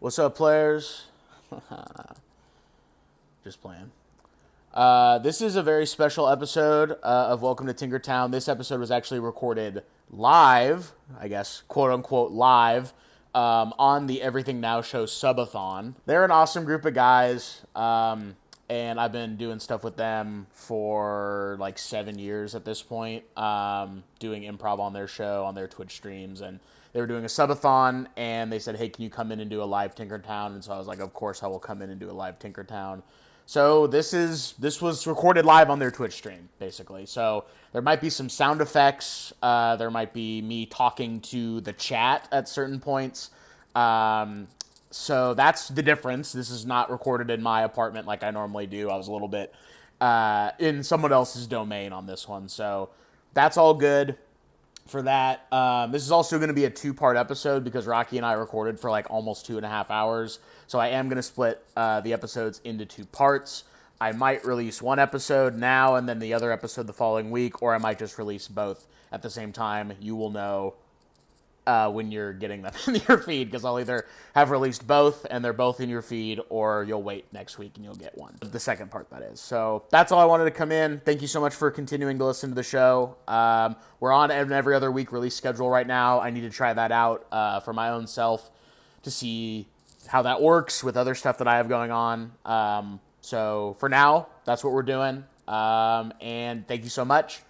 What's up, players? Just playing. This is a very special episode of Welcome to Tinkertown. This episode was actually recorded live, I guess, quote-unquote live, on the Everything Now show Subathon. They're an awesome group of guys, and I've been doing stuff with them for like 7 years at this point, doing improv on their show, on their Twitch streams, and they were doing a subathon, and they said, hey, can you come in and do a live Tinkertown? And so I was like, of course I will come in and do a live Tinkertown. So this was recorded live on their Twitch stream, basically. So there might be some sound effects. There might be me talking to the chat at certain points. So that's the difference. This is not recorded in my apartment like I normally do. I was a little bit in someone else's domain on this one. So that's all good for that. This is also going to be a 2-part episode because Rocky and I recorded for like almost 2.5 hours. So I am going to split the episodes into 2 parts. I might release one episode now and then the other episode the following week, or I might just release both at the same time. You will know when you're getting them in your feed, because I'll either have released both and they're both in your feed, or you'll wait next week and you'll get one. The second part, that is. So that's all I wanted to come in. Thank you so much for continuing to listen to the show. We're on an every other week release schedule right now. I need to try that out for my own self to see how that works with other stuff that I have going on. So for now, that's what we're doing. And thank you so much.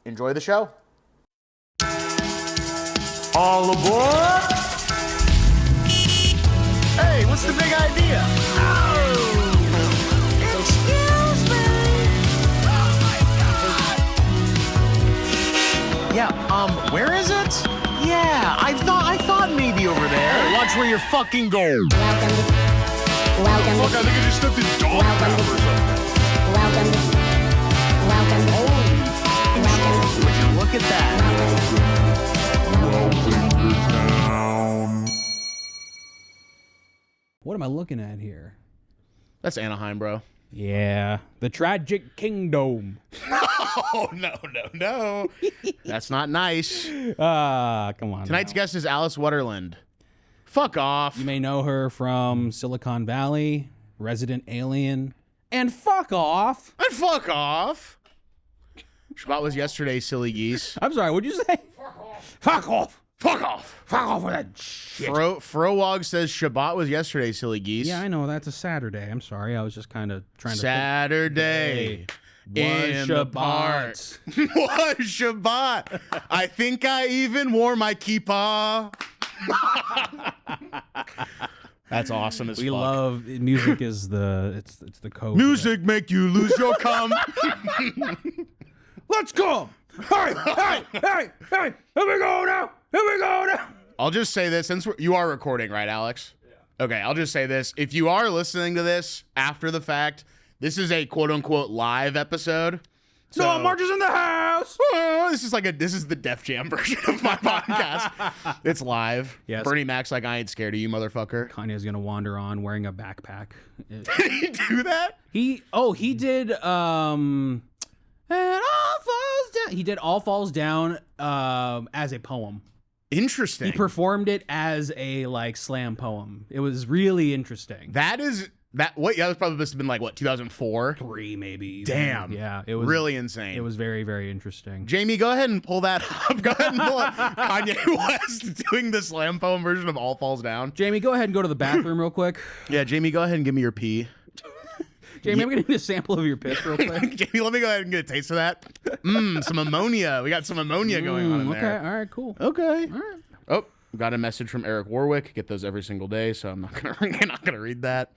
Enjoy the show. All aboard! Hey, what's the big idea? Oh! Excuse me! Oh my God! Yeah, where is it? Yeah, I thought maybe over there. Hey, watch where you're fucking going. Welcome. Fuck, I think I just stepped in dog pound or something. Welcome. Would you look at that? What am I looking at here? That's Anaheim, bro. Yeah, the Tragic Kingdom. Oh, no. That's not nice. Come on. Tonight's now. guest is Alice Wetterland. Fuck off. You may know her from Silicon Valley, Resident Alien, and fuck off. And fuck off. Shabbat was yesterday, silly geese. I'm sorry, what'd you say? Fuck off. Fuck off. Fuck off with that shit. Frowog says Shabbat was yesterday, silly geese. Yeah, I know, that's a Saturday. I'm sorry, I was just kind of trying to Saturday. In the park. Was Shabbat. I think I even wore my kippah. That's awesome as We fuck. love music is it's the code. Music make you lose your cum. Let's go. Hey, here we go now. I'll just say this, since you are recording, right, Alex? Yeah. Okay, I'll just say this. If you are listening to this after the fact, this is a quote-unquote live episode. So, No marches in the house. This is the Def Jam version of my podcast. It's live. Yes. Bernie Mac's like, I ain't scared of you, motherfucker. Kanye's gonna wander on wearing a backpack. Did he do that? He did and all falls down. He did All Falls Down as a poem. Interesting. He performed it as a like slam poem. It was really interesting. That was probably must have been like what, 2004? 3 maybe. Damn. Yeah, it was really insane. It was very, very interesting. Jamie, go ahead and pull that up. Go ahead and pull up Kanye West doing the slam poem version of All Falls Down. Jamie, go ahead and go to the bathroom real quick. Yeah, Jamie, go ahead and give me your pee. Jamie, I'm gonna need a sample of your piss real quick. Jamie, let me go ahead and get a taste of that. Some ammonia. We got some ammonia going on in there. Okay, all right, cool. Okay. All right. Oh, got a message from Eric Warwick. Get those every single day, so I'm not gonna read that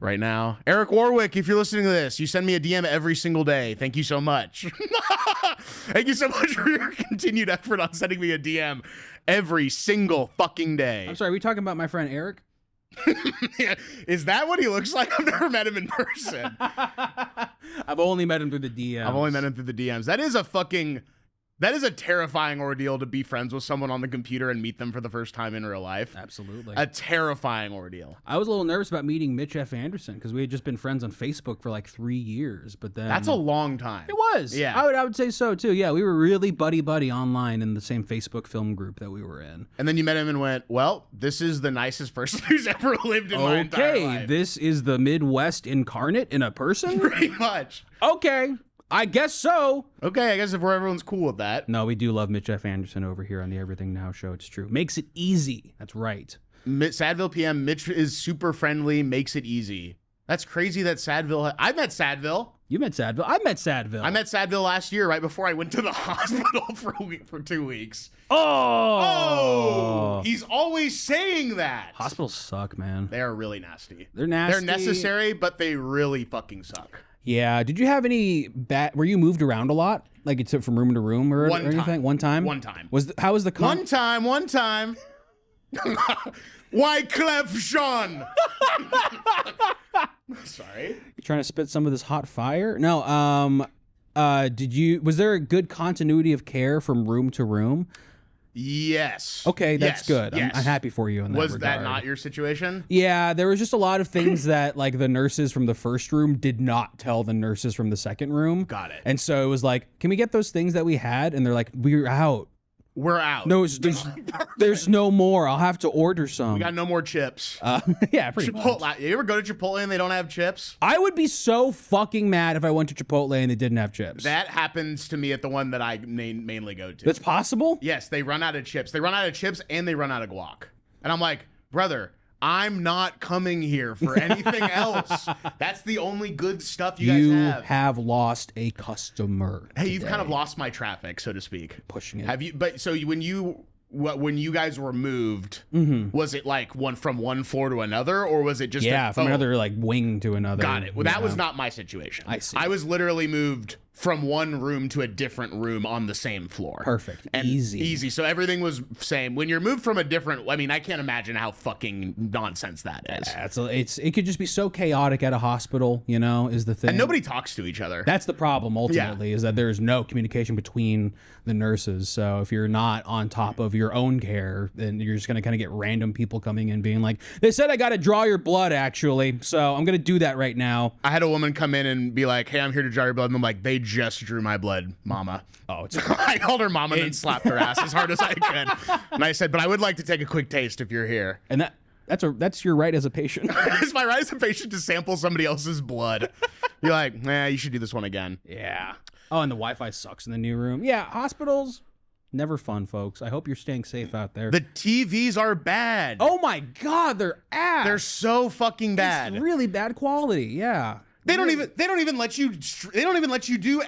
right now. Eric Warwick, if you're listening to this, you send me a DM every single day. Thank you so much. Thank you so much for your continued effort on sending me a DM every single fucking day. I'm sorry, are we talking about my friend Eric? Yeah. Is that what he looks like? I've never met him in person. I've only met him through the DM. I've only met him through the DMs. That is a fucking That is a terrifying ordeal to be friends with someone on the computer and meet them for the first time in real life. Absolutely. A terrifying ordeal. I was a little nervous about meeting Mitch F. Anderson because we had just been friends on Facebook for like 3 years, but then That's a long time. it was. Yeah. I would say so too. Yeah, we were really buddy online in the same Facebook film group that we were in. And then you met him and went, well, this is the nicest person who's ever lived in my entire life. This is the Midwest incarnate in a person? Pretty much. Okay. I guess so. Okay, I guess if everyone's cool with that. No, we do love Mitch F. Anderson over here on the Everything Now show. It's true. Makes it easy. That's right. Sadville PM, Mitch is super friendly, makes it easy. That's crazy that Sadville... I met Sadville. You met Sadville. I met Sadville. I met Sadville last year, right before I went to the hospital for 2 weeks. Oh! He's always saying that. Hospitals suck, man. They are really nasty. They're nasty. They're necessary, but they really fucking suck. Yeah. Did you have any were you moved around a lot? Like it's from room to room or anything? One time? One time. How was the One time. Wyclef Jean. Sorry. You trying to spit some of this hot fire? No, was there a good continuity of care from room to room? Yes. Okay, that's good. Yes. I'm happy for you in that Was regard. that not your situation? Yeah, there was just a lot of things that like the nurses from the first room did not tell the nurses from the second room. Got it. And so it was like, can we get those things that we had? And they're like, we're out. We're out. No, there's no more. I'll have to order some. We got no more chips. Yeah, pretty Chipotle. much. You ever go to Chipotle and they don't have chips? I would be so fucking mad if I went to Chipotle and they didn't have chips. That happens to me at the one that I mainly go to. That's possible? Yes, they run out of chips. They run out of chips and they run out of guac. And I'm like, brother, I'm not coming here for anything else. That's the only good stuff you guys have. You have lost a customer. Hey, you've today. kind of lost my traffic, so to speak. Pushing it. Have you? But so when you guys were moved, was it like from one floor to another, or was it just from another like wing to another? Got it. Well, that was not my situation. I see. I was literally moved from one room to a different room on the same floor. Perfect. And easy. So everything was same. When you're moved from a different, I mean, I can't imagine how fucking nonsense that is. It could just be so chaotic at a hospital, is the thing. And nobody talks to each other. That's the problem ultimately, is that there's no communication between the nurses. So if you're not on top of your own care, then you're just going to kind of get random people coming in being like, they said I got to draw your blood actually. So I'm going to do that right now. I had a woman come in and be like, hey, I'm here to draw your blood. And I'm like, they just drew my blood, mama. Oh, it's I called her mama and then slapped her ass as hard as I could. And I said, but I would like to take a quick taste if you're here. And that's your right as a patient. It's my right as a patient to sample somebody else's blood. You're like, you should do this one again. Yeah. Oh, and the Wi-Fi sucks in the new room. Yeah, hospitals, never fun, folks. I hope you're staying safe out there. The TVs are bad. Oh my God, they're ass. They're so fucking bad. It's really bad quality. Yeah. They don't even let you do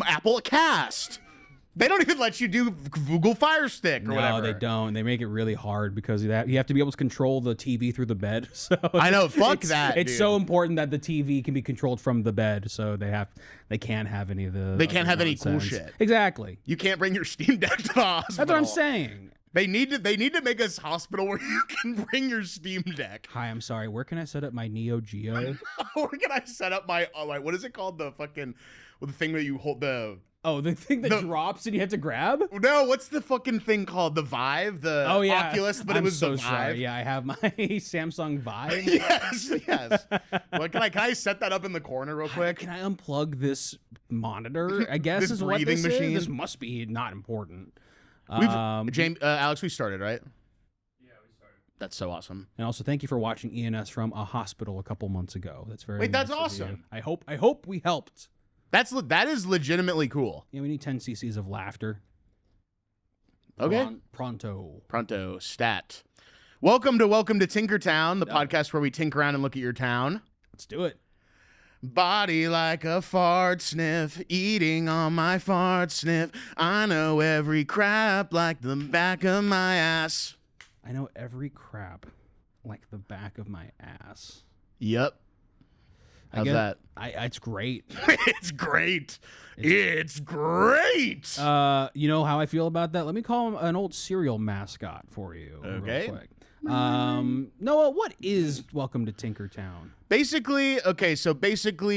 Apple Cast. They don't even let you do Google Fire Stick or whatever. No, they don't. They make it really hard because of that. You have to be able to control the TV through the bed. So I know. Fuck that. It's dude. so important that the TV can be controlled from the bed. So they can't have any of the. They can't have any cool nonsense. shit. Exactly. You can't bring your Steam Deck to the hospital. That's what I'm saying. They need to make a hospital where you can bring your Steam Deck. Hi, I'm sorry. Where can I set up my Neo Geo? Where can I set up my what is it called? The fucking the thing that you hold the. Oh, the thing that drops and you have to grab? No, what's the fucking thing called? The Vive? The Oculus, but it was so the Vive. Sorry. Yeah, I have my Samsung Vive. yes. Well, can I set that up in the corner real quick? Can I unplug this monitor? I guess This is what breathing this machine? is. This must be not important. Alex, we started, right? Yeah, we started. That's so awesome. And also, thank you for watching ENS from a hospital a couple months ago. That's very Wait, that's nice of awesome. you. I hope we helped. That is legitimately cool. Yeah, we need 10 cc's of laughter. Okay. Pronto. Stat. Welcome to Tinkertown, the podcast where we tinker around and look at your town. Let's do it. Body like a fart sniff, eating on my fart sniff. I know every crap like the back of my ass. I know every crap like the back of my ass. Yep. How's that? It's great. It's great. It's great. You know how I feel about that? Let me call him an old cereal mascot for you. Okay. Real quick. Noah, what is Welcome to Tinkertown? Basically,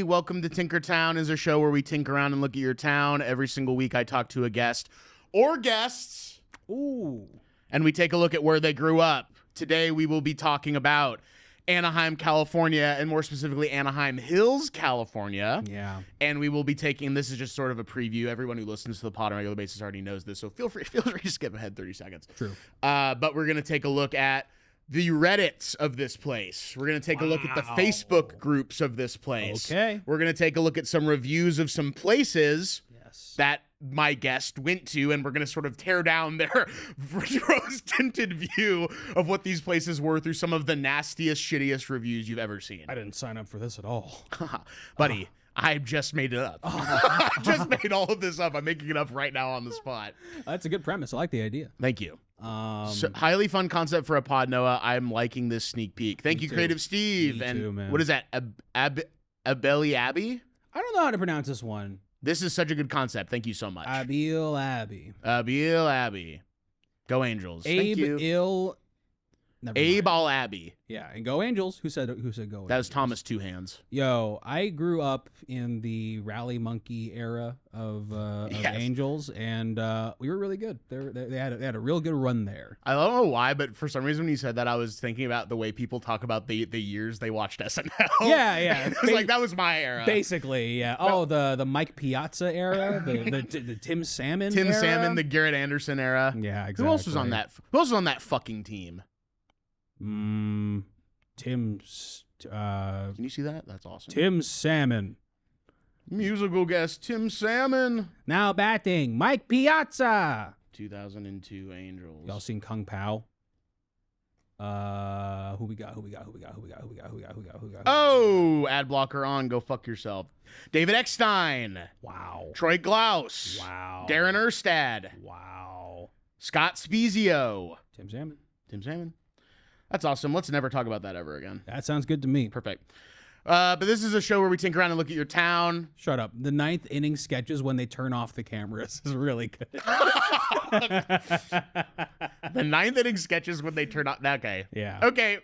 Welcome to Tinkertown is a show where we tinker around and look at your town. Every single week I talk to a guest or guests. Ooh. And we take a look at where they grew up. Today we will be talking about Anaheim, California, and more specifically Anaheim Hills, California. Yeah. And we will be taking, this is just sort of a preview. Everyone who listens to the pod on a regular basis already knows this, so feel free to skip ahead 30 seconds. True. But we're going to take a look at the Reddits of this place. We're going to take a look at the Facebook groups of this place. Okay. We're going to take a look at some reviews of some places that my guest went to, and we're going to sort of tear down their rose-tinted view of what these places were through some of the nastiest, shittiest reviews you've ever seen. I didn't sign up for this at all. Buddy, I just made it up. I just made all of this up. I'm making it up right now on the spot. That's a good premise. I like the idea. Thank you. So, highly fun concept for a pod, Noah. I'm liking this sneak peek. Thank you, too. Creative Steve. Me and too, man. what is that? Abeli Abbey? I don't know how to pronounce this one. This is such a good concept. Thank you so much. Abil Abbey. Abil Abbey. Go Angels. Thank you. Abe Al Abbey. Yeah, and go Angels. Who said go Angels? That was Thomas Two Hands. Yo, I grew up in the Rally Monkey era of Angels, and we were really good. They had a real good run there. I don't know why, but for some reason when you said that, I was thinking about the way people talk about the years they watched SNL. Yeah. It was like, that was my era. Basically, yeah. Oh, the Mike Piazza era, the Tim Salmon Tim era. Salmon, the Garrett Anderson era. Yeah, exactly. Who else was on that? Who else was on that fucking team? Tim's. Can you see that? That's awesome. Tim Salmon. Musical guest Tim Salmon. Now batting, Mike Piazza. 2002 Angels. Y'all seen Kung Pao? Who we got? Oh, ad blocker on. Go fuck yourself. David Eckstein. Wow. Troy Glaus. Wow. Darren Erstad. Wow. Scott Spezio. Tim Salmon. That's awesome. Let's never talk about that ever again. That sounds good to me. Perfect. But this is a show where we tinker around and look at your town. Shut up. The ninth inning sketches when they turn off the cameras is really good. The ninth inning sketches when they turn off. Okay. Yeah. Okay.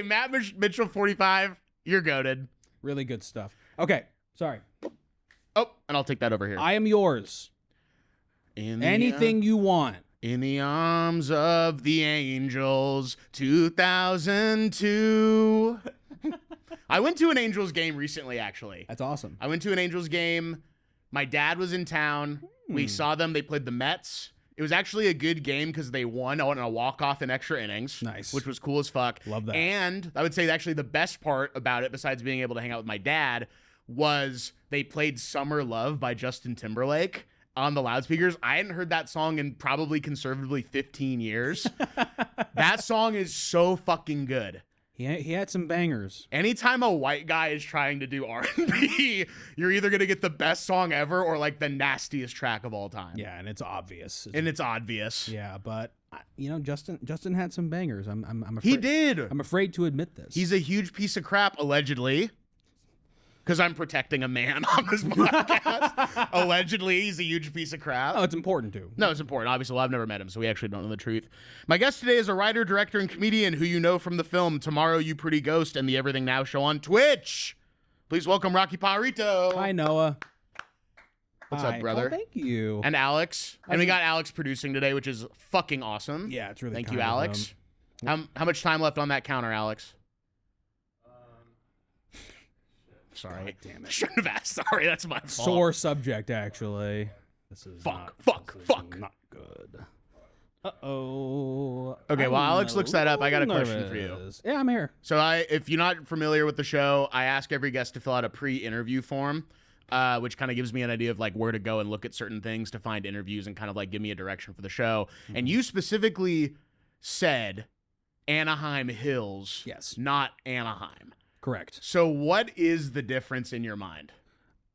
Matt Mitchell, 45. You're goated. Really good stuff. Okay. Sorry. Oh, and I'll take that over here. I am yours. Anything you want. In the arms of the Angels, 2002. I went to an Angels game recently, actually. That's awesome. I went to an Angels game. My dad was in town. We saw them. They played the Mets. It was actually a good game because they won on a walk-off in extra innings. Nice. Which was cool as fuck. Love that. And I would say actually the best part about it, besides being able to hang out with my dad, was they played Summer Love by Justin Timberlake on the loudspeakers. I hadn't heard that song in probably conservatively 15 years. That song is so fucking good. He had some bangers. Anytime a white guy is trying to do R&B, you're either going to get the best song ever or like the nastiest track of all time. Yeah, and it's obvious. It's obvious. Yeah, but Justin had some bangers. I'm afraid. He did. I'm afraid to admit this. He's a huge piece of crap, allegedly. Because I'm protecting a man on this podcast. Allegedly, he's a huge piece of crap. Oh, it's important too. No, it's important. Obviously, well, I've never met him, so we actually don't know the truth. My guest today is a writer, director, and comedian who you know from the film Tomorrow You Pretty Ghost and the Everything Now show on Twitch. Please welcome Rocky Pajarito. Hi, Noah. What's up, brother? Oh, thank you. And Alex. And we got Alex producing today, which is fucking awesome. Yeah, it's really Thank kind you, of Alex. How much time left on that counter, Alex? Sorry. God damn it. Shouldn't have asked. Sorry, that's my fault. Sore subject, actually. This is Fuck. not good. Uh-oh. Okay, well, Alex looks that up. I got a question for you. Yeah, I'm here. So if you're not familiar with the show, I ask every guest to fill out a pre-interview form, which kind of gives me an idea of like where to go and look at certain things to find interviews and kind of like give me a direction for the show. Mm-hmm. And you specifically said Anaheim Hills, yes, not Anaheim. Correct. So what is the difference in your mind?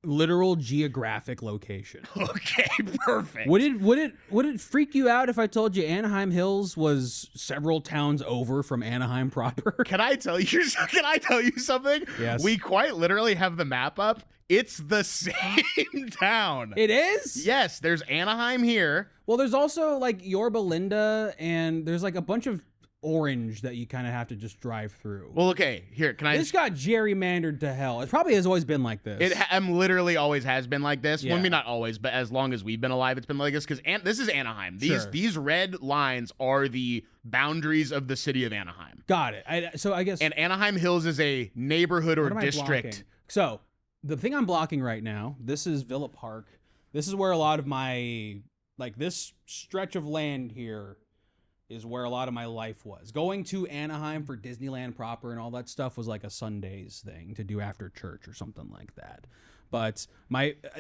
Literal geographic location. Okay, perfect. Would it freak you out if I told you Anaheim Hills was several towns over from Anaheim proper? Can I tell you something? Yes. We quite literally have the map up. It's the same town. It is? Yes, there's Anaheim here. Well, there's also like Yorba Linda, and there's like a bunch of orange that you kind of have to just drive through. Well, okay, here, can I... This got gerrymandered to hell. It probably has always been like this. Literally always has been like this. Yeah. Well, I mean, not always, but as long as we've been alive, it's been like this, because this is Anaheim. Sure. These red lines are the boundaries of the city of Anaheim. Got it. So I guess... And Anaheim Hills is a neighborhood or What am I district. blocking? So the thing I'm blocking right now, this is Villa Park. This is where a lot of my, like, this stretch of land here is where a lot of my life was. Going to Anaheim for Disneyland proper and all that stuff was like a Sundays thing to do after church or something like that. But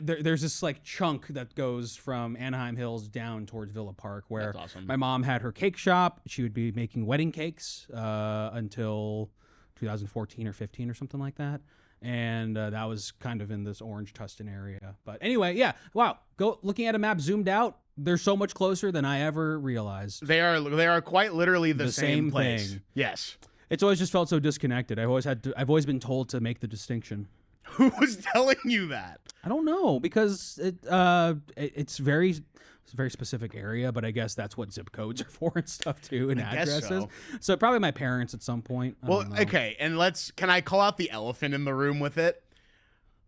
there's this like chunk that goes from Anaheim Hills down towards Villa Park where That's awesome. my mom had her cake shop. She would be making wedding cakes until 2014 or 15 or something like that. And that was kind of in this Orange Tustin area. But anyway, yeah, wow. Looking at a map zoomed out, they're so much closer than I ever realized. They are quite literally the same place. thing. Yes. It's always just felt so disconnected. I've always been told to make the distinction. Who was telling you that? I don't know, because it's very specific area, but I guess that's what zip codes are for and stuff too, and I guess addresses. so. So probably my parents at some point. I Well, don't know. okay, and can I call out the elephant in the room with it?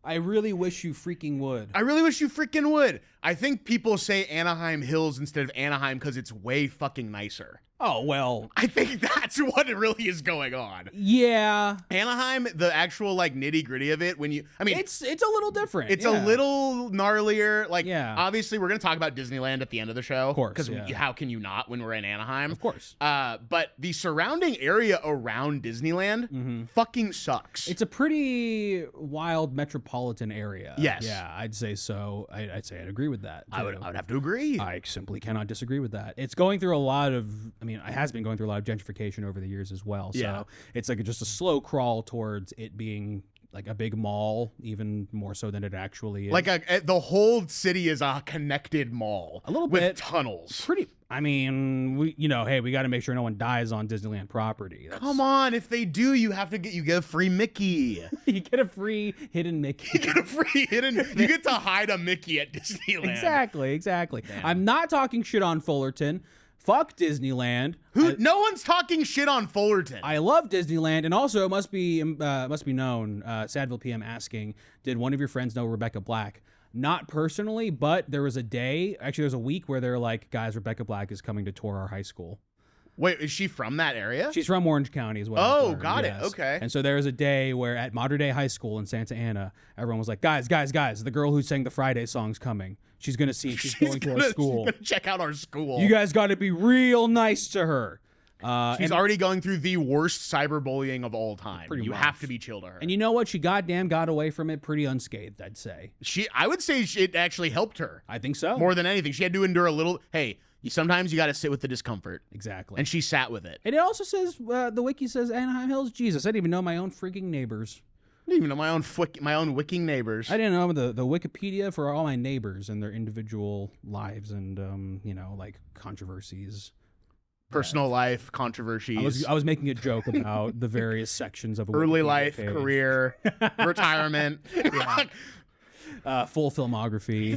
I really wish you freaking would. I really wish you freaking would. I think people say Anaheim Hills instead of Anaheim because it's way fucking nicer. Oh, well, I think that's what it really is going on. yeah. Anaheim, the actual like nitty gritty of it, It's a little different. It's yeah. a little gnarlier. Like, Yeah. obviously, we're going to talk about Disneyland at the end of the show. Of course, Because yeah. how can you not when we're in Anaheim? Of course. But the surrounding area around Disneyland fucking sucks. It's a pretty wild metropolitan area. Yes. Yeah, I'd say so. I'd say I'd agree with that. I would too. have to agree. I simply cannot disagree with that. It's going through a lot of, it has been going through a lot of gentrification over the years as well. So Yeah. it's like just a slow crawl towards it being like a big mall, even more so than it actually is. Like the whole city is a connected mall. A little with bit. tunnels. We got to make sure no one dies on Disneyland property. Come on, if they do, you get a free Mickey. You get a free hidden Mickey. You get a free hidden. You get to hide a Mickey at Disneyland. Exactly. I'm not talking shit on Fullerton. Fuck Disneyland. No one's talking shit on Fullerton. I love Disneyland, and also it must be known. Sadville PM asking, did one of your friends know Rebecca Black? Not personally, but there was a week where they're like, guys, Rebecca Black is coming to tour our high school. Wait, is she from that area? She's from Orange County as well. Oh, got it. Okay. And so there was a day where at Mater Dei High School in Santa Ana, everyone was like, guys, the girl who sang the Friday song's coming. She's going to see if she's going to our school. She's going to check out our school. You guys got to be real nice to her. She's already going through the worst cyberbullying of all time. Pretty You much. have to be chill to her. And you know what? She goddamn got away from it pretty unscathed, I'd say. I would say it actually helped her. I think so. More than anything. She had to endure a little. Hey, sometimes you got to sit with the discomfort. Exactly. And she sat with it. And it also says, the wiki says Anaheim Hills. Jesus, I didn't even know my own freaking neighbors. I didn't even know my own wicking neighbors. I didn't know the Wikipedia for all my neighbors and their individual lives and, like controversies. Personal life, controversies. I was making a joke about the various sections of a early Wikipedia life, page. career, retirement. Full filmography.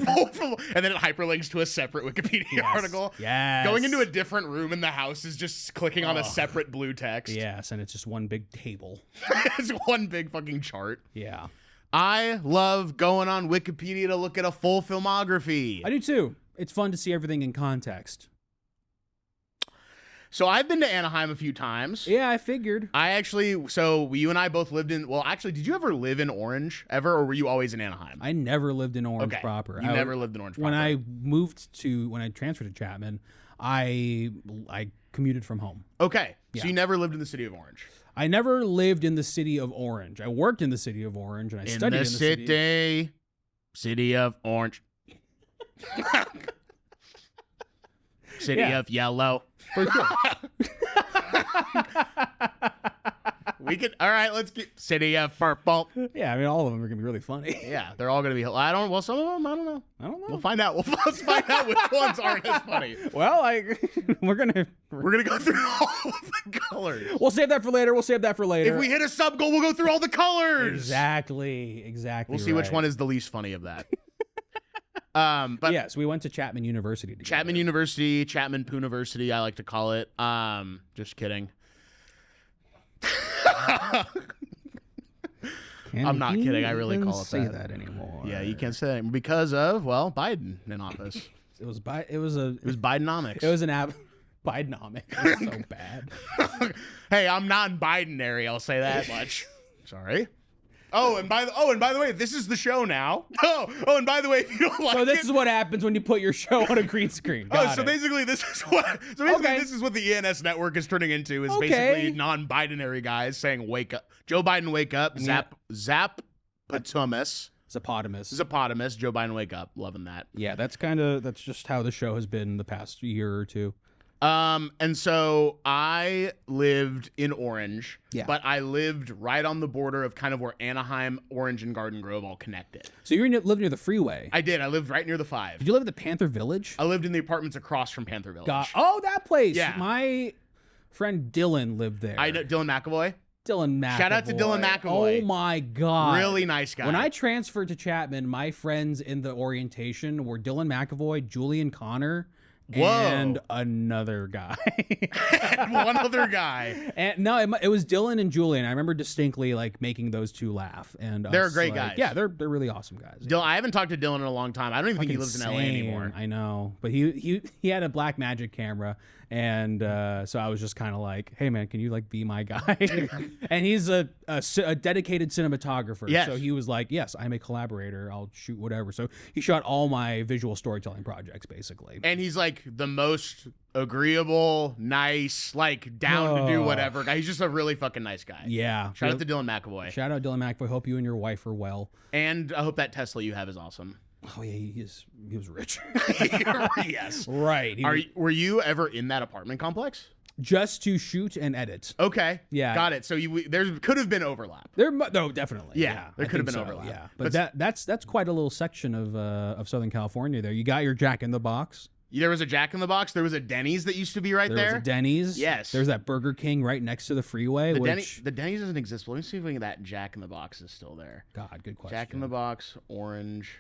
And then it hyperlinks to a separate Wikipedia article. Yes. Going into a different room in the house is just clicking on a separate blue text. Yes, and it's just one big table. It's one big fucking chart. Yeah. I love going on Wikipedia to look at a full filmography. I do too. It's fun to see everything in context. So I've been to Anaheim a few times. Yeah, I figured. You and I both lived in, did you ever live in Orange ever, or were you always in Anaheim? I never lived in Orange proper. You never lived in Orange proper. When I transferred to Chapman, I commuted from home. Okay. Yeah. So you never lived in the city of Orange. I never lived in the city of Orange. I worked in the city of Orange, and I studied in the city of Orange. City of yellow. For sure. All right, let's get city of purple. Yeah, all of them are going to be really funny. Yeah, they're all going to be, some of them, I don't know. I don't know. We'll find out. Let's find out which ones aren't as funny. Well, we're going to go through all of the colors. We'll save that for later. If we hit a sub goal, we'll go through all the colors. Exactly. We'll see which one is the least funny of that. But yes, we went to Chapman University together. Chapman University, Chapman Pooniversity, I like to call it. Just kidding. I'm not kidding. I really call it say that. that anymore. Yeah, you can't say that anymore because of Biden in office. It was Bidenomics. It was an Bidenomics. It was so bad. Hey, I'm non-binary. I'll say that much. Sorry. And by the way, this is the show now. And by the way, if you don't like So this is what happens when you put your show on a green screen. Got it. Basically this is what this is what the ENS network is turning into is basically non-binary guys saying wake up. Joe Biden wake up. Zapotamus. Joe Biden wake up. Loving that. Yeah, that's just how the show has been the past year or two. And so I lived in Orange, Yeah. but I lived right on the border of kind of where Anaheim, Orange, and Garden Grove all connected. So you live near the freeway. I did. I lived right near the 5. Did you live at the Panther Village? I lived in the apartments across from Panther Village. That place. Yeah. My friend Dylan lived there. I know Dylan McAvoy. Dylan McAvoy. Shout out to Dylan McAvoy. Oh my God. Really nice guy. When I transferred to Chapman, my friends in the orientation were Dylan McAvoy, Julian Connor, and another guy. And one other guy. And no, it was Dylan and Julian. I remember distinctly like making those two laugh. And They're great guys. Yeah, they're really awesome guys. Dylan, I haven't talked to Dylan in a long time. I don't even think he lives in LA anymore. I know, but he had a Black Magic camera, and so I was just kind of like, hey man, can you like be my guy? And he's a dedicated cinematographer. Yes. So he was like, yes, I'm a collaborator. I'll shoot whatever. So he shot all my visual storytelling projects basically. And he's like the most agreeable, nice, like down to do whatever guy. He's just a really fucking nice guy. Yeah. Shout out to Dylan McAvoy. Shout out Dylan McAvoy. Hope you and your wife are well. And I hope that Tesla you have is awesome. Oh yeah, he was rich. Yes. Right. Were you ever in that apartment complex? Just to shoot and edit. Okay. Yeah. Got it. So there could have been overlap. No, definitely. Yeah, there I could have think been so, overlap. Yeah, but that's quite a little section of Southern California. There, you got your Jack in the Box. There was a Jack in the Box. There was a Denny's that used to be right there. There was a Denny's. Yes. There's that Burger King right next to the freeway. The Denny's doesn't exist. Let me see if that Jack in the Box is still there. God, good question. Jack in the Box, Orange.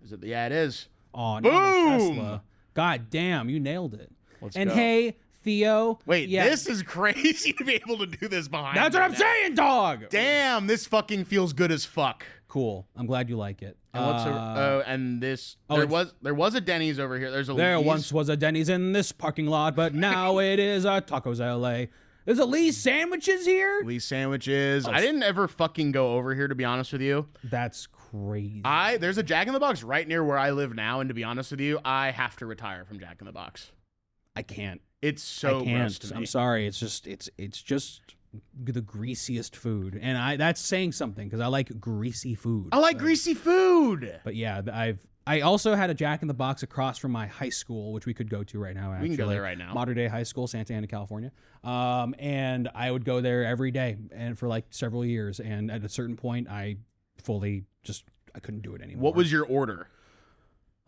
Is it? Yeah, it is. Oh, no, Boom! Tesla. God damn, you nailed it. Let's and go. hey, Theo. Wait, yeah, this is crazy to be able to do this behind. That's me what I'm now. saying, dog. Damn, this fucking feels good as fuck. Cool. I'm glad you like it. And there was a Denny's over here. There's a There Lee's. once was a Denny's in this parking lot, but now it is a Tacos LA. There's a Lee's Sandwiches here. Lee's Sandwiches. I didn't ever fucking go over here, to be honest with you. That's crazy. There's a Jack in the Box right near where I live now, and to be honest with you, I have to retire from Jack in the Box. I can't. It's so I can't. gross to me. I'm sorry. It's just the greasiest food, and that's saying something because I like greasy food. I like greasy food. But yeah, I also had a Jack in the Box across from my high school, which we could go to right now. Actually. We can go there right now. Modern Day High School, Santa Ana, California. And I would go there every day, and for like several years. And at a certain point, I couldn't do it anymore. What was your order?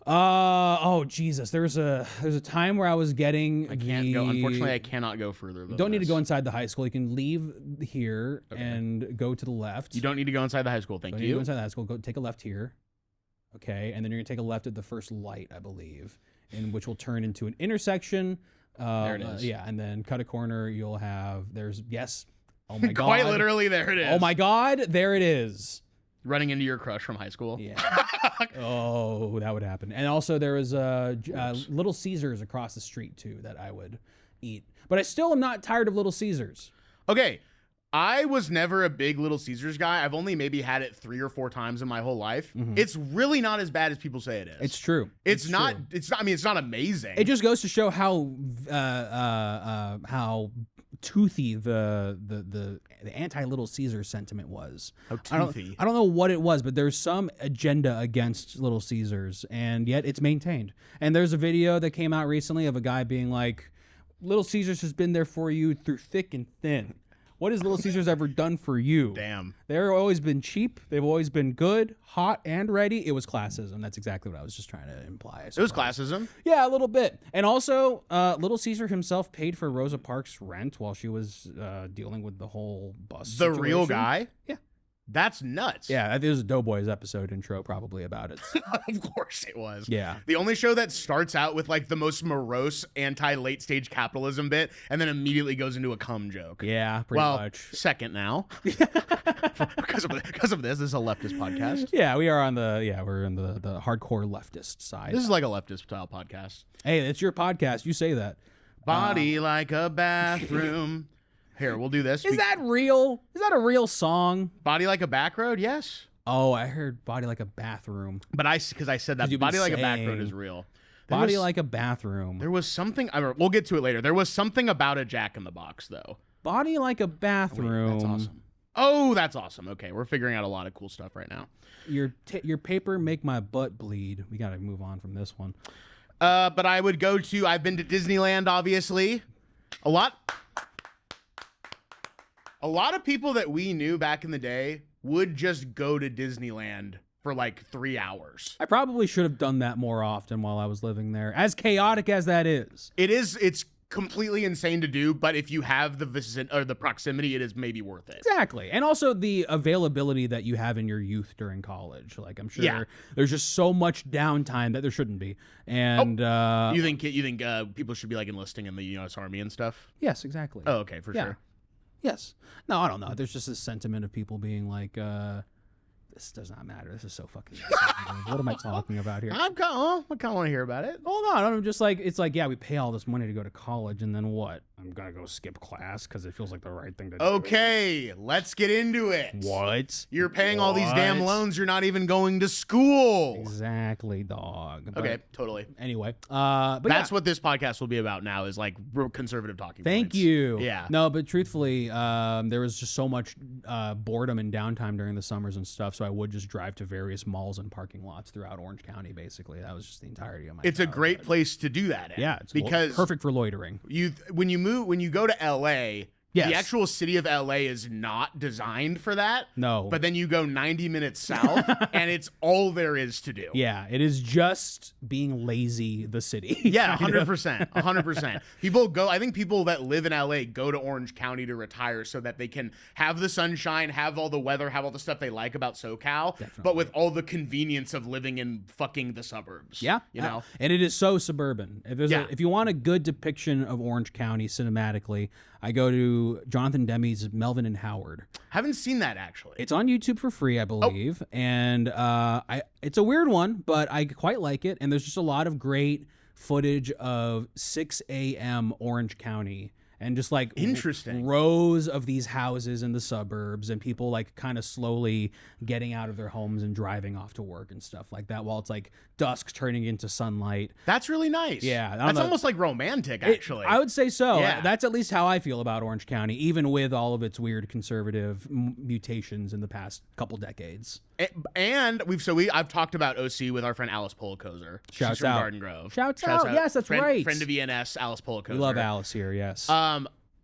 Oh Jesus! There's a time where I was getting. I can't go. Unfortunately, I cannot go further. You don't need to go inside the high school. You can leave here and go to the left. You don't need to go inside the high school. Thank Don't you. need to go inside the high school. Go take a left here. Okay, and then you're gonna take a left at the first light, I believe, in which will turn into an intersection. There it is. Yeah, and then cut a corner. You'll have Oh my god! Quite literally, there it is. Oh my god! There it is. Running into your crush from high school. Yeah. Oh, that would happen. And also there was Little Caesars across the street too that I would eat. But I still am not tired of Little Caesars. Okay. I was never a big Little Caesars guy. I've only maybe had it 3 or 4 times in my whole life. Mm-hmm. It's really not as bad as people say it is. It's true. It's not. true. It's not. I mean, it's not amazing. It just goes to show how toothy the anti Little Caesar sentiment was. How toothy. I don't know what it was, but there's some agenda against Little Caesars, and yet it's maintained. And there's a video that came out recently of a guy being like, "Little Caesars has been there for you through thick and thin. What has Little Caesars ever done for you? Damn. They've always been cheap. They've always been good, hot, and ready." It was classism. That's exactly what I was just trying to imply. It was classism. Yeah, a little bit. And also, Little Caesar himself paid for Rosa Parks' rent while she was dealing with the whole bus The situation. real guy? Yeah. That's nuts. Yeah, there's a Doughboys episode intro probably about it. Of course it was. Yeah. The only show that starts out with like the most morose anti-late stage capitalism bit and then immediately goes into a cum joke. Yeah, pretty much. Second now. because of this is a leftist podcast. Yeah, we're in the hardcore leftist side. This is like a leftist style podcast. Hey, it's your podcast. You say that. Body like a bathroom. Here, we'll do this. Is that real? Is that a real song? Body like a back road? Yes. Oh, I heard body like a bathroom. But because I said that you've been body like a back road saying is real. Body like a bathroom. There was something. We'll get to it later. There was something about a Jack in the Box though. Body like a bathroom. That's awesome. Oh, that's awesome. Okay, we're figuring out a lot of cool stuff right now. Your paper make my butt bleed. We gotta move on from this one. But I would go to. I've been to Disneyland, obviously. A lot of people that we knew back in the day would just go to Disneyland for like 3 hours. I probably should have done that more often while I was living there. As chaotic as that is. It's completely insane to do, but if you have the proximity, it is maybe worth it. Exactly. And also the availability that you have in your youth during college. Like I'm sure there's just so much downtime that there shouldn't be. And you think people should be like enlisting in the U.S. Army and stuff? Yes, exactly. Oh, okay, for sure. Yes. No, I don't know. There's just this sentiment of people being like, this does not matter. This is so fucking insane. What am I talking about here? I kind of want to hear about it. Hold on. I'm just like, it's like, yeah, we pay all this money to go to college, and then what? I'm going to go skip class because it feels like the right thing to do. Okay, let's get into it. What? You're paying all these damn loans. You're not even going to school. Exactly, dog. But okay, totally. Anyway, but that's what this podcast will be about now is like conservative talking Thank points. you. Yeah. No, but truthfully, there was just so much boredom and downtime during the summers and stuff, so I would just drive to various malls and parking lots throughout Orange County, basically. That was just the entirety of my It's a great place to do that in. Yeah, it's because perfect for loitering. When you go to LA, yes. The actual city of LA is not designed for that. No. But then you go 90 minutes south and it's all there is to do. Yeah, it is just being lazy, the city. Yeah, 100%. 100%. I think people that live in LA go to Orange County to retire so that they can have the sunshine, have all the weather, have all the stuff they like about SoCal, but with all the convenience of living in fucking the suburbs. Yeah. You know? And it is so suburban. If you want a good depiction of Orange County cinematically, I go to Jonathan Demme's Melvin and Howard. Haven't seen that actually. It's on YouTube for free, I believe, and it's a weird one, but I quite like it. And there's just a lot of great footage of 6 a.m. Orange County. And just like interesting rows of these houses in the suburbs and people like kind of slowly getting out of their homes and driving off to work and stuff like that while it's like dusk turning into sunlight. That's really nice. Yeah. That's almost like romantic, actually. I would say so. Yeah. That's at least how I feel about Orange County, even with all of its weird conservative mutations in the past couple decades. And I've talked about OC with our friend Alice Polikozer. Shouts from out. Garden Grove. Shouts out. Yes, that's right. Friend of ENS, Alice Polikozer. We love Alice here, yes.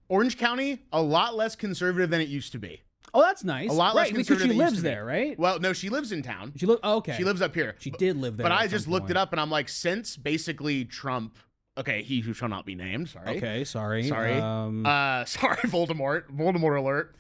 Orange County, a lot less conservative than it used to be. Oh, that's nice. A lot less because conservative she than it used lives to be. there, right? Well, no, she lives in town. Okay. She lives up here. She did live there. But I just looked it up and I'm like, since basically Trump, okay, he who shall not be named, sorry. Okay, sorry. Sorry, Voldemort alert.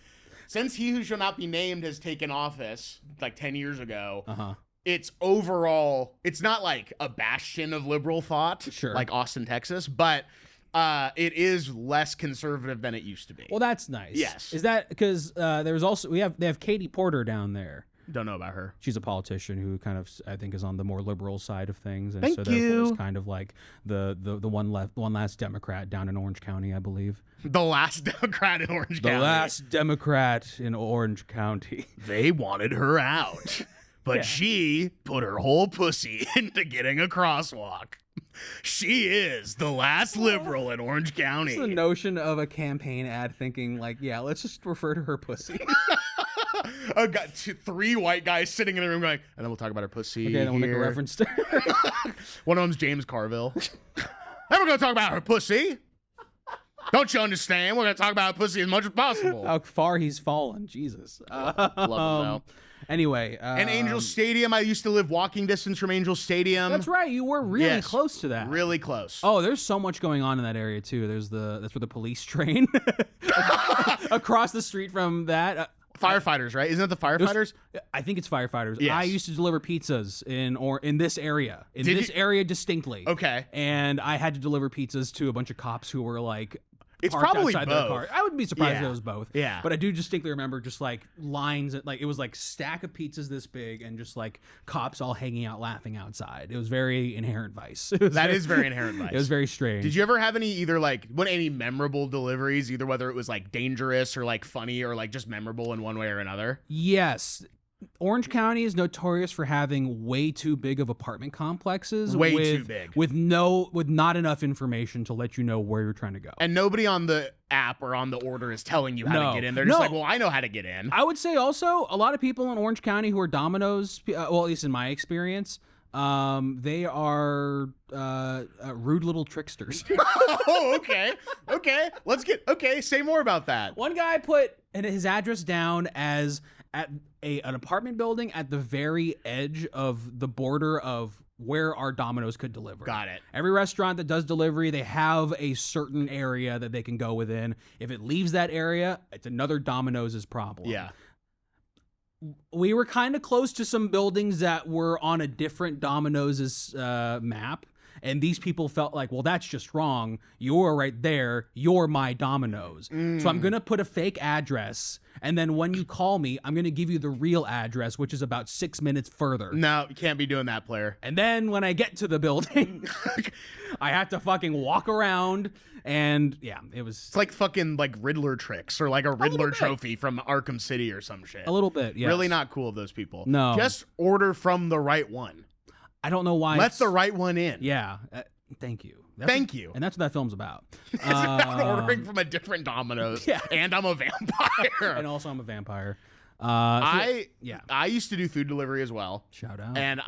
Since he who shall not be named has taken office like 10 years ago, it's overall, it's not like a bastion of liberal thought, sure, like Austin, Texas, but it is less conservative than it used to be. Well, that's nice. Yes. Is that because there's also they have Katie Porter down there. Don't know about her. She's a politician who kind of, I think, is on the more liberal side of things, and Thank so therefore you. is kind of like the one last Democrat down in Orange County, I believe. The last Democrat in Orange County. The last Democrat in Orange County. They wanted her out, but she put her whole pussy into getting a crosswalk. She is the last liberal in Orange County. It's the notion of a campaign ad thinking like, yeah, let's just refer to her pussy. I've got three white guys sitting in a room going, and then we'll talk about her pussy. Okay, then we'll make a reference to one of them's James Carville. Then we're going to talk about her pussy. Don't you understand? We're going to talk about her pussy as much as possible. How far he's fallen. Jesus. Love him, though. Anyway. And Angel Stadium. I used to live walking distance from Angel Stadium. That's right. You were really close to that. Really close. Oh, there's so much going on in that area, too. That's where the police train. Across the street from that. Firefighters, right? Isn't that the firefighters? I think it's firefighters. Yes. I used to deliver pizzas in this area, area distinctly. Okay. And I had to deliver pizzas to a bunch of cops who were like, It's parked probably outside their both. car. I wouldn't be surprised if Yeah. it was both. Yeah. But I do distinctly remember just like lines, like it was like stack of pizzas this big and just like cops all hanging out laughing outside. It was very Inherent Vice. That is very Inherent Vice. It was very strange. Did you ever have any memorable deliveries, either whether it was like dangerous or like funny or like just memorable in one way or another? Yes. Orange County is notorious for having way too big of apartment complexes. Way too big. With not enough information to let you know where you're trying to go. And nobody on the app or on the order is telling you how to get in. They're just like, well, I know how to get in. I would say also a lot of people in Orange County who are Domino's, well, at least in my experience, they are rude little tricksters. Oh, okay. Say more about that. One guy put his address down as at an apartment building at the very edge of the border of where our Domino's could deliver. Got it. Every restaurant that does delivery, they have a certain area that they can go within. If it leaves that area, it's another Domino's problem. Yeah. We were kind of close to some buildings that were on a different Domino's map. And these people felt like, well, that's just wrong. You're right there. You're my Domino's. So I'm going to put a fake address. And then when you call me, I'm going to give you the real address, which is about 6 minutes further. No, you can't be doing that, player. And then when I get to the building, I have to fucking walk around. And yeah, It's like fucking like Riddler tricks or like a Riddler trophy from Arkham City or some shit. a little bit. Yes. Really not cool of those people. No. Just order from the right one. I don't know why. Let the right one in. Yeah. Thank you. Thank you. And that's what that film's about. I'm ordering from a different Domino's. Yeah. And I'm a vampire. And also, I'm a vampire. I used to do food delivery as well. Shout out. And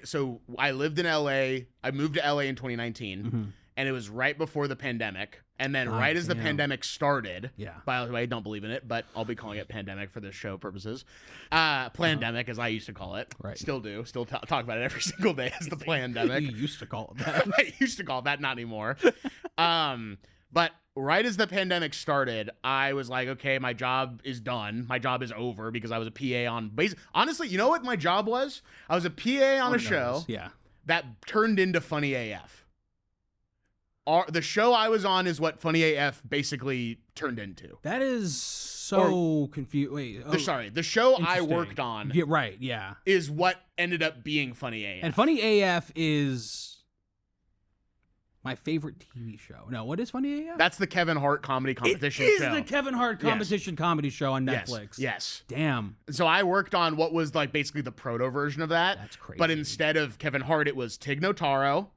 so I lived in LA. I moved to LA in 2019, and it was right before the pandemic. And then right as the pandemic started, by the way, I don't believe in it, but I'll be calling it pandemic for this show purposes. Plandemic, as I used to call it. Right. Still do. Still talk about it every single day as the plandemic. You used to call it that. I used to call it that, not anymore. But right as the pandemic started, I was like, okay, my job is done. My job is over because I was a PA on honestly, you know what my job was? I was a PA on a show that turned into Funny AF. The show I was on is what Funny AF basically turned into. That is so confused. Wait. The show I worked on is what ended up being Funny AF. And Funny AF is my favorite TV show. No, what is Funny AF? That's the Kevin Hart comedy competition show. It is the Kevin Hart competition comedy show on Netflix. Yes. Damn. So I worked on what was like basically the proto version of that. That's crazy. But instead of Kevin Hart, it was Tig Notaro,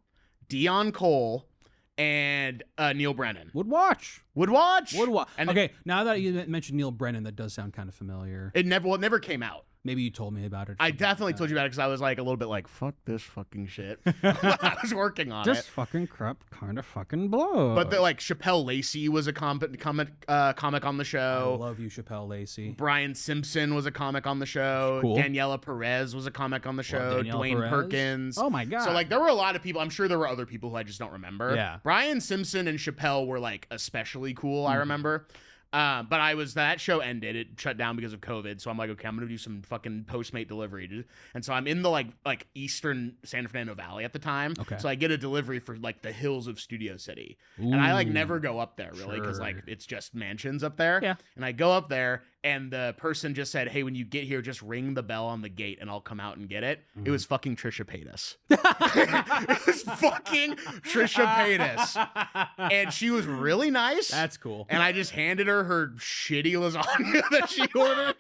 Dion Cole, and Neil Brennan. Would watch. And okay, now that you mentioned Neil Brennan, that does sound kind of familiar. It never came out. Maybe you told me about it. I definitely told you about it because I was like a little bit like, fuck this fucking shit. I was working on this it. fucking crap kind of fucking blows. But like Chappelle Lacey was a comic on the show. I love you, Chappelle Lacey. Brian Simpson was a comic on the show. Cool. Daniela Perez was a comic on the show. Dwayne Perkins. Oh my God. So like there were a lot of people. I'm sure there were other people who I just don't remember. Yeah. Brian Simpson and Chappelle were like especially cool, I remember. But that show ended. It shut down because of COVID. So I'm like, okay, I'm gonna do some fucking Postmate delivery, dude. And so I'm in the like eastern San Fernando Valley at the time. Okay. So I get a delivery for like the hills of Studio City, and I like never go up there really because like it's just mansions up there. Yeah. And I go up there, and the person just said, "Hey, when you get here, just ring the bell on the gate, and I'll come out and get it." It was fucking Trisha Paytas. It was fucking Trisha Paytas, and she was really nice. That's cool. And I just handed her shitty lasagna that she ordered.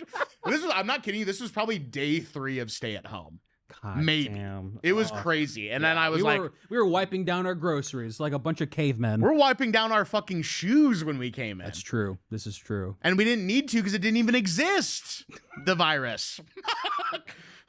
I'm not kidding you. This was probably day 3 of stay at home. God Maybe. Damn. It was crazy. And then I was we were wiping down our groceries like a bunch of cavemen. we're wiping down our fucking shoes when we came in. That's true. This is true. And we didn't need to because it didn't even exist. The virus.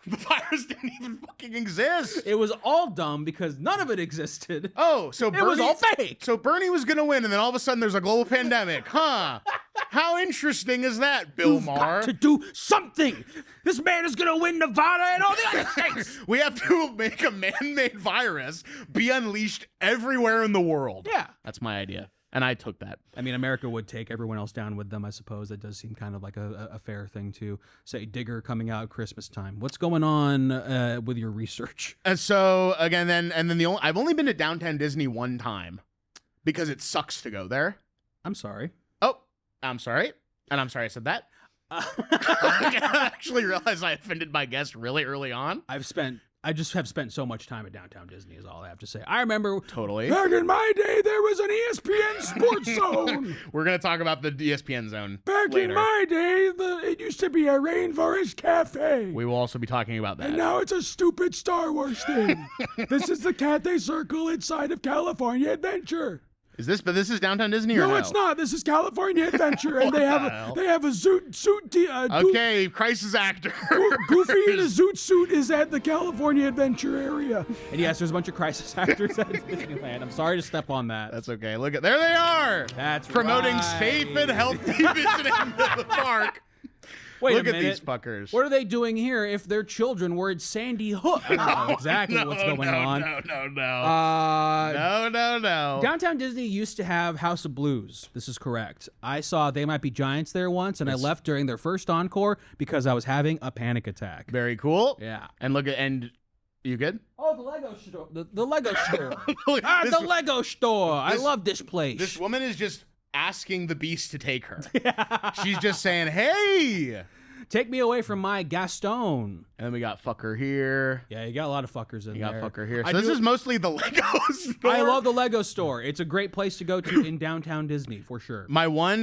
The virus didn't even fucking exist. It was all dumb because none of it existed. Oh, so It was all fake. So Bernie was gonna win, and then all of a sudden there's a global pandemic, huh? How interesting is that, Bill Maher? Got to do something. This man is gonna win Nevada and all the other states. We have to make a man-made virus be unleashed everywhere in the world. Yeah. That's my idea. And I took that. I mean, America would take everyone else down with them, I suppose. That does seem kind of like a fair thing to say. Digger coming out at Christmas time. What's going on with your research? And so again, I've only been to Downtown Disney one time because it sucks to go there. I'm sorry. Oh, I'm sorry. And I'm sorry I said that. I actually realized I offended my guest really early on. I just have spent so much time at Downtown Disney is all I have to say. I remember Totally. back in my day, there was an ESPN Sports Zone. We're going to talk about the ESPN zone Back later. in my day, it used to be a Rainforest Cafe. We will also be talking about that. And now it's a stupid Star Wars thing. This is the Cathay Circle inside of California Adventure. Is this Downtown Disney or no? No, it's not. This is California Adventure, and they have a zoot. Okay, crisis actor. Goofy in a zoot suit is at the California Adventure area. And yes, there's a bunch of crisis actors at Disneyland. I'm sorry to step on that. That's okay. Look at there they are. That's promoting right. safe and healthy visiting the park. Wait Look a at minute. these fuckers. What are they doing here if their children were at Sandy Hook? I don't know exactly what's going on. No. Downtown Disney used to have House of Blues. This is correct. I saw They Might Be Giants there once, and I left during their first encore because I was having a panic attack. Very cool. Yeah. And you good? Oh, the Lego store. The Lego store. This- The Lego store. I love this place. This woman is just asking the beast to take her. She's just saying, hey. Take me away from my Gaston. And then we got fucker here. Yeah, you got a lot of fuckers in You there. got fucker here. So I this do- is mostly the Lego store. I love the Lego store. It's a great place to go to in downtown Disney for sure. My one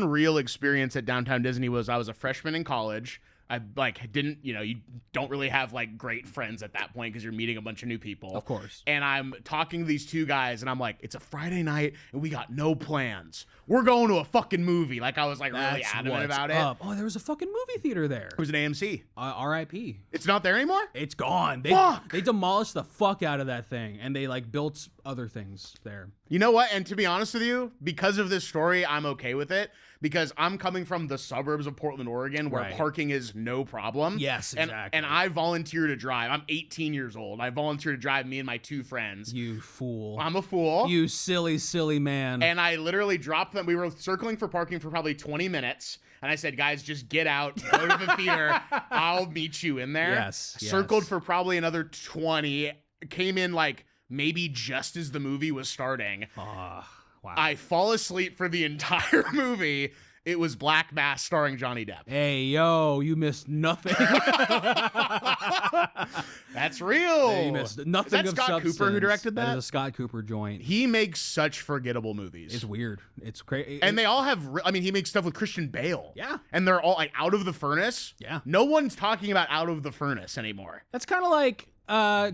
real experience at Downtown Disney was I was a freshman in college. I didn't, you don't really have great friends at that point because you're meeting a bunch of new people. Of course. And I'm talking to these two guys and I'm like, it's a Friday night and we got no plans. We're going to a fucking movie. I was really That's adamant what's about up. Oh, there was a fucking movie theater there. it. It was an AMC. R.I.P. It's not there anymore? It's gone. Fuck! They demolished the fuck out of that thing, and they built other things there. You know what? And to be honest with you, because of this story, I'm okay with it. Because I'm coming from the suburbs of Portland, Oregon, where Right. parking is no problem. Yes, exactly. And I volunteer to drive. I'm 18 years old. I volunteer to drive me and my two friends. You fool. I'm a fool. You silly, silly man. And I literally dropped them. We were circling for parking for probably 20 minutes. And I said, guys, just get out, go to the theater. I'll meet you in there. Yes, Circled yes. for probably another 20. Came in maybe just as the movie was starting. Wow. I fall asleep for the entire movie. It was Black Mass starring Johnny Depp. Hey, yo, you missed nothing. That's real. You missed nothing Is that of Scott substance. Cooper who directed That that? is a Scott Cooper joint. He makes such forgettable movies. It's weird. It's crazy. And they all have, he makes stuff with Christian Bale. Yeah. And they're all Out of the Furnace. Yeah. No one's talking about Out of the Furnace anymore. That's kind of like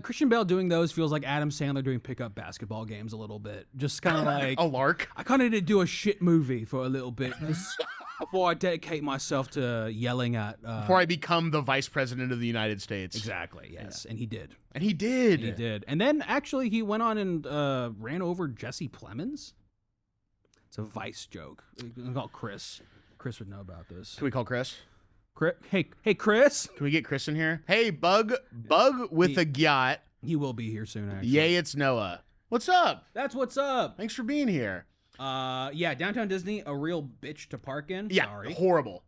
Christian Bale doing those feels like Adam Sandler doing pickup basketball games a little bit. Just kind of like A lark. I kind of need to do a shit movie for a little bit just before I dedicate myself to yelling at. Before I become the vice president of the United States. Exactly. Yes, and he did. And he did. He did. And then actually he went on and ran over Jesse Plemons. It's a Vice joke. We call Chris. Chris would know about this. Can we call Chris? Hey, Chris. Can we get Chris in here? Hey, Bug with a yacht. He will be here soon. Actually. Yay, it's Noah. What's up? That's what's up. Thanks for being here. Yeah, downtown Disney, a real bitch to park in. Yeah, Sorry. horrible.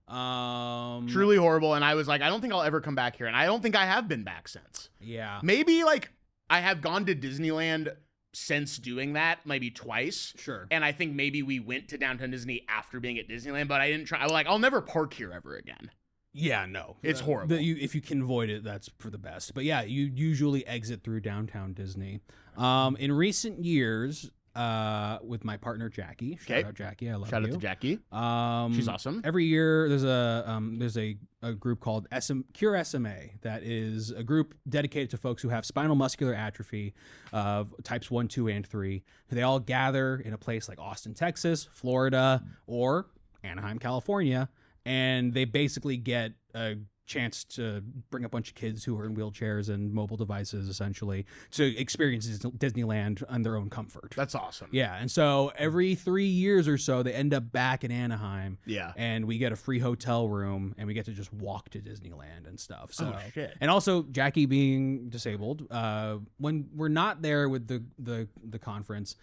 Truly horrible. And I was like, I don't think I'll ever come back here. And I don't think I have been back since. Yeah. Maybe I have gone to Disneyland since doing that, maybe twice. Sure. And I think maybe we went to downtown Disney after being at Disneyland, but I didn't try. I was like, I'll never park here ever again. Yeah, no. It's horrible. If you can avoid it, that's for the best. But yeah, you usually exit through downtown Disney. In recent years, with my partner Jackie, shout out Jackie, I love Shout you. out to Jackie. She's awesome. Every year there's a group called Cure SMA that is a group dedicated to folks who have spinal muscular atrophy of types 1, 2, and 3. They all gather in a place like Austin, Texas, Florida, or Anaheim, California, and they basically get a chance to bring a bunch of kids who are in wheelchairs and mobile devices essentially to experience Disneyland on their own comfort. That's awesome. Yeah, and so every 3 years or so, they end up back in Anaheim. Yeah. And we get a free hotel room, and we get to just walk to Disneyland and stuff. So, Oh, shit. And also, Jackie being disabled, when we're not there with the conference,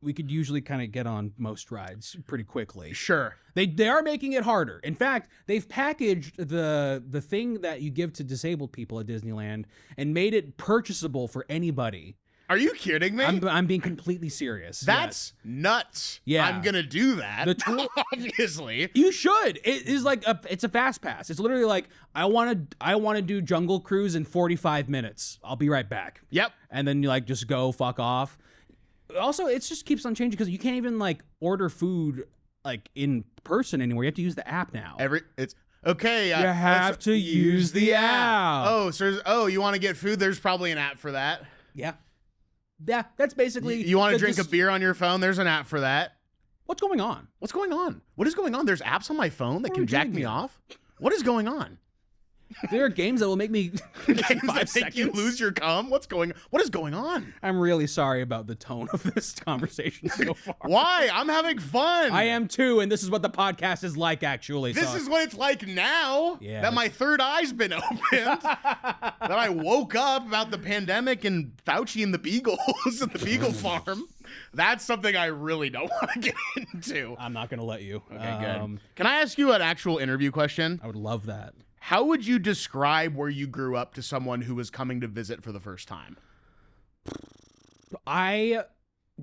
we could usually kind of get on most rides pretty quickly. Sure. They are making it harder. In fact, they've packaged the thing that you give to disabled people at Disneyland and made it purchasable for anybody. Are you kidding me? I'm being completely serious. That's nuts. Yeah. I'm gonna do that. The tour- Obviously. You should. It is like it's a fast pass. It's literally like I want to do Jungle Cruise in 45 minutes. I'll be right back. Yep. And then you like just go fuck off. Also, it just keeps on changing because you can't even like order food like in person anymore. You have to use the app now. It's okay. You have to use the app. Oh, so you want to get food? There's probably an app for that. Yeah. Yeah, that's basically. You want to drink a beer on your phone? There's an app for that. What's going on? What's going on? What is going on? There's apps on my phone that What are can we jack doing me here? off. What is going on? There are games that will make me Games 5 that seconds. make you lose your cum? What is going on? I'm really sorry about the tone of this conversation so far. Why? I'm having fun. I am too, and this is what the podcast is like, actually. This is what it's like now Yeah. that my third eye's been opened. That I woke up about the pandemic and Fauci and the Beagles at the Beagle Farm. That's something I really don't want to get into. I'm not going to let you. Okay, good. Can I ask you an actual interview question? I would love that. How would you describe where you grew up to someone who was coming to visit for the first time? I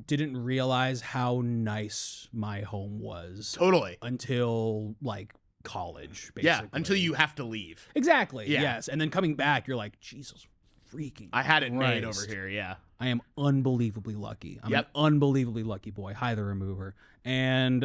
didn't realize how nice my home was Totally. until like college, basically. Yeah, until you have to leave. Exactly. Yeah. Yes. And then coming back, you're like, Jesus freaking I had it made Christ. over here, yeah. I am unbelievably lucky. I'm Yep. an unbelievably lucky boy. Hi, the remover. And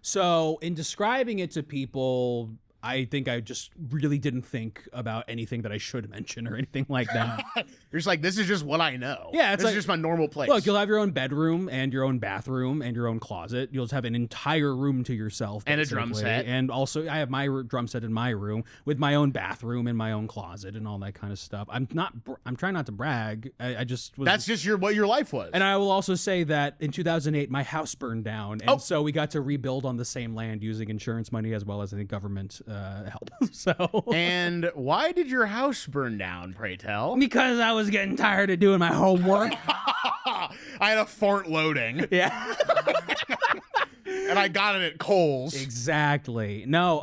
so in describing it to people, I think I just really didn't think about anything that I should mention or anything like that. You're just like, this is just what I know. Yeah, it's this like- is just my normal place. Look, you'll have your own bedroom and your own bathroom and your own closet. You'll just have an entire room to yourself. And a drum basically. set. And also, I have my drum set in my room with my own bathroom and my own closet and all that kind of stuff. I'm trying not to brag. I just was. That's just what your life was. And I will also say that in 2008, my house burned down. And so we got to rebuild on the same land using insurance money as well as, I think, government help. So. And why did your house burn down, pray tell? Because I was getting tired of doing my homework. I had a fart loading, Yeah. and I got it at Kohl's. Exactly. No.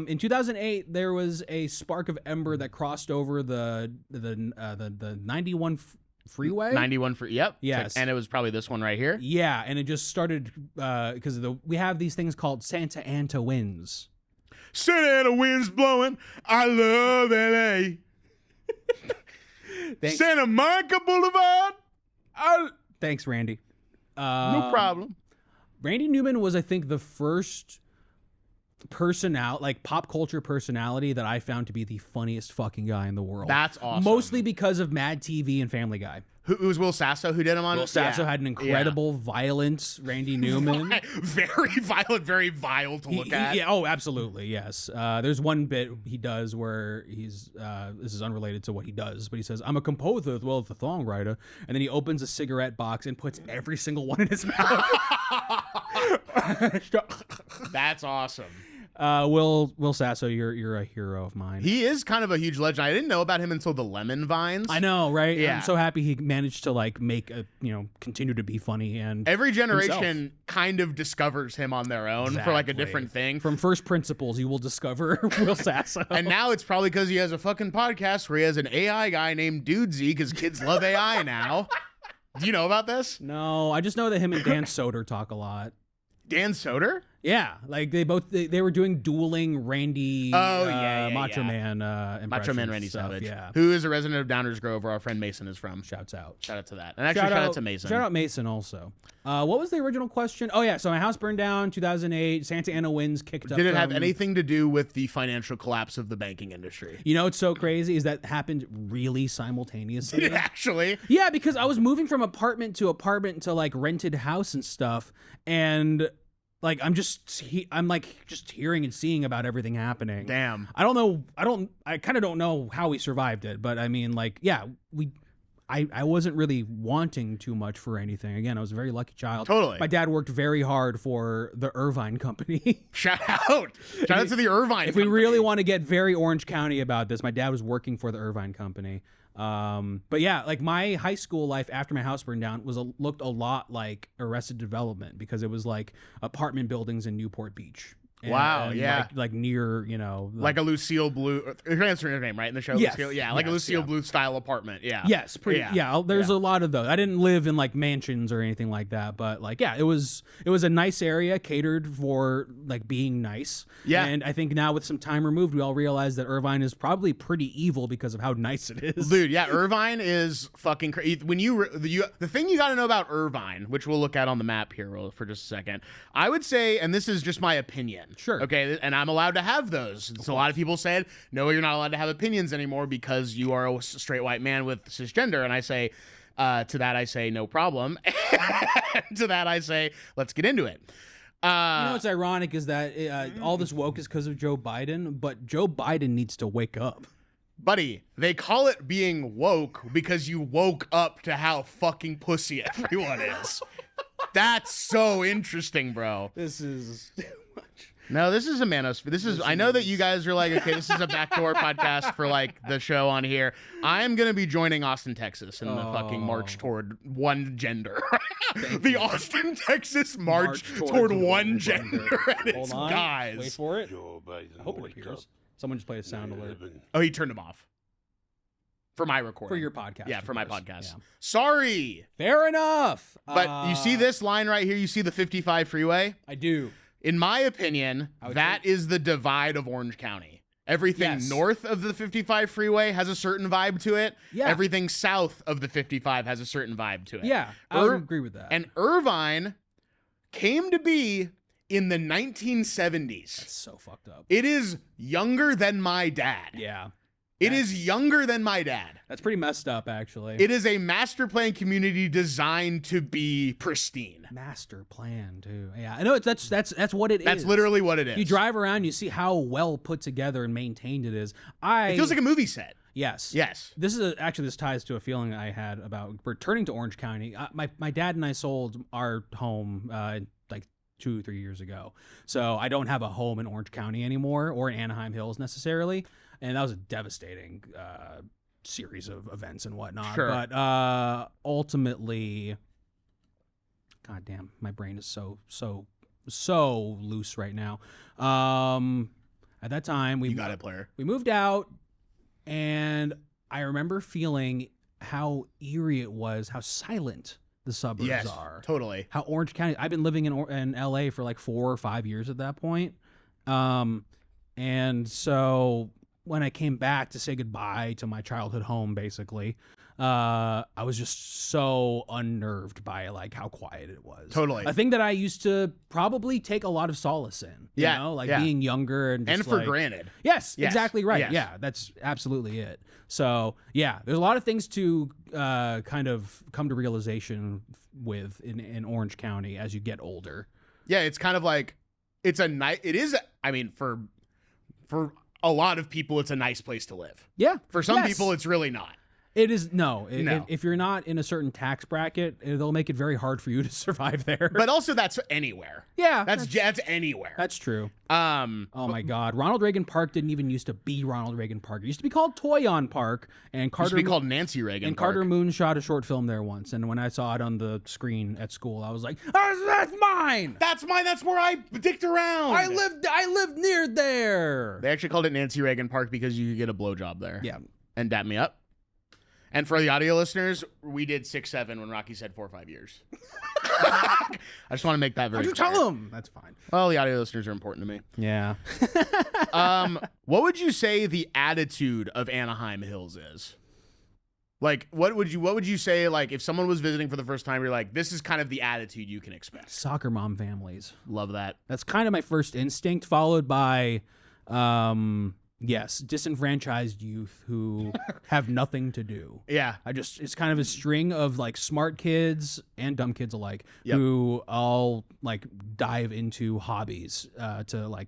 In 2008, there was a spark of ember that crossed over the 91 freeway. 91 for yep. Yes. And it was probably this one right here. Yeah, and it just started because we have these things called Santa Ana winds. Santa Ana winds blowing. I love LA. Thanks. Santa Monica Boulevard. Thanks, Randy. No problem. Randy Newman was, I think, the first pop culture personality that I found to be the funniest fucking guy in the world. That's awesome. Mostly because of Mad TV and Family Guy. Who was Will Sasso who did him on? Will Sasso Yeah. had an incredible, violent Randy Newman. Very violent, very vile to look at. Yeah, oh, absolutely, yes. There's one bit he does where he's this is unrelated to what he does, but he says, "I'm a composer as well as a songwriter," and then he opens a cigarette box and puts every single one in his mouth. That's awesome. Will Sasso, you're a hero of mine. He is kind of a huge legend. I didn't know about him until the Lemon Vines. I know, right? Yeah. I'm so happy he managed to make continue to be funny and Every generation himself. kind of discovers him on their own for like a Exactly. different thing. From first principles, you will discover Will Sasso. And now it's probably because he has a fucking podcast where he has an AI guy named Dudesy because kids love AI now. Do you know about this? No, I just know that him and Dan Soder talk a lot. Dan Soder? Yeah, like they were doing dueling Randy, Macho Man, Macho Man impressions Randy stuff, Savage. yeah. Who is a resident of Downers Grove where our friend Mason is from. Shouts out. Shout out to that. And actually shout out to Mason. Shout out Mason also. What was the original question? Oh yeah, so my house burned down 2008. Santa Ana winds kicked up. Did it have from- anything to do with the financial collapse of the banking industry? You know what's so crazy is that happened really simultaneously. Did it actually? Yeah, because I was moving from apartment to rented house and stuff, and like I'm just hearing and seeing about everything happening. Damn. I kind of don't know how we survived it, but I mean, like, yeah, I wasn't really wanting too much for anything. Again, I was a very lucky child. Totally. My dad worked very hard for the Irvine Company. Shout out to the Irvine If we Company. really want to get very Orange County about this, my dad was working for the Irvine Company. But yeah, like my high school life after my house burned down looked a lot like Arrested Development because it was like apartment buildings in Newport Beach. Wow, yeah. Like near, like a Lucille Blue. That's her name, right? In the show? Yes, Lucille, yeah, like a yes, Lucille yeah. Blue style apartment. Yeah. Yes, pretty. Yeah. Yeah, there's a lot of those. I didn't live in like mansions or anything like that, but like, yeah, it was a nice area catered for like being nice. Yeah. And I think now with some time removed, we all realize that Irvine is probably pretty evil because of how nice it is. Dude, yeah, Irvine is fucking crazy. When the thing you got to know about Irvine, which we'll look at on the map here for just a second, I would say, and this is just my opinion. Sure. Okay, and I'm allowed to have those. So a lot of people said, no, you're not allowed to have opinions anymore because you are a straight white man with cisgender. And I say, to that I say, no problem. To that I say, let's get into it. You know what's ironic is that all this woke is because of Joe Biden, but Joe Biden needs to wake up. Buddy, they call it being woke because you woke up to how fucking pussy everyone is. That's so interesting, bro. This is too much. No, this is a manosphere. I know that you guys are like, okay, this is a backdoor podcast for like the show on here. I am going to be joining Austin, Texas in the fucking march toward one gender. The Austin, Texas march toward one gender. And it's Hold on. guys. Wait for it. I hope it appears. Someone just played a sound alert. Oh, he turned them off. For my recording. For your podcast. Yeah, for my course. podcast. Yeah. Sorry. Fair enough. But you see this line right here? You see the 55 freeway? I do. In my opinion, that is the divide of Orange County. Everything north of the 55 freeway has a certain vibe to it. Yeah. Everything south of the 55 has a certain vibe to it. Yeah, I would agree with that. And Irvine came to be in the 1970s. That's so fucked up. It is younger than my dad. Yeah. It is younger than my dad. That's pretty messed up, actually. It is a master plan community designed to be pristine. Master plan, too. Yeah, I know that's what it is. That's literally what it is. You drive around, you see how well put together and maintained it is. It feels like a movie set. Yes. Yes. This ties to a feeling I had about returning to Orange County. My dad and I sold our home like 2-3 years ago, so I don't have a home in Orange County anymore or in Anaheim Hills necessarily. And that was a devastating series of events and whatnot. Sure. But ultimately, God damn, my brain is so loose right now. At that time, You got it, player. we moved out, and I remember feeling how eerie it was, how silent the suburbs are. Totally. How Orange County. I've been living in LA for like 4 or 5 years at that point. And so when I came back to say goodbye to my childhood home, basically, I was just so unnerved by like how quiet it was. Totally. A thing that I used to probably take a lot of solace in. You know, like being younger and just for granted. Yes, Yes, exactly right. yes. Yeah, that's absolutely it. So yeah, there's a lot of things to kind of come to realization with in Orange County as you get older. Yeah, it's kind of like it is. I mean, for a lot of people, it's a nice place to live. Yeah. For some people, it's really not. It is no. No. If you're not in a certain tax bracket, they'll make it very hard for you to survive there. But also, that's anywhere. yeah, That's anywhere. that's true. Oh My God, Ronald Reagan Park didn't even used to be Ronald Reagan Park. It used to be called Toyon Park, and Carter used to be called Nancy Reagan. and Park. Carter Moon shot a short film there once. And when I saw it on the screen at school, I was like, "That's mine! That's mine. That's where I dicked around. I lived near there." They actually called it Nancy Reagan Park because you could get a blowjob there. Yeah. And dap me up. And for the audio listeners, we did 6-7 when Rocky said 4 or 5 years. I just want to make that very How'd you clear. tell them? That's fine. Well, the audio listeners are important to me. Yeah. What would you say the attitude of Anaheim Hills is? Like, what would you say, like, if someone was visiting for the first time, you're like, this is kind of the attitude you can expect. Soccer mom families. Love that. That's kind of my first instinct, followed by, yes, disenfranchised youth who have nothing to do. Yeah. It's kind of a string of like smart kids and dumb kids alike Yep. who all like dive into hobbies to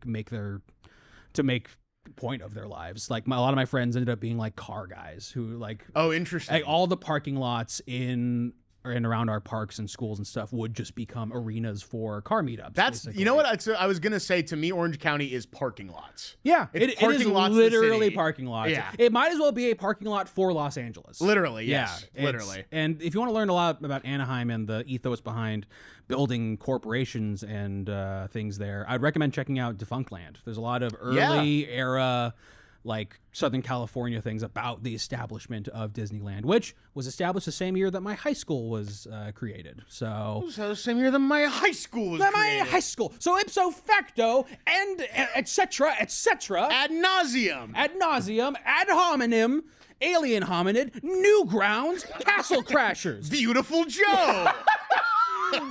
make point of their lives. Like a lot of my friends ended up being like car guys who like Oh, interesting. all the parking lots in and around our parks and schools and stuff would just become arenas for car meetups. That's basically. you know what I was gonna say. To me, Orange County is parking lots. Yeah, It's it is parking lots of the literally city. parking lots. Yeah. It might as well be a parking lot for Los Angeles. Literally, yes, Yeah, literally. And if you want to learn a lot about Anaheim and the ethos behind building corporations and things there, I'd recommend checking out Defunctland. There's a lot of early era, like Southern California things about the establishment of Disneyland, which was established the same year that my high school was created. So the same year that my high school was created. high school. So ipso facto, and etc. Ad nauseum. ad nauseum, ad hominem, alien hominid, new grounds, castle crashers. Beautiful Joe.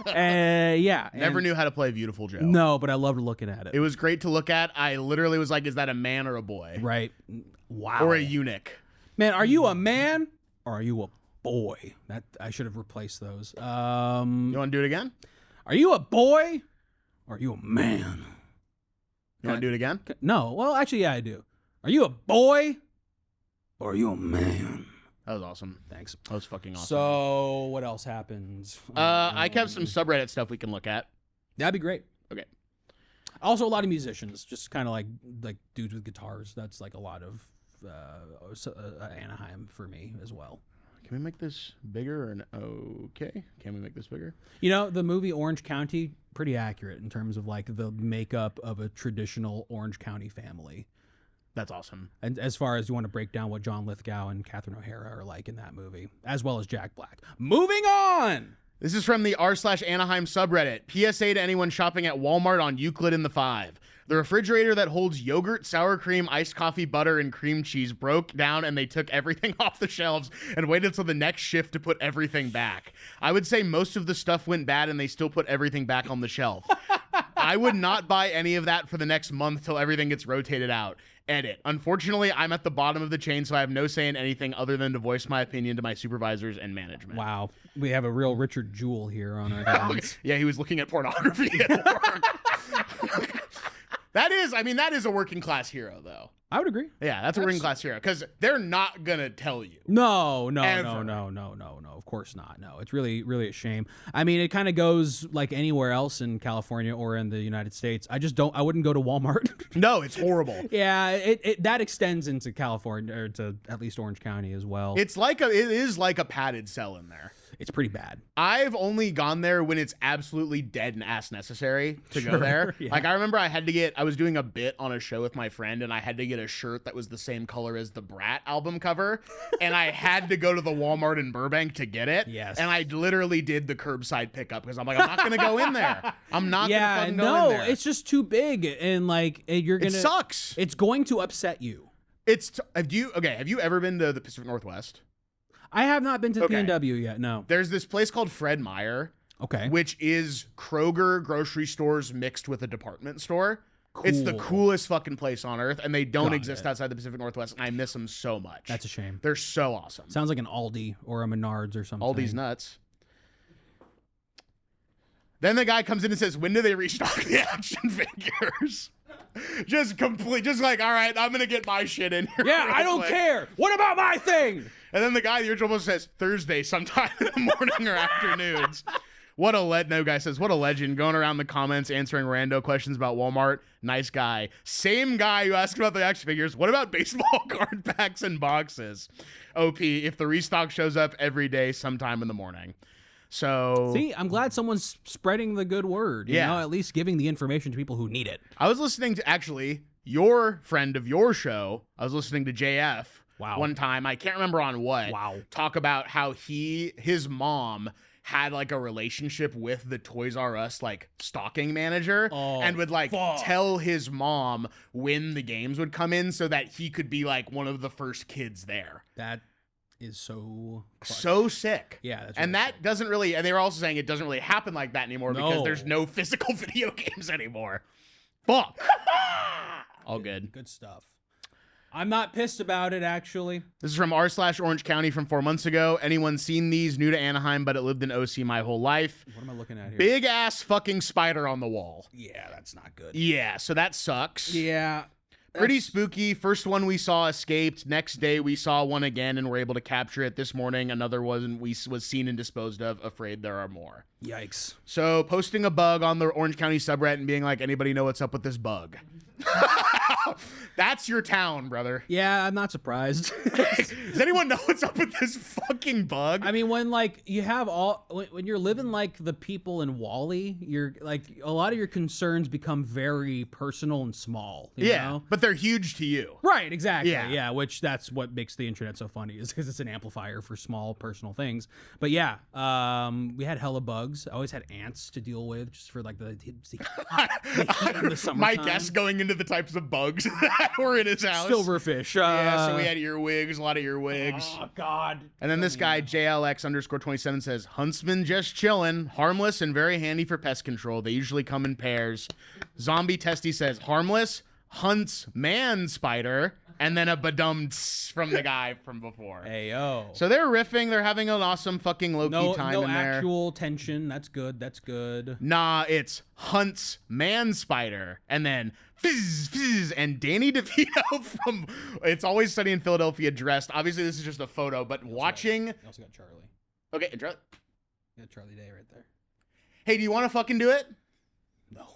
Yeah. Never knew how to play Beautiful Joe. No, but I loved looking at it. It was great to look at. I literally was like, is that a man or a boy? Right. Wow. Or a eunuch? Man, are you a man or are you a boy? That I should have replaced those. You want to do it again? Are you a boy or are you a man? You want to do it again? No. Well, actually, yeah, I do. Are you a boy or are you a man? That was awesome. Thanks. That was fucking awesome. So, what else happens? I kept some subreddit stuff we can look at. That'd be great. Okay. Also, a lot of musicians, just kind of like dudes with guitars. That's like a lot of Anaheim for me as well. Can we make this bigger? Okay. Can we make this bigger? You know, the movie Orange County, pretty accurate in terms of like the makeup of a traditional Orange County family. That's awesome. And as far as you want to break down what John Lithgow and Catherine O'Hara are like in that movie, as well as Jack Black. Moving on! This is from the r/Anaheim subreddit. PSA to anyone shopping at Walmart on Euclid in the 5. The refrigerator that holds yogurt, sour cream, iced coffee, butter, and cream cheese broke down and they took everything off the shelves and waited till the next shift to put everything back. I would say most of the stuff went bad and they still put everything back on the shelf. I would not buy any of that for the next month till everything gets rotated out. Edit. Unfortunately, I'm at the bottom of the chain, so I have no say in anything other than to voice my opinion to my supervisors and management. Wow. We have a real Richard Jewell here on our hands. Yeah, he was looking at pornography at work. That is a working class hero, though. I would agree. Yeah, that's a working class hero because they're not gonna tell you. No. Ever. No. Of course not. No, it's really, really a shame. I mean, it kind of goes like anywhere else in California or in the United States. I wouldn't go to Walmart. No, it's horrible. Yeah, it that extends into California or to at least Orange County as well. It is like a padded cell in there. It's pretty bad. I've only gone there when it's absolutely dead and ass necessary to go there. Yeah. Like I remember I was doing a bit on a show with my friend and I had to get a shirt that was the same color as the Brat album cover and I had to go to the Walmart in Burbank to get it. Yes. And I literally did the curbside pickup because I'm like, I'm not going to go in there. I'm not going to fucking go in there. It's just too big and like you're going to... It sucks. It's going to upset you. Have you ever been to the Pacific Northwest? I have not been to Okay. PNW yet, no. There's this place called Fred Meyer. Okay. Which is Kroger grocery stores mixed with a department store. It's the Cool. coolest fucking place on earth, and they don't Got exist it. outside the Pacific Northwest, and I miss them so much. That's a shame. They're so awesome. Sounds like an Aldi or a Menards or something. Aldi's nuts. Then the guy comes in and says, when do they restock the action figures? Just like, all right, I'm going to get my shit in here. Yeah, I real don't quick. care. What about my thing? And then the guy, the original post says, Thursday sometime in the morning or afternoons. No guy says, what a legend. Going around the comments, answering rando questions about Walmart. Nice guy. Same guy who asked about the action figures. What about baseball card packs and boxes? OP, if the restock shows up every day sometime in the morning. So See, I'm glad someone's spreading the good word. You know, at least giving the information to people who need it. I was listening to actually your friend of your show. I was listening to JF one time. I can't remember on what. Talk about how his mom had like a relationship with the Toys R Us like stocking manager and would like tell his mom when the games would come in so that he could be like one of the first kids there. That is so clutch. So sick. Yeah, that's and really that doesn't really, and they were also saying it doesn't really happen like that anymore because No. there's no physical video games anymore. Fuck. All good. Good stuff. I'm not pissed about it, actually. This is from r/Orange County from 4 months ago. Anyone seen these? New to Anaheim, but it lived in OC my whole life. What am I looking at here? Big ass fucking spider on the wall. Yeah, that's not good. Yeah, so that sucks. Yeah. Pretty spooky. First one we saw escaped. Next day we saw one again and were able to capture it. This morning another one was seen and disposed of. Afraid there are more. Yikes. So posting a bug on the Orange County subreddit and being like, anybody know what's up with this bug? That's your town, brother. Yeah, I'm not surprised. Does anyone know what's up with this fucking bug? I mean, when like you have when you're living like the people in Wall-E, you're like a lot of your concerns become very personal and small. You know? But they're huge to you. Right, exactly. Yeah. Yeah, which that's what makes the internet so funny is because it's an amplifier for small personal things. But yeah, we had hella bugs. I always had ants to deal with just for like the heat in the summertime. My guess going into the types of bugs that were in his house. Silverfish. Yeah, so we had earwigs, a lot of earwigs. Oh, God. And then this guy, JLX_27, says, Huntsman just chilling, harmless and very handy for pest control. They usually come in pairs. Zombie Testy says, harmless, hunts man spider, and then a badum from the guy from before. Ayo. So they're riffing. They're having an awesome fucking low-key time no in there. actual tension. That's good. That's good. Nah, it's hunts man spider, and then fizz, fizz, and Danny DeVito from It's Always Sunny in Philadelphia dressed. Obviously, this is just a photo, but watching... You also got Charlie. Okay, You got Charlie Day right there. hey, do you want to fucking do it? No.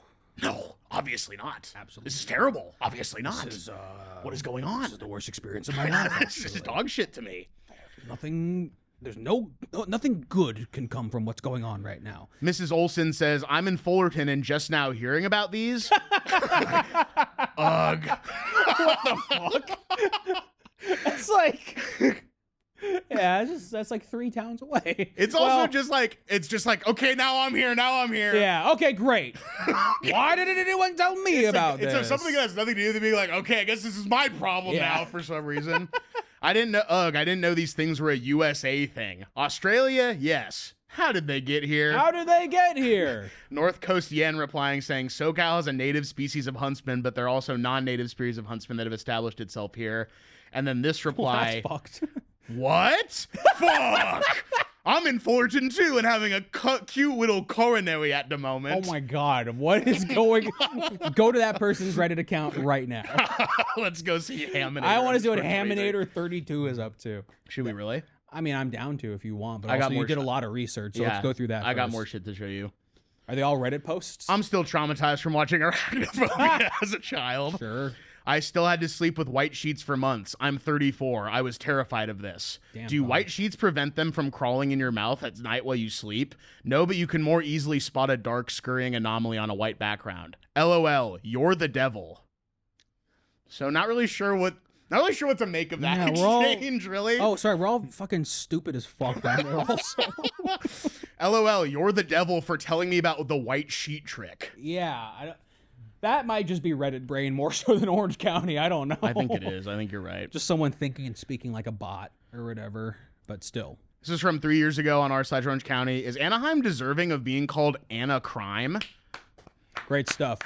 No, obviously not. Absolutely. This is terrible. Obviously not. This is, What is going on? This is the worst experience of my life. This is dog shit to me. There's nothing good can come from what's going on right now. Mrs. Olson says, I'm in Fullerton and just now hearing about these. Ugh. What the fuck? It's like, yeah, that's like 3 towns away. It's also just like, okay, now I'm here. Yeah, okay, great. Why didn't anyone tell me about this? It's something that has nothing to do with being like, okay, I guess this is my problem now for some reason. I didn't know these things were a USA thing. Australia, yes. How did they get here? North Coast Yen replying saying, SoCal has a native species of huntsman, but there are also non-native species of huntsman that have established itself here. And then this reply. Well, that's fucked. What? Fuck! I'm in Fullerton too and having a cute little coronary at the moment. Oh my God, what is going Go to that person's Reddit account right now. Let's go see Haminator. I want to see what Haminator 32 is up to. Should we really? I mean, I'm down to if you want, but I got also you more did a lot of research, so let's go through that I got first. more shit to show you. Are they all Reddit posts? I'm still traumatized from watching Arachnophobia as a child. Sure. I still had to sleep with white sheets for months. I'm 34. I was terrified of this. Damn, Do Bob. white sheets prevent them from crawling in your mouth at night while you sleep? No, but you can more easily spot a dark scurrying anomaly on a white background. LOL, you're the devil. So not really sure what to make of that exchange, really. Oh, sorry, we're all fucking stupid as fuck down there also. LOL, you're the devil for telling me about the white sheet trick. Yeah, that might just be Reddit brain more so than Orange County. I don't know. I think it is. I think you're right. Just someone thinking and speaking like a bot or whatever, but still. This is from 3 years ago on r/Orange County. Is Anaheim deserving of being called Anna Crime? Great stuff.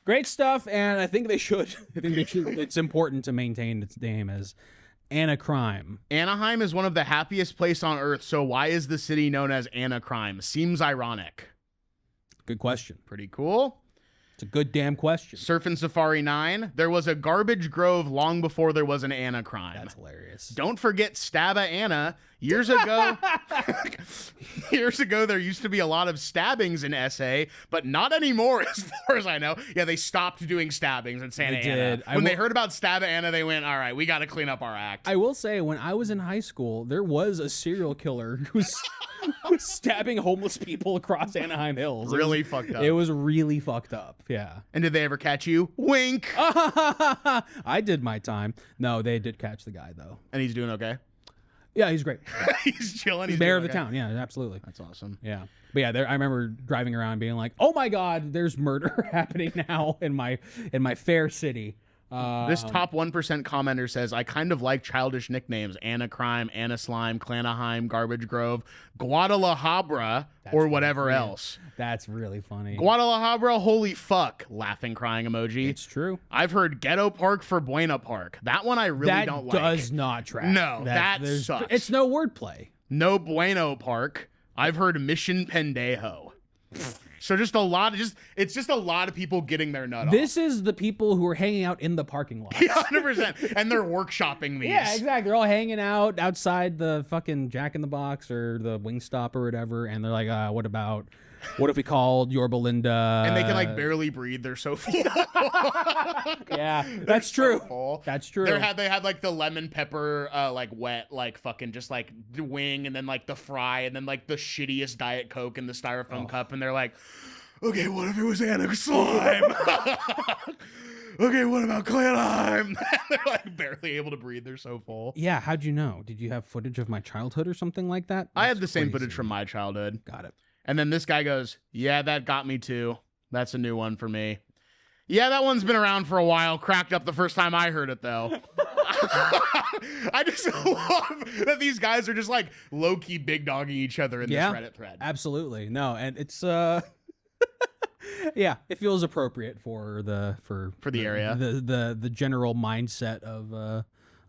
Great stuff, and I think they should. It's important to maintain its name as Anna Crime. Anaheim is one of the happiest places on earth, so why is the city known as Anna Crime? Seems ironic. Good question. Pretty cool. It's a good damn question. Surfing Safari 9. There was a garbage grove long before there was an Anna Crime. That's hilarious. Don't forget Stabba Anna. Years ago, there used to be a lot of stabbings in SA, but not anymore as far as I know. Yeah, they stopped doing stabbings in Santa They Ana. did. When they heard about Stabba Anna, they went, all right, we got to clean up our act. I will say, when I was in high school, there was a serial killer who was stabbing homeless people across Anaheim Hills. Really fucked up. It was really fucked up, yeah. And did they ever catch you? Wink. I did my time. No, they did catch the guy, though. And he's doing okay? Yeah, he's great. He's chilling. He's mayor of the town. Yeah, absolutely. That's awesome. Yeah. But yeah, I remember driving around being like, oh my God, there's murder happening now in my fair city. This top 1% commenter says, I kind of like childish nicknames. Anna Crime, Anna Slime, Clanaheim, Garbage Grove, Guadalajara, or whatever else. That's really funny. Guadalajara, holy fuck. Laughing, crying emoji. It's true. I've heard Ghetto Park for Buena Park. That one I really don't like. That does not track. No, that sucks. It's no wordplay. No Bueno Park. I've heard Mission Pendejo. So just it's just a lot of people getting their nut This off. is the people who are hanging out in the parking lot. Yeah, 100%. And they're workshopping these. Yeah, exactly. They're all hanging out outside the fucking Jack in the Box or the Wingstop or whatever, and they're like, what if we called your Belinda? And they can like barely breathe. They're so full. Yeah, that's true. So full. That's true. They had like the lemon pepper, like wet, like fucking just like the wing, and then like the fry, and then like the shittiest Diet Coke in the styrofoam cup, and they're like, okay, what if it was Anna Slime? Okay, what about Clanheim? They're like barely able to breathe. They're so full. Yeah, how'd you know? Did you have footage of my childhood or something like that? I had That's the same crazy. footage from my childhood. Got it. And then this guy goes, yeah, that got me too. That's a new one for me. Yeah, that one's been around for a while. Cracked up the first time I heard it, though. I just love that these guys are just like low-key big dogging each other in this Reddit thread. Absolutely. No, and it's yeah, it feels appropriate for the area. The general mindset of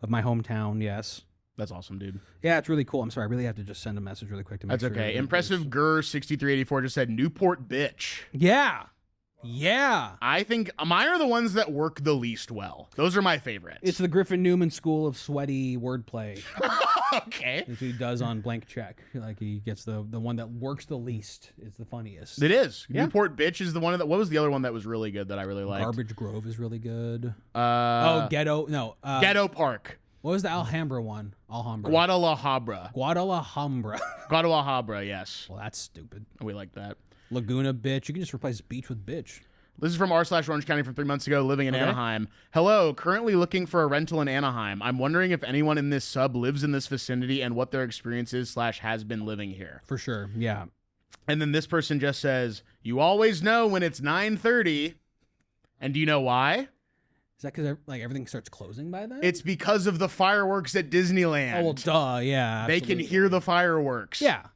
my hometown, yes. That's awesome, dude. Yeah, it's really cool. I'm sorry, I really have to just send a message really quick to make That's sure. okay. that Impressive Gur6384 just said Newport bitch. Yeah. Yeah. I think mine are the ones that work the least well. Those are my favorites. It's the Griffin Newman School of sweaty wordplay. Okay. That's what he does on Blank Check. Like he gets the one that works the least. It's the funniest. It is. Yeah. Newport bitch is the one that. What was the other one that was really good that I really liked? Garbage Grove is really good. Ghetto Park. What was the Alhambra one? Alhambra. Guadalajara. Guadalajara, yes. Well, that's stupid. We like that. Laguna bitch. You can just replace beach with bitch. This is from r/Orange County from 3 months ago, living in Anaheim. Hello, currently looking for a rental in Anaheim. I'm wondering if anyone in this sub lives in this vicinity and what their experience is / has been living here. For sure. Yeah. And then this person just says, you always know when it's 9:30. And do you know why? Is that because like everything starts closing by then? It's because of the fireworks at Disneyland. Oh, well, duh. Yeah. They can hear the fireworks. Yeah.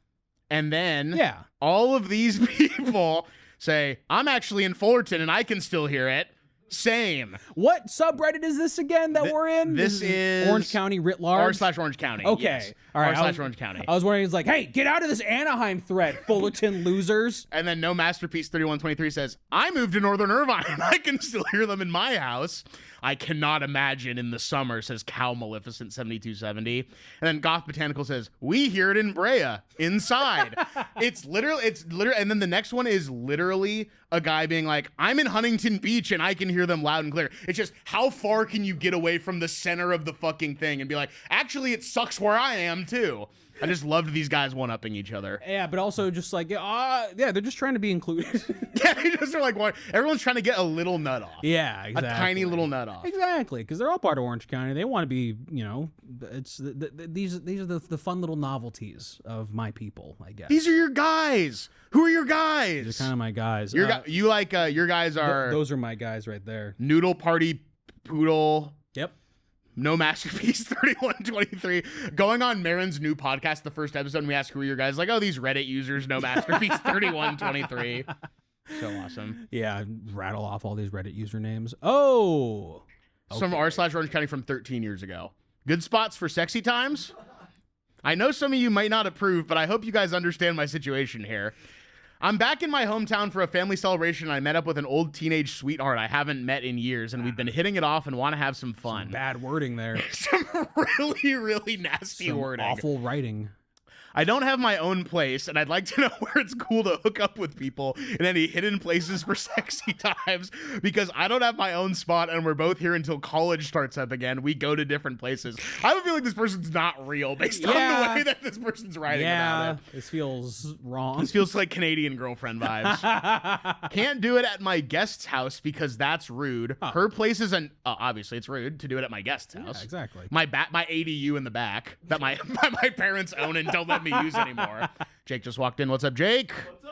And then Yeah. all of these people say, I'm actually in Fullerton and I can still hear it. Same. What subreddit is this again that we're in? This is Orange County writ large. r/Orange County. Okay. Yes. All right. r/Orange County. I was wondering, it's like, hey, get out of this Anaheim thread, Fullerton losers. And then No Masterpiece 3123 says, I moved to Northern Irvine. I can still hear them in my house. I cannot imagine in the summer, says Cow Maleficent 7270. And then Goth Botanical says, we hear it in Brea, inside. It's literally, and then the next one is literally a guy being like, I'm in Huntington Beach and I can hear them loud and clear. It's just, how far can you get away from the center of the fucking thing and be like, actually, it sucks where I am too. I just loved these guys one-upping each other. Yeah, but also just like, yeah, they're just trying to be included. Yeah, they just are like, what? Everyone's trying to get a little nut off. Yeah, exactly. A tiny little nut off. Exactly, because they're all part of Orange County. They want to be, it's these are the fun little novelties of my people, I guess. These are your guys. Who are your guys? These are kind of my guys. Your guys are those are my guys right there. Noodle Party Poodle. Yep. No Masterpiece 3123. Going on Marin's new podcast, the first episode, and we ask who are your guys. Like, oh, these Reddit users, No Masterpiece 3123. So awesome. Yeah, rattle off all these Reddit usernames. Oh. Some r/Orange County from 13 years ago. Good spots for sexy times? I know some of you might not approve, but I hope you guys understand my situation here. I'm back in my hometown for a family celebration, and I met up with an old teenage sweetheart I haven't met in years, and we've been hitting it off and want to have some fun. Bad wording there. Some really, really nasty wording. Awful writing. I don't have my own place, and I'd like to know where it's cool to hook up with people in any hidden places for sexy times, because I don't have my own spot, and we're both here until college starts up again. We go to different places. I have a feeling this person's not real based on the way that this person's writing about it. This feels wrong. This feels like Canadian girlfriend vibes. Can't do it at my guest's house because that's rude. Her place is obviously it's rude to do it at my guest's house. Yeah, exactly. My ADU in the back that my parents own and don't let me use anymore. Jake just walked in. What's up, Jake? What's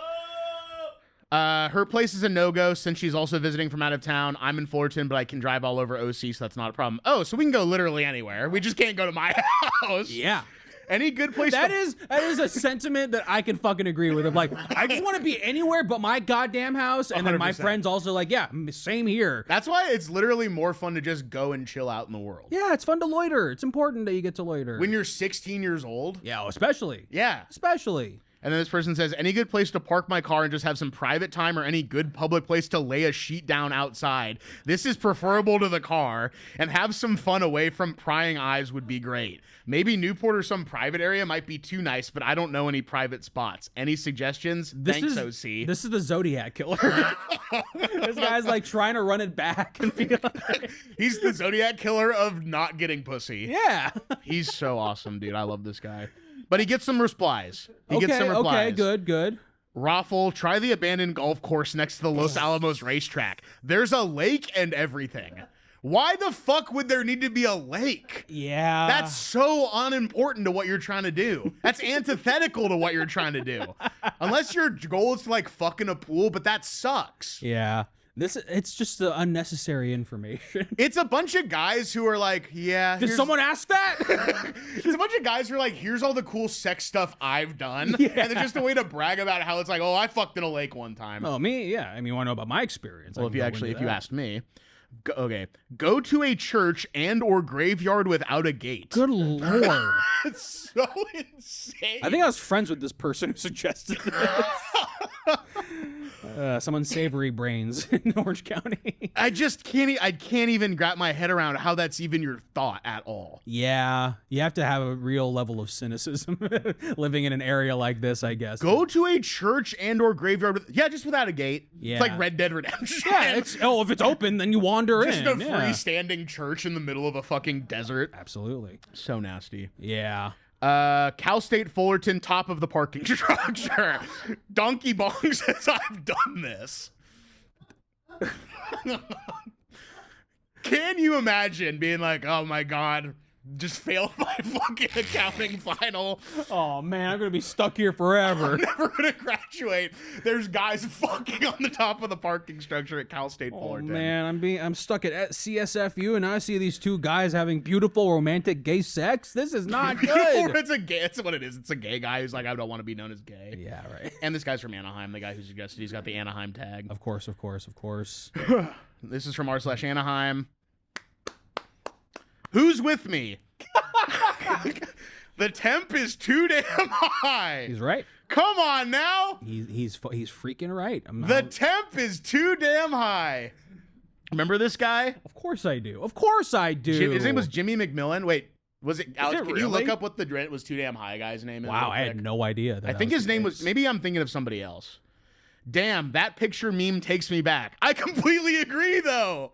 up? Her place is a no-go since she's also visiting from out of town. I'm in Fullerton, but I can drive all over OC, so that's not a problem. Oh, so we can go literally anywhere. We just can't go to my house. Yeah. Any good place? That is a sentiment that I can fucking agree with. Of like, I just want to be anywhere but my goddamn house, and then my 100%. friends also like, yeah, same here. That's why it's literally more fun to just go and chill out in the world. Yeah, it's fun to loiter. It's important that you get to loiter. When you're 16 years old. Yeah, especially. Yeah. Especially. And then this person says, any good place to park my car and just have some private time or any good public place to lay a sheet down outside. This is preferable to the car and have some fun away from prying eyes would be great. Maybe Newport or some private area might be too nice, but I don't know any private spots. Any suggestions? Thanks, OC. This is the Zodiac Killer. This guy's like trying to run it back and be like... He's the Zodiac Killer of not getting pussy. Yeah. He's so awesome, dude. I love this guy. But he gets some replies. Okay, good. Raffle, try the abandoned golf course next to the Los Alamos racetrack. There's a lake and everything. Why the fuck would there need to be a lake? Yeah. That's so unimportant to what you're trying to do. That's antithetical to what you're trying to do. Unless your goal is to like fuck in a pool, but that sucks. Yeah. It's just the unnecessary information. It's a bunch of guys who are like, yeah. Did someone ask that? It's a bunch of guys who are like, here's all the cool sex stuff I've done. Yeah. And it's just a way to brag about how it's like, oh, I fucked in a lake one time. Oh, me? Yeah. I mean, you want to know about my experience? Well, if you asked me. Go to a church and or graveyard without a gate. Good Lord. It's so insane. I think I was friends with this person who suggested this. Some unsavory brains in Orange County. I can't even wrap my head around how that's even your thought at all. Yeah, you have to have a real level of cynicism living in an area like this, I guess. Go to a church and or graveyard just without a gate. Yeah. It's like Red Dead Redemption. Yeah, if it's open, then you wander just in. Just a freestanding church in the middle of a fucking desert. Absolutely. So nasty. Yeah. Cal State Fullerton, top of the parking structure. Donkey Bong says, I've done this. Can you imagine being like, oh my God, just failed my fucking accounting final. Oh man, I'm gonna be stuck here forever. I'm never gonna graduate. There's guys fucking on the top of the parking structure at Cal State Fullerton. Oh man, I'm stuck at CSFU and I see these two guys having beautiful romantic gay sex. This is not good. It's what it is. It's a gay guy who's like, I don't want to be known as gay. Yeah, right. And this guy's from Anaheim, the guy who suggested he's got the Anaheim tag. Of course. This is from r/Anaheim. Who's with me? The temp is too damn high. He's right. Come on now. He's freaking right. The temp is too damn high. Remember this guy? Of course I do. His name was Jimmy McMillan. Wait, was it Alex? Can you really? look up what the was too damn high guy's name is? Wow, I had no idea. I think his name was. Maybe I'm thinking of somebody else. Damn, that picture meme takes me back. I completely agree, though.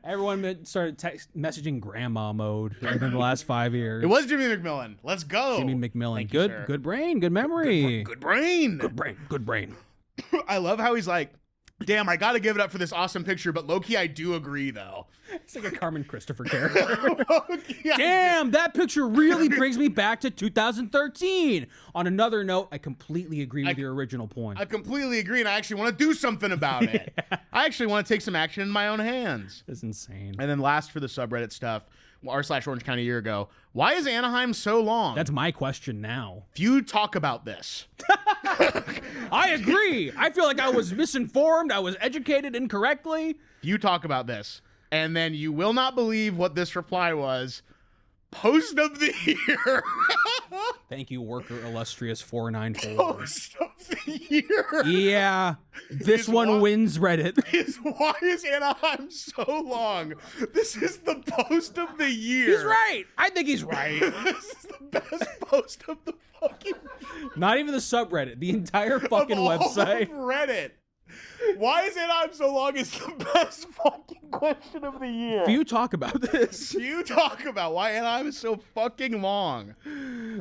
Everyone started messaging grandma mode in the last 5 years. It was Jimmy McMillan. Let's go. Jimmy McMillan. Thank Good, you, good brain, good memory. Good brain. Good brain. I love how he's like, damn, I got to give it up for this awesome picture, but low-key, I do agree, though. It's like a Carmen Christopher character. Damn, that picture really brings me back to 2013. On another note, I completely agree with your original point. I completely agree, and I actually want to do something about it. Yeah. I actually want to take some action in my own hands. That's insane. And then last for the subreddit stuff, r/Orange County a year ago. Why is Anaheim so long? That's my question now. Few talk about this. I agree. I feel like I was misinformed. I was educated incorrectly. Few talk about this. And then you will not believe what this reply was. Post of the year. Thank you, worker illustrious 494. Post of the year. Yeah, this one wins Reddit. Why is Anaheim so long? This is the post of the year. He's right. I think he's right. This is the best post of the fucking. Not even the subreddit. The entire fucking of website. Of Reddit. Why is Anaheim so long is the best fucking question of the year. Few talk about this. Few talk about why Anaheim is so fucking long.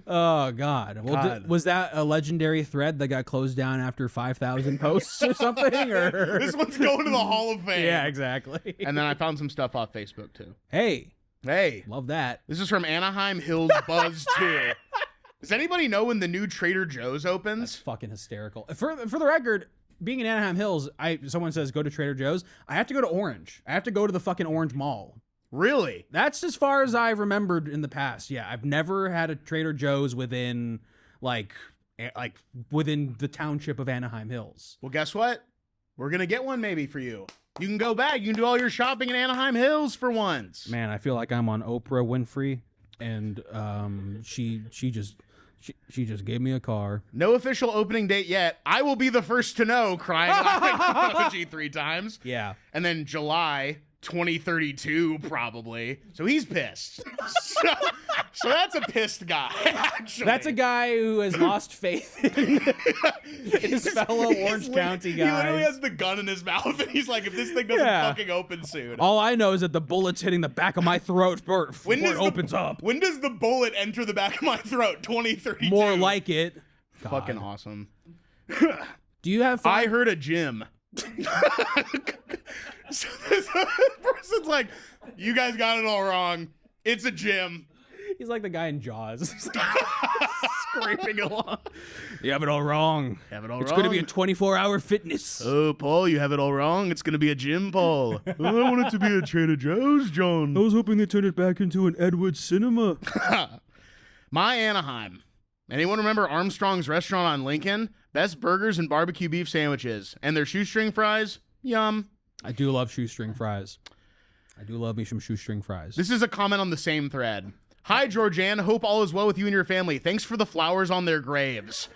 Oh, God. Well, was that a legendary thread that got closed down after 5,000 posts or something? Or this one's going to the Hall of Fame. Yeah, exactly. And then I found some stuff off Facebook, too. Hey. Love that. This is from Anaheim Hills Buzz 2. Does anybody know when the new Trader Joe's opens? That's fucking hysterical. For the record, being in Anaheim Hills, someone says go to Trader Joe's. I have to go to Orange. I have to go to the fucking Orange Mall. Really? That's as far as I've remembered in the past. Yeah, I've never had a Trader Joe's within within the township of Anaheim Hills. Well, guess what? We're gonna get one maybe for you. You can go back. You can do all your shopping in Anaheim Hills for once. Man, I feel like I'm on Oprah Winfrey, and she just She just gave me a car. No official opening date yet. I will be the first to know, crying emoji 3 times. Yeah. And then July 2032, probably. So he's pissed. So that's a pissed guy, actually. That's a guy who has lost faith in his fellow Orange County guys. He literally has the gun in his mouth, and he's like, if this thing doesn't fucking open soon. All I know is that the bullet's hitting the back of my throat before it opens up. When does the bullet enter the back of my throat? 2032. More like it. God. Fucking awesome. Do you have fun? I heard a gym. So this person's like, you guys got it all wrong. It's a gym. He's like the guy in Jaws. He's like scraping along. You have it all wrong. It's going to be a 24-hour fitness. Oh, Paul, you have it all wrong. It's going to be a gym, Paul. I want it to be a Trader Joe's, John. I was hoping they turned it back into an Edward cinema. My Anaheim. Anyone remember Armstrong's restaurant on Lincoln? Best burgers and barbecue beef sandwiches. And their shoestring fries? Yum. I do love shoestring fries. I do love me some shoestring fries. This is a comment on the same thread. Hi, Georgianne. Hope all is well with you and your family. Thanks for the flowers on their graves.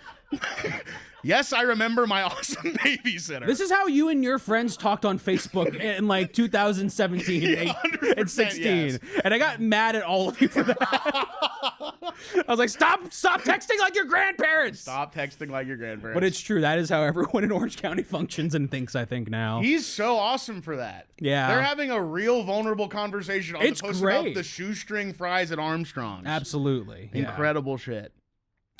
Yes, I remember my awesome babysitter. This is how you and your friends talked on Facebook in like 2017 and 16. Yes. And I got mad at all of you for that. I was like, stop texting like your grandparents. Stop texting like your grandparents. But it's true. That is how everyone in Orange County functions and thinks, I think, now. He's so awesome for that. Yeah. They're having a real vulnerable conversation on It's the post great. about the shoestring fries at Armstrong's. Absolutely. Yeah. Incredible shit.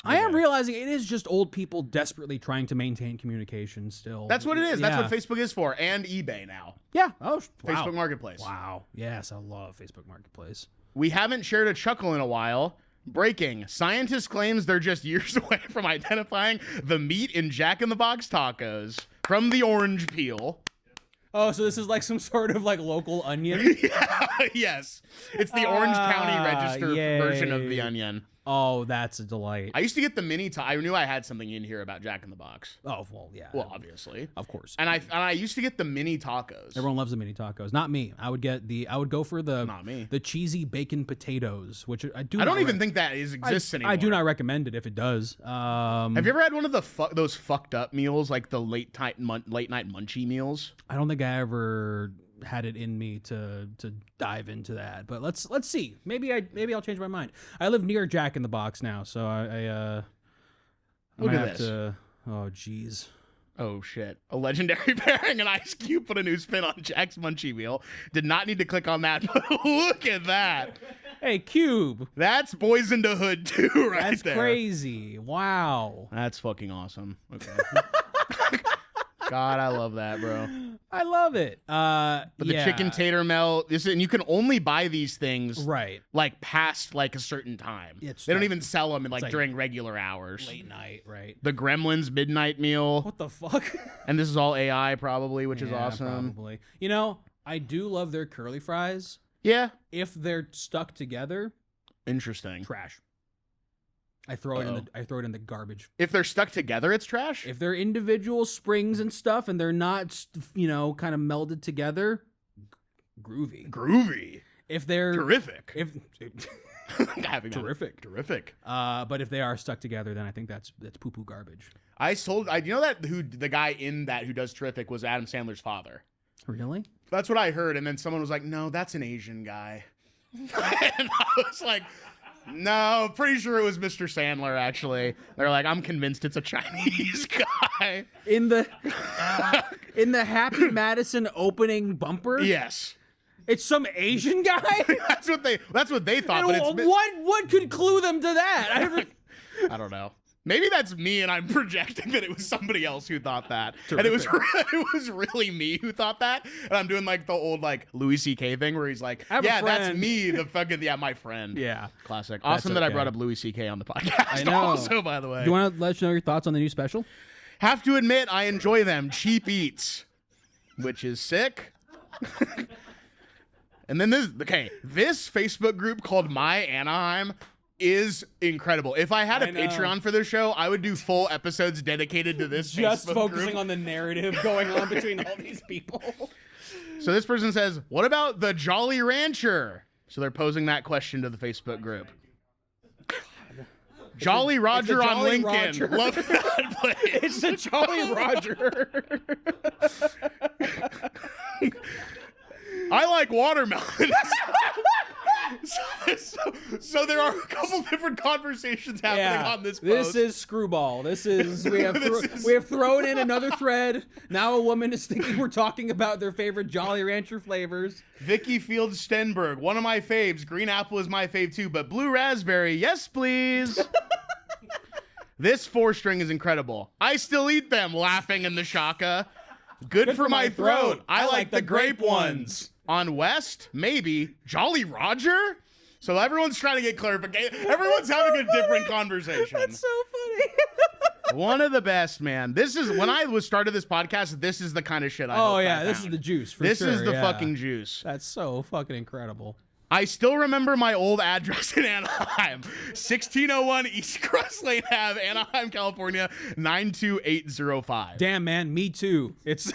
I am realizing it is just old people desperately trying to maintain communication still. That's what it is. Yeah. That's what Facebook is for. And eBay now. Yeah. Oh, wow. Facebook Marketplace. Wow. Yes, I love Facebook Marketplace. We haven't shared a chuckle in a while. Breaking. Scientist claims they're just years away from identifying the meat in Jack in the Box tacos from the orange peel. Oh, so this is like some sort of like local onion? Yes. It's the Orange County Register yay. version of the onion. Oh, that's a delight. I used to get the mini I knew I had something in here about Jack in the Box. Oh, well, yeah. Well, obviously. Of course. And I used to get the mini tacos. Everyone loves the mini tacos. Not me. I would go for Not me. the cheesy bacon potatoes, which I don't even think that exists anymore. I do not recommend it if it does. Have you ever had one of the those fucked up meals, like the late night munchie meals? I don't think I ever had it in me to dive into that, but let's see. Maybe I'll change my mind. I live near Jack in the Box now, so I Look might at have this. to. Oh, jeez. Oh shit! A legendary pairing, and Ice Cube put a new spin on Jack's munchie meal. Did not need to click on that, but look at that. Hey, Cube. That's Boys in the Hood too, right That's there. crazy. Wow. That's fucking awesome. Okay. God, I love that, bro. I love it. But the chicken tater melt, and you can only buy these things right like past like a certain time. They don't even sell them in like during regular hours. Late night, right? The Gremlins midnight meal, What the fuck? and this is all AI probably, which is Yeah, awesome. Probably. You know, I do love their curly fries. Yeah, If they're stuck together, interesting. trash. I throw it in the garbage. If they're stuck together, it's trash. If they're individual springs and stuff and they're not, kind of melded together, groovy. If they're Terrific. Terrific. Terrific. But if they are stuck together, then I think that's poo-poo garbage. You know that the guy in that who does Terrific was Adam Sandler's father. Really? That's what I heard, and then someone was like, "No, that's an Asian guy," and I was like, "No, pretty sure it was Mr. Sandler." Actually, they're like, "I'm convinced it's a Chinese guy." In the Happy Madison opening bumper, Yes, it's some Asian guy. that's what they thought. But it's what could clue them to that? I don't know. Maybe that's me, and I'm projecting that it was somebody else who thought that, and it was really me who thought that. And I'm doing like the old like Louis C.K. thing where he's like, have a "Yeah, that's friend." me, the fucking my friend." Yeah. Classic. Awesome that I okay. brought up Louis C.K. on the podcast. I know. Also, by the way, Do you want to let us know your thoughts on the new special? have to admit, I enjoy them. Cheap eats, which is sick. And then this Facebook group called My Anaheim is incredible. If I had a I know. Patreon for this show, I would do full episodes dedicated to this Just Facebook focusing group. on the narrative going on between all these people. So this person says, "What about the Jolly Rancher?" So they're posing that question to the Facebook group. Jolly Roger on Jolly Lincoln. Roger. Love that place. It's the Jolly Roger. I like watermelon. So there are a couple different conversations happening on this post. This is screwball. We have thrown in another thread. Now a woman is thinking we're talking about their favorite Jolly Rancher flavors. Vicky Fields Stenberg, one of my faves. Green apple is my fave too, but blue raspberry, yes please. This 4-string is incredible. I still eat them, laughing in the shaka. Good for my throat. I like the grape ones. On West, maybe. Jolly Roger? So everyone's trying to get clarification. Everyone's having a different conversation. That's so funny. One of the best, man. This is, when I started this podcast, this is the kind of shit I hope I this is found. the juice for This sure. is the yeah. fucking juice. That's so fucking incredible. I still remember my old address in Anaheim. 1601 East Cross Lane Ave, Anaheim, California, 92805. Damn, man, me too. It's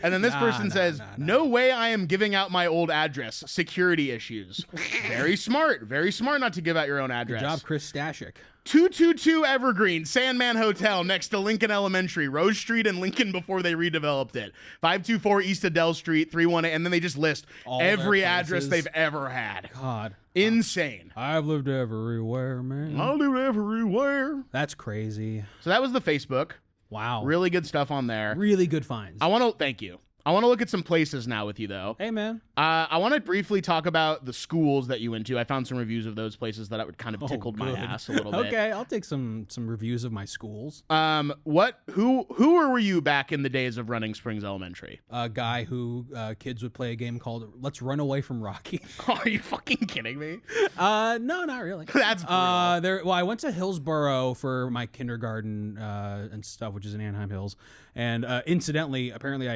And then this person says, no way I am giving out my old address. Security issues. Very smart. Very smart not to give out your own address. Good job, Chris Stashik. 222 Evergreen, Sandman Hotel next to Lincoln Elementary, Rose Street and Lincoln before they redeveloped it. 524 East Adele Street, 318, and then they just list All every their address places. they've ever had. God. Insane. I've lived everywhere, man. I'll do everywhere. That's crazy. So that was the Facebook. Wow. Really good stuff on there. Really good finds. I want to thank you. I want to look at some places now with you, though. Hey, man. I want to briefly talk about the schools that you went to. I found some reviews of those places that would kind of tickled my good. ass a little bit. Okay, I'll take some reviews of my schools. Who were you back in the days of running Springs Elementary? A guy who kids would play a game called Let's Run Away from Rocky. Are you fucking kidding me? No, not really. That's brutal. I went to Hillsboro for my kindergarten and stuff, which is in Anaheim Hills. And incidentally, apparently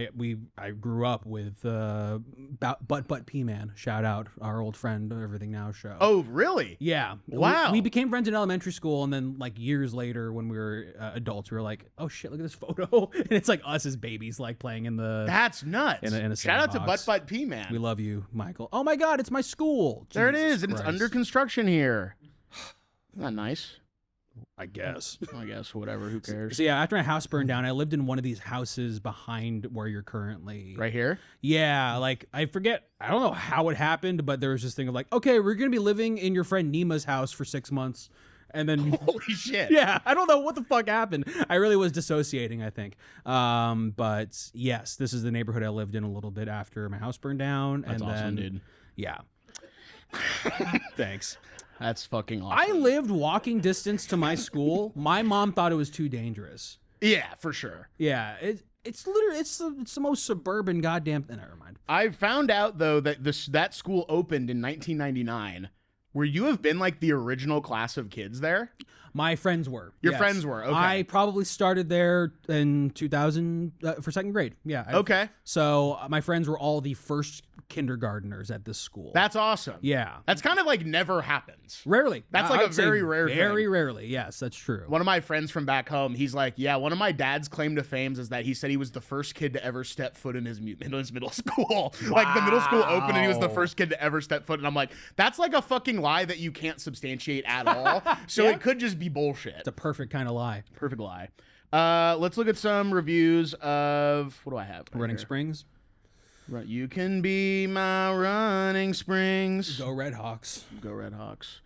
I grew up with Butt P-Man. Shout out, our old friend, Everything Now show. Oh, really? Yeah. Wow. We became friends in elementary school, and then like years later when we were adults, we were like, oh shit, look at this photo. And it's like us as babies like playing in the... That's nuts. In a Shout out to sandbox. Butt P Man. We love you, Michael. Oh my God, it's my school. There it Jesus is, and it's Christ. under construction here. Isn't that nice? I guess. I guess, whatever, who cares? So yeah, after my house burned down, I lived in one of these houses behind where you're currently. Right here? Yeah, like I don't know how it happened, but there was this thing of like, okay, we're gonna be living in your friend Nima's house for 6 months, and then Holy shit. yeah, I don't know what the fuck happened. I really was dissociating, I think. But yes, this is the neighborhood I lived in a little bit after my house burned down. That's and awesome, then, dude. Yeah. Thanks. That's fucking awesome. I lived walking distance to my school. My mom thought it was too dangerous. Yeah, for sure. Yeah, it's literally it's the most suburban goddamn. Never mind. I found out though that that school opened in 1999. Where you have been like the original class of kids there? My friends were. Your yes. friends were. Okay. I probably started there in 2000 for second grade. Yeah. Okay. So my friends were all the first kindergartners at this school. That's awesome. Yeah. That's kind of like never happens. Rarely. That's I like a would say very rare Very thing. rarely. Yes, that's true. One of my friends from back home, he's like, yeah, one of my dad's claim to fame is that he said he was the first kid to ever step foot in his middle school. Like the middle school opened and he was the first kid to ever step foot. And I'm like, that's like a fucking lie that you can't substantiate at all. So Yeah. it could just be bullshit. It's a perfect kind of lie. Perfect lie. Let's look at some reviews of, what do I have? right Running here? Springs. Right, you can be my running springs. Go Red Hawks. Go Red Hawks.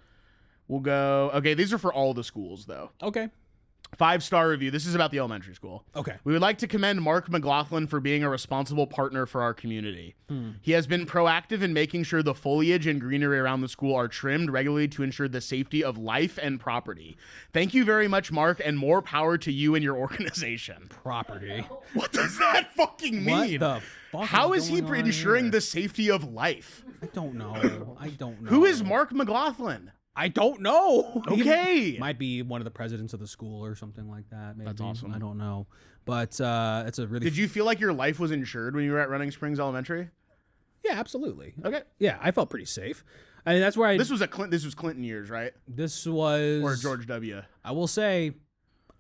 We'll go. Okay, these are for all the schools, though. Okay. 5-star review. This is about the elementary school. Okay. We would like to commend Mark McLaughlin for being a responsible partner for our community. He has been proactive in making sure the foliage and greenery around the school are trimmed regularly to ensure the safety of life and property. Thank you very much, Mark, and more power to you and your organization. Property. What does that fucking mean? What the fuck? How is he going on ensuring here? the safety of life? I don't know. I don't know. Who is Mark McLaughlin? I don't know. Okay. He might be one of the presidents of the school or something like that. Maybe. That's awesome. I don't know. But it's a really. Did you feel like your life was insured when you were at Running Springs Elementary? Yeah, absolutely. Okay. Yeah, I felt pretty safe. I mean, that's where I. This was Clinton years, right? This was. Or George W. I will say,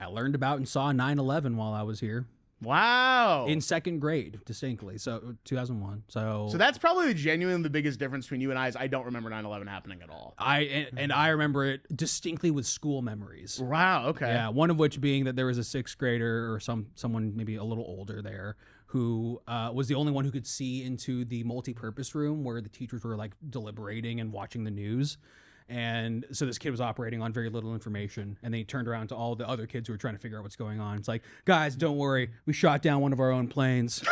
I learned about and saw 9/11 while I was here. Wow. in second grade, distinctly. So 2001. So that's probably genuinely the biggest difference between you and I is I don't remember 9/11 happening at all. I remember it distinctly with school memories. Wow. Okay. Yeah, one of which being that there was a sixth grader or someone maybe a little older there who was the only one who could see into the multi-purpose room where the teachers were like deliberating and watching the news. And so this kid was operating on very little information, and then he turned around to all the other kids who were trying to figure out what's going on. It's like, guys, don't worry, we shot down one of our own planes.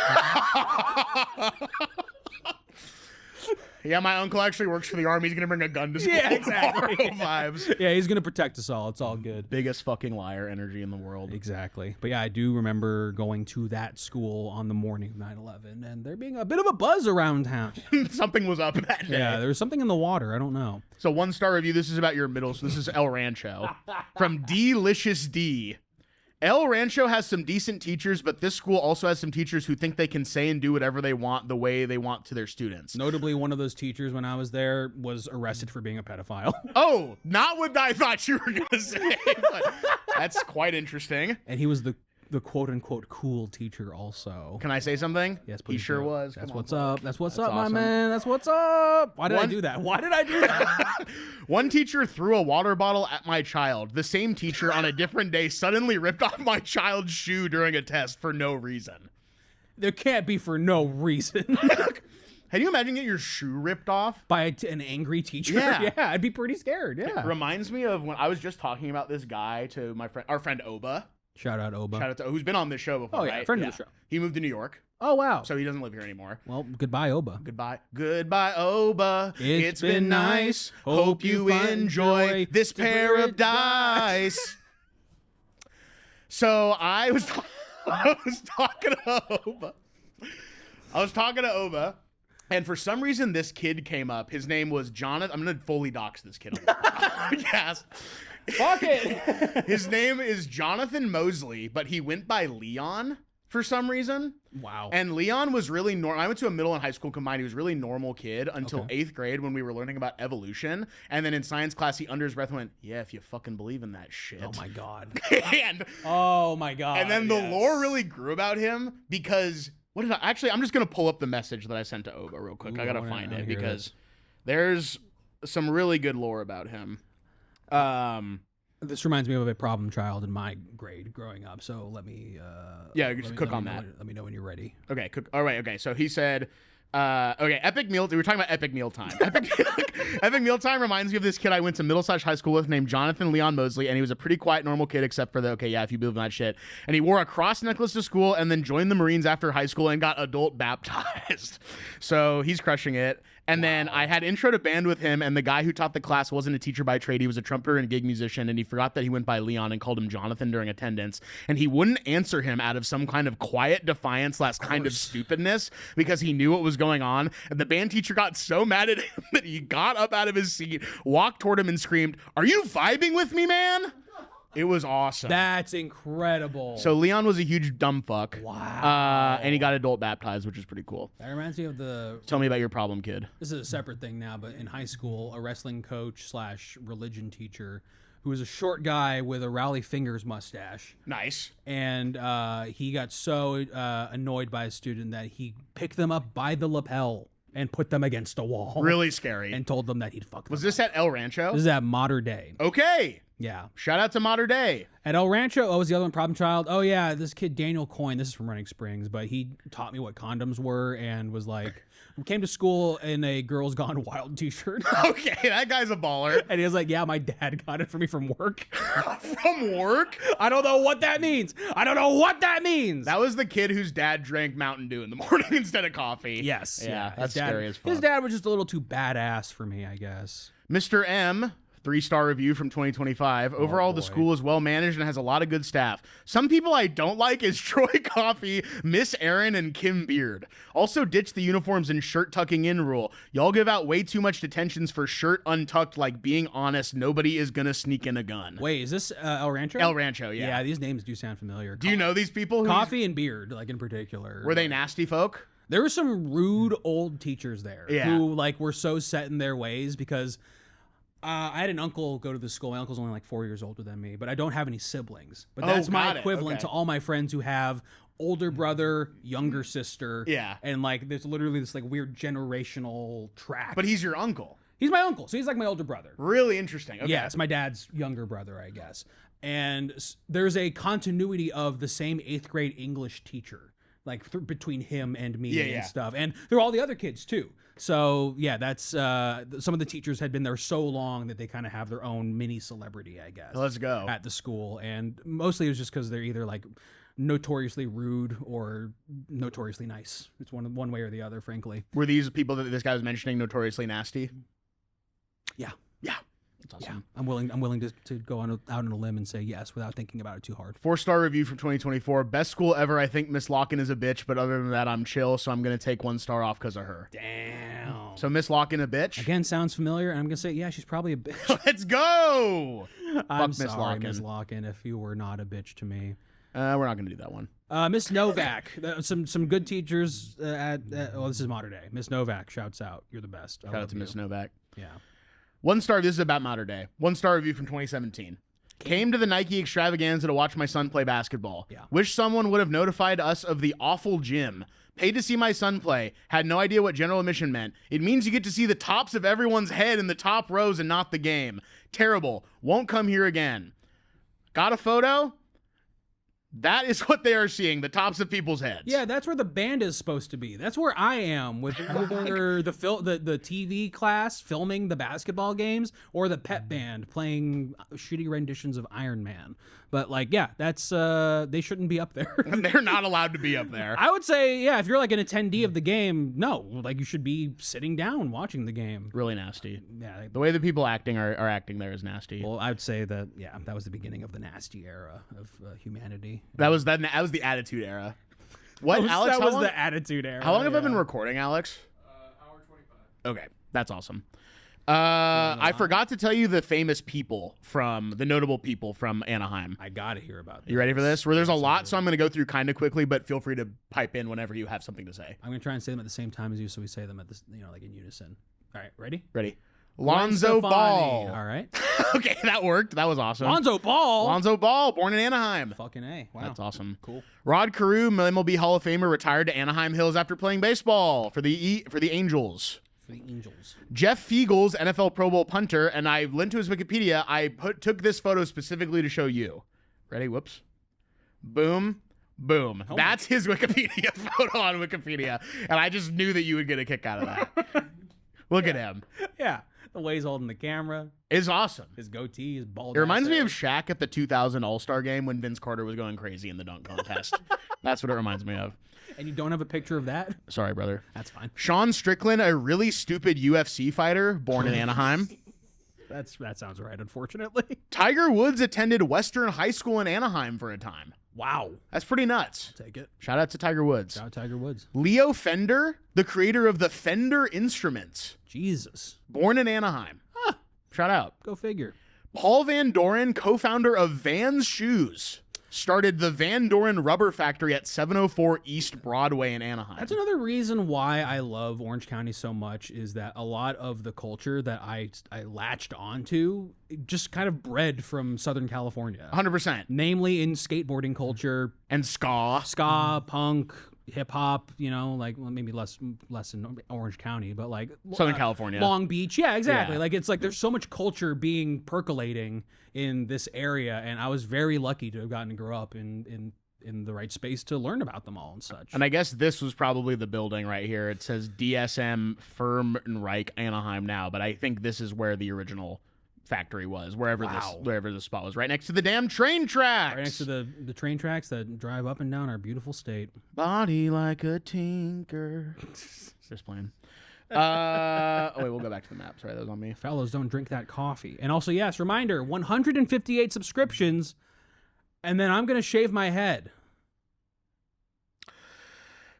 Yeah, my uncle actually works for the army. He's gonna bring a gun to school. Yeah, exactly. Vibes. Yeah, he's gonna protect us all. It's all good. Biggest fucking liar energy in the world. Exactly. But yeah, I do remember going to that school on the morning of 9/11 and there being a bit of a buzz around town. Something was up that day. Yeah, there was something in the water. I don't know. So 1-star review. This is about your middle. So this is El Rancho from Delicious D. El Rancho has some decent teachers, but this school also has some teachers who think they can say and do whatever they want the way they want to their students. Notably, one of those teachers when I was there was arrested for being a pedophile. Oh, not what I thought you were going to say. But that's quite interesting. And he was the quote-unquote cool teacher also. Can I say something? Yes, please. He sure do. was. That's Come on, what's Paul. up. That's what's That's up, awesome. my man. That's what's up. Why did I do that? Why did I do that? One teacher threw a water bottle at my child. The same teacher on a different day suddenly ripped off my child's shoe during a test for no reason. There can't be for no reason. Can you imagine getting your shoe ripped off? By an angry teacher? Yeah. Yeah, I'd be pretty scared. Yeah. Reminds me of when I was just talking about this guy to our friend Oba. Shout out Oba. Shout out to who's been on this show before. Oh, yeah, right? friend of the show. He moved to New York, Oh, wow. so he doesn't live here anymore. Well, goodbye, Oba. Goodbye, Oba. It's been nice. Hope you enjoy this paradise. So I was talking to Oba. And for some reason, this kid came up. His name was Jonathan. I'm going to fully dox this kid on the podcast. Fuck it. His name is Jonathan Mosley, but he went by Leon for some reason. Wow. And Leon was really normal. I went to a middle and high school combined. He was a really normal kid until 8th grade when we were learning about evolution. And then in science class, he under his breath went, yeah, if you fucking believe in that shit. Oh, my God. and, Oh, my God. and then the yes. lore really grew about him because... I'm just going to pull up the message that I sent to Oba real quick. Ooh, I got I to wanna- find I wanna it hear because this. there's some really good lore about him. This reminds me of a problem child in my grade growing up. So let me. Just cook on that. Let me know when you're ready. Okay. All right. Okay. So he said, epic meal. We were talking about epic mealtime. Epic mealtime reminds me of this kid I went to middle/high school with named Jonathan Leon Mosley, and he was a pretty quiet, normal kid, except for if you believe in that shit. And he wore a cross necklace to school, and then joined the Marines after high school and got adult baptized. So he's crushing it. And then I had intro to band with him, and the guy who taught the class wasn't a teacher by trade. He was a trumpeter and gig musician, and he forgot that he went by Leon and called him Jonathan during attendance. And he wouldn't answer him out of some kind of quiet defiance / kind of stupidness because he knew what was going on. And the band teacher got so mad at him that he got up out of his seat, walked toward him, and screamed, "Are you vibing with me, man?" It was awesome. That's incredible. So Leon was a huge dumb fuck. Wow. And he got adult baptized, which is pretty cool. That reminds me of the. Tell me about your problem, kid. This is a separate thing now, but in high school, a wrestling coach / religion teacher who was a short guy with a Rowley Fingers mustache. Nice. And he got so annoyed by a student that he picked them up by the lapel and put them against a wall. Really scary. And told them that he'd fuck them. Was this at El Rancho? This is at Modern Day. Okay. Yeah. Shout out to Modern Day. At El Rancho, was the other one problem child? Oh, yeah, this kid, Daniel Coyne, this is from Running Springs, but he taught me what condoms were and was like, came to school in a Girls Gone Wild t-shirt. Okay, that guy's a baller. And he was like, yeah, my dad got it for me from work. From work? I don't know what that means. That was the kid whose dad drank Mountain Dew in the morning instead of coffee. Yes. Yeah, that's His dad, scary as fuck. His dad was just a little too badass for me, I guess. Mr. M, 3-star review from 2025. Overall, the boy. school is well managed and has a lot of good staff. Some people I don't like is Troy Coffee, Miss Aaron, and Kim Beard. Also, ditch the uniforms and shirt tucking in rule. Y'all give out way too much detentions for shirt untucked. Like, being honest, nobody is gonna sneak in a gun. Wait, is this El Rancho? El Rancho, yeah. Yeah, these names do sound familiar. Do you know these people? Coffee and Beard, like in particular. Were they nasty folk? There were some rude old teachers there Yeah. who like were so set in their ways because I had an uncle go to the school. My uncle's only like 4 years older than me, but I don't have any siblings. But that's my got it. equivalent Okay. to all my friends who have older brother, younger sister. Yeah. And like there's literally this like weird generational track. But he's your uncle. He's my uncle, so he's like my older brother. Really interesting. Okay. Yeah, it's my dad's younger brother, I guess. And there's a continuity of the same 8th grade English teacher, like between him and me and stuff. And there are all the other kids too. So yeah, that's some of the teachers had been there so long that they kind of have their own mini celebrity, I guess. Let's go. At the school. And mostly it was just because they're either like notoriously rude or notoriously nice. It's one way or the other, frankly. Were these people that this guy was mentioning notoriously nasty? Yeah. Yeah. That's awesome. Yeah. I'm willing to go out on a limb and say yes without thinking about it too hard. 4-star review from 2024. Best school ever. I think Miss Locken is a bitch, but other than that, I'm chill, so I'm going to take 1 star off because of her. Damn. So Miss Locken a bitch? Again, sounds familiar, and I'm going to say, yeah, she's probably a bitch. Let's go! I'm Fuck Miss sorry, Locken. Miss Locken, if you were not a bitch to me. We're not going to do that one. Miss Novak. Some good teachers well, this is modern day. Miss Novak shouts out. You're the best. Shout out to Miss Novak. Yeah. 1 star. This is about modern day. 1-star review from 2017. Came to the Nike extravaganza to watch my son play basketball. Yeah. Wish someone would have notified us of the awful gym. Paid to see my son play. Had no idea what general admission meant. It means you get to see the tops of everyone's head in the top rows and not the game. Terrible. Won't come here again. Got a photo? That is what they are seeing, the tops of people's heads. Yeah, that's where the band is supposed to be. That's where I am with either the TV class filming the basketball games or the pep band playing shitty renditions of Iron Man. But like, yeah, that's they shouldn't be up there. They're not allowed to be up there. I would say, yeah, if you're like an attendee of the game, no, like you should be sitting down watching the game. Really nasty. Yeah. The way the people acting are acting there is nasty. Well, I would say that, yeah, that was the beginning of the nasty era of humanity. That was the attitude era. What, Alex? That how was long, the attitude era. how long have I been yeah. recording, Alex? Hour 25. Okay, that's awesome. I forgot to tell you the notable people from Anaheim. I gotta hear about this. You ready for this? Where there's a lot, so I'm going to go through kind of quickly, but feel free to pipe in whenever you have something to say. I'm gonna try and say them at the same time as you, so we say them at this, like in unison. All right, ready? Ready? Lonzo Gwen Ball. Stefani. All right. Okay, that worked. That was awesome. Lonzo Ball. Lonzo Ball, born in Anaheim. Fucking A. Wow. That's awesome. Cool. Rod Carew, MLB Hall of Famer, retired to Anaheim Hills after playing baseball for the Angels. For the Angels. Jeff Fiegels, NFL Pro Bowl punter, and I linked to his Wikipedia. I took this photo specifically to show you. Ready? Whoops. Boom. Boom. Oh That's his Wikipedia photo on Wikipedia, and I just knew that you would get a kick out of that. Look at him. Yeah. The way he's holding the camera, It's awesome. his goatee, his bald. It reminds me ass of Shaq at the 2000 All-Star game when Vince Carter was going crazy in the dunk contest. That's what it reminds me of. hair. And you don't have a picture of that? Sorry, brother. That's fine. Sean Strickland, a really stupid UFC fighter born in Anaheim. That sounds right, unfortunately. Tiger Woods attended Western High School in Anaheim for a time. Wow. That's pretty nuts. Take it. Shout out to Tiger Woods. Shout out Tiger Woods. Leo Fender, the creator of the Fender instruments, Jesus. born in Anaheim. Shout out. Go figure. Paul Van Doren, co-founder of Vans Shoes, started the Van Doren Rubber Factory at 704 East Broadway in Anaheim. That's another reason why I love Orange County so much is that a lot of the culture that I latched onto just kind of bred from Southern California. 100%. Namely in skateboarding culture, And ska. ska, punk, hip hop, like maybe less in Orange County, but like Southern California. Long Beach. Yeah, exactly. Yeah. Like it's like there's so much culture being percolating in this area, and I was very lucky to have gotten to grow up in the right space to learn about them all and such. And I guess this was probably the building right here. It says DSM Firmenreich Anaheim now, but I think this is where the original factory was, wherever the spot was, right next to the damn train tracks. Right next to the train tracks that drive up and down our beautiful state. Body like a tinker. Just playing. Wait, we'll go back to the map. Sorry, that was on me. Fellows, don't drink that coffee. And also, yes, reminder, 158 subscriptions, and then I'm going to shave my head.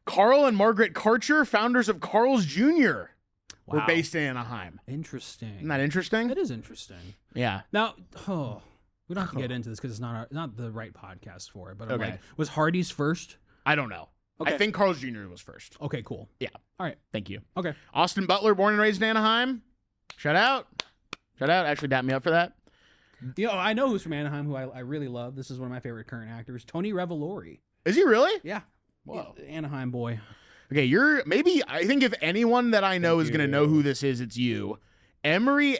Carl and Margaret Karcher, founders of Carl's Jr., were Wow. based in Anaheim. Interesting. Isn't that interesting? That is interesting. Yeah. Now, we don't have to get into this because it's not the right podcast for it. But I'm Okay. like, was Hardee's first? I don't know. Okay. I think Carl's Jr. was first. Okay, cool. Yeah. All right. Thank you. Okay. Austin Butler, born and raised in Anaheim. Shout out. Shout out. Actually, dap me up for that. I know who's from Anaheim who I really love. This is one of my favorite current actors, Tony Revolori. Is he really? Yeah. Whoa. Anaheim boy. Okay, I think if anyone that I know is going to know who this is, it's you. Emery.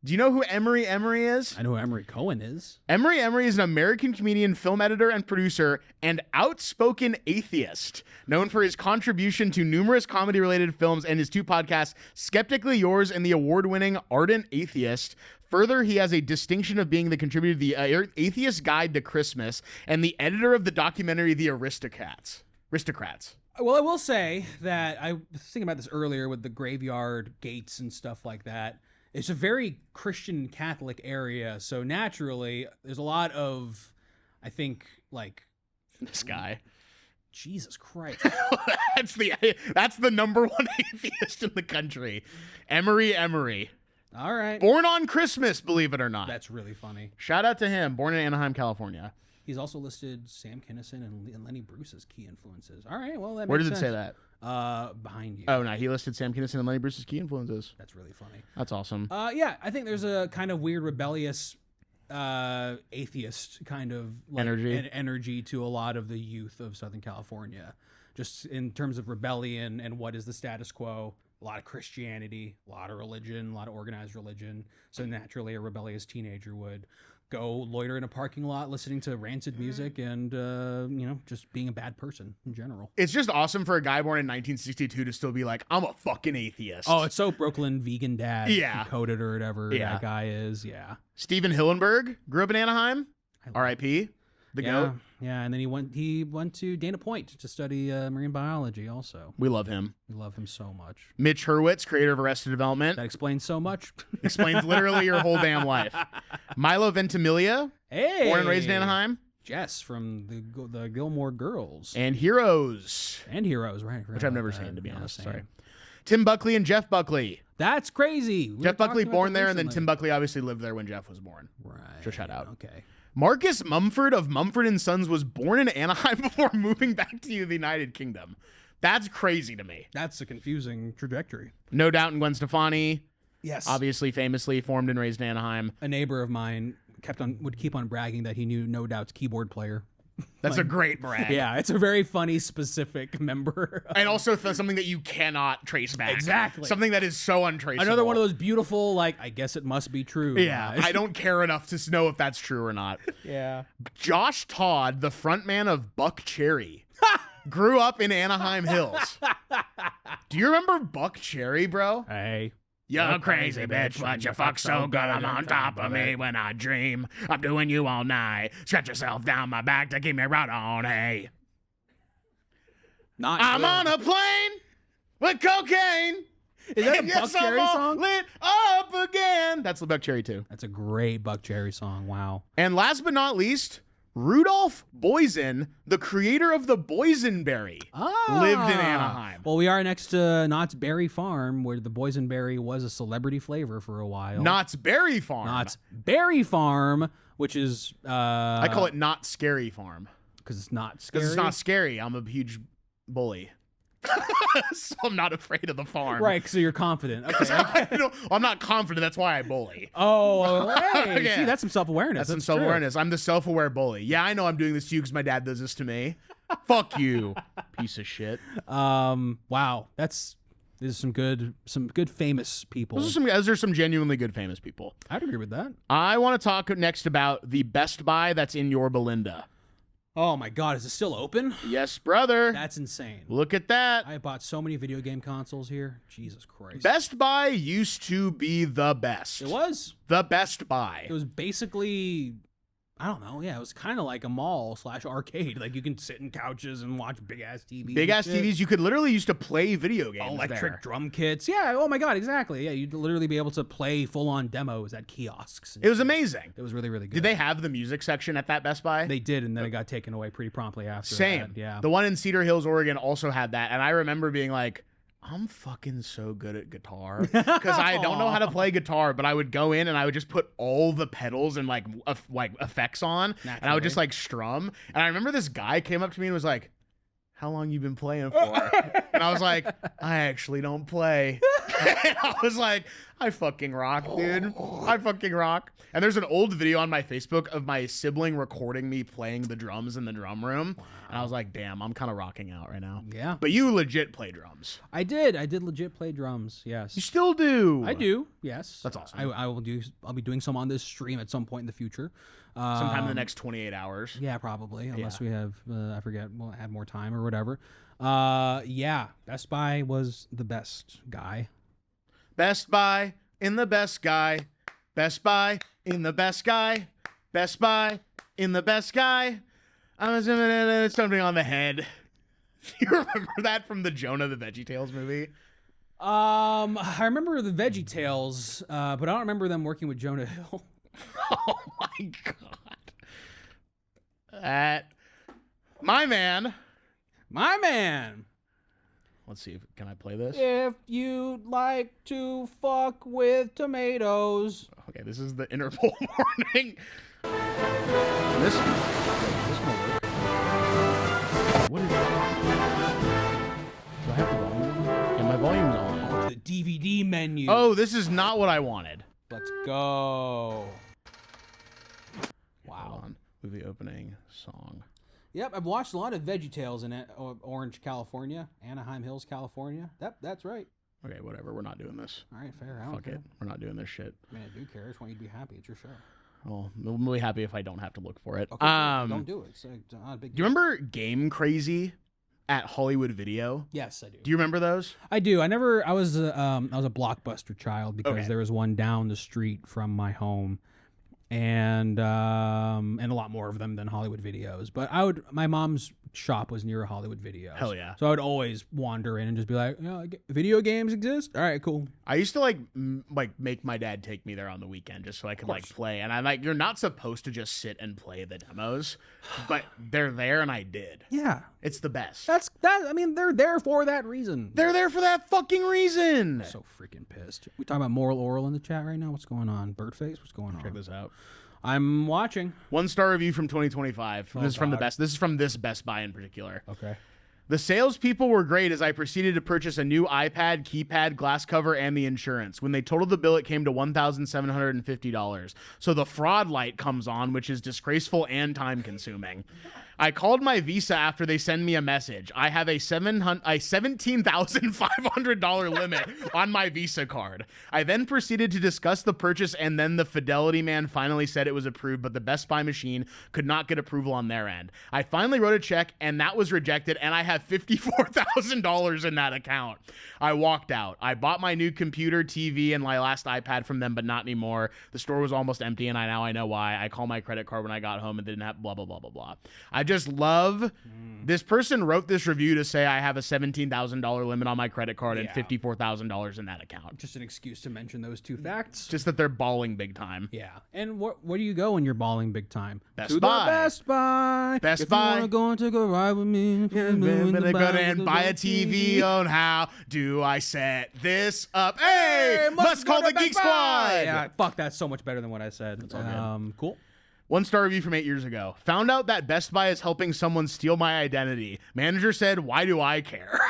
Do you know who Emery is? I know who Emery Cohen is. Emery is an American comedian, film editor, and producer, and outspoken atheist, known for his contribution to numerous comedy-related films and his 2 podcasts, Skeptically Yours and the award-winning Ardent Atheist. Further, he has a distinction of being the contributor to the Atheist Guide to Christmas and the editor of the documentary The Aristocrats. Well, I will say that I was thinking about this earlier with the graveyard gates and stuff like that. It's a very Christian Catholic area, so naturally, there's a lot of, I think, like This guy. Jesus Christ. That's the number 1 atheist in the country. Emery. All right. Born on Christmas, believe it or not. That's really funny. Shout out to him. Born in Anaheim, California. He's also listed Sam Kinison and Lenny Bruce as key influences. All right, well, that Where makes does it sense. say that? Behind you. Oh, no, he listed Sam Kinison and Lenny Bruce's key influences. That's really funny. That's awesome. Yeah, I think there's a kind of weird rebellious atheist kind of like, energy to a lot of the youth of Southern California, just in terms of rebellion and what is the status quo. A lot of Christianity, a lot of religion, a lot of organized religion. So naturally, a rebellious teenager would go loiter in a parking lot listening to rancid music and, just being a bad person in general. It's just awesome for a guy born in 1962 to still be like, I'm a fucking atheist. Oh, it's so Brooklyn vegan dad. Yeah. Coded or whatever Yeah. that guy is. Yeah. Steven Hillenberg grew up in Anaheim. R.I.P. The GOAT. Yeah, and then he went to Dana Point to study marine biology also. We love him. We love him so much. Mitch Hurwitz, creator of Arrested Development. That explains so much. Explains literally your whole damn life. Milo Ventimiglia, Hey! born and raised in Anaheim. Jess from the Gilmore Girls. And Heroes, And Heroes, right. which I've never seen, to be honest. Sorry. Tim Buckley and Jeff Buckley. That's crazy. Jeff Buckley born there, and then Tim Buckley obviously lived there when Jeff was born. Right. So shout out. Okay. Marcus Mumford of Mumford & Sons was born in Anaheim before moving back to the United Kingdom. That's crazy to me. That's a confusing trajectory. No Doubt and Gwen Stefani, Yes. obviously famously formed and raised in Anaheim. A neighbor of mine would keep on bragging that he knew No Doubt's keyboard player. That's a great brag. Yeah, it's a very funny, specific member. And also something that you cannot trace back. Exactly. Something that is so untraceable. Another one of those beautiful, like, I guess it must be true. Yeah, guys. I don't care enough to know if that's true or not. Yeah. Josh Todd, the frontman of Buck Cherry, grew up in Anaheim Hills. Do you remember Buck Cherry, bro? Hey. You're crazy, bitch, but you fuck so good. I'm on top of me when I dream. I'm doing you all night. Stretch yourself down my back to keep me right on, hey. I'm on a plane with cocaine. Is that a And Buck yes, I'm Cherry all song? lit up again. That's the Buck Cherry too. That's a great Buck Cherry song. Wow. And last but not least, Rudolph Boysen, the creator of the Boysenberry, lived in Anaheim. Well, we are next to Knott's Berry Farm, where the boysenberry was a celebrity flavor for a while. Knott's Berry Farm. Knott's Berry Farm, which is I call it Not Scary Farm. because it's not scary. Because it's not scary. I'm a huge bully. So I'm not afraid of the farm. Right, so you're confident. Okay. I'm not confident. That's why I bully. Oh, hey. Yeah. See, that's some self-awareness. That's some true. self-awareness. I'm the self-aware bully. Yeah, I know I'm doing this to you because my dad does this to me. Fuck you, piece of shit. Wow. These are some good famous people. Those are some genuinely good famous people. I'd agree with that. I want to talk next about the Best Buy that's in Yorba Linda. Oh my God, is it still open? Yes, brother. That's insane. Look at that. I bought so many video game consoles here. Jesus Christ. Best Buy used to be the best. It was. The Best Buy. It was basically, I don't know. Yeah, it was kind of like a mall / arcade. Like you can sit in couches and watch big ass TVs. Big ass TVs. You could literally used to play video games Electric there. drum kits. Yeah. Oh my God. Exactly. Yeah. You'd literally be able to play full on demos at kiosks. It was amazing. It was really, really good. Did they have the music section at that Best Buy? They did, and then it got taken away pretty promptly after. Same. That. Yeah. The one in Cedar Hills, Oregon also had that. And I remember being like, I'm fucking so good at guitar because I don't know how to play guitar, but I would go in and I would just put all the pedals and like effects on, and I would just like strum. And I remember this guy came up to me and was like, "How long you been playing for?" And I was like, "I actually don't play." And I was like, I fucking rock, dude. I fucking rock. And there's an old video on my Facebook of my sibling recording me playing the drums in the drum room. Wow. And I was like, damn, I'm kind of rocking out right now. Yeah. But you legit play drums. I did legit play drums. Yes. You still do. I do. Yes. That's awesome. I'll be doing some on this stream at some point in the future. Sometime in the next 28 hours. Yeah, probably. Unless we have, I forget, we'll add more time or whatever. Yeah. Best Buy was the best guy. Best Buy in the best guy. Best Buy in the best guy. Best Buy in the best guy. I'm assuming something on the head. You remember that from the Jonah the VeggieTales movie? I remember the VeggieTales, but I don't remember them working with Jonah Hill. Oh my god. My man. Let's see. Can I play this? If you'd like to fuck with tomatoes. Okay, this is the Interpol warning. This can work. What is that? Do I have the volume? Yeah, my volume's on. The DVD menu. Oh, this is not what I wanted. Let's go. Wow. Hold on. Movie opening song. Yep, I've watched a lot of VeggieTales in Orange, California, Anaheim Hills, California. That's right. Okay, whatever. We're not doing this. All right, fair. I don't Fuck care. it. We're not doing this shit. I mean, I do care. I just want you to be happy. It's your show. Well, I'm really happy if I don't have to look for it. Okay, don't do it. It's not a big deal. Do you remember Game Crazy at Hollywood Video? Yes, I do. Do you remember those? I do. I was a Blockbuster child because there was one down the street from my home. And a lot more of them than Hollywood Videos. But my mom's shop was near Hollywood Videos. Hell yeah. So I would always wander in and just be like, video games exist? All right, cool. I used to make my dad take me there on the weekend just so I could play. And I'm like, you're not supposed to just sit and play the demos, but they're there and I did. Yeah. It's the best. I mean, they're there for that reason. They're there for that fucking reason. I'm so freaking pissed. We talking about Moral Oral in the chat right now? What's going on? Birdface? What's going on? Check this out. I'm watching. 1-star review from 2025. This is from the best. This is from this Best Buy in particular. Okay. The salespeople were great as I proceeded to purchase a new iPad, keypad, glass cover, and the insurance. When they totaled the bill, it came to $1,750. So the fraud light comes on, which is disgraceful and time-consuming. I called my Visa after they send me a message. I have a $17,500 limit on my Visa card. I then proceeded to discuss the purchase, and then the Fidelity man finally said it was approved, but the Best Buy machine could not get approval on their end. I finally wrote a check, and that was rejected, and I have $54,000 in that account. I walked out. I bought my new computer, TV, and my last iPad from them, but not anymore. The store was almost empty, and now I know why. I called my credit card when I got home and didn't have blah, blah, blah, blah, blah. I just love this person wrote this review to say I have a $17,000 limit on my credit card and $54,000 in that account. Just an excuse to mention those two facts. Just that they're balling big time. Yeah. And where do you go when you're balling big time? Best Buy. Best Buy. Best if Buy. You want to go and take a ride with me. Go and buy a TV on how do I set this up? Hey, must call the Geek Squad. Yeah, fuck, that's so much better than what I said. That's all good. Cool. 1-star review from 8 years ago. Found out that Best Buy is helping someone steal my identity. Manager said, why do I care?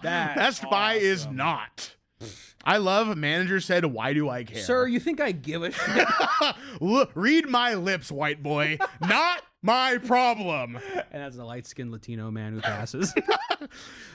Best Buy is not. I love manager said, why do I care? Sir, you think I give a shit? Look, read my lips, white boy. Not my problem. And that's a light-skinned Latino man who passes.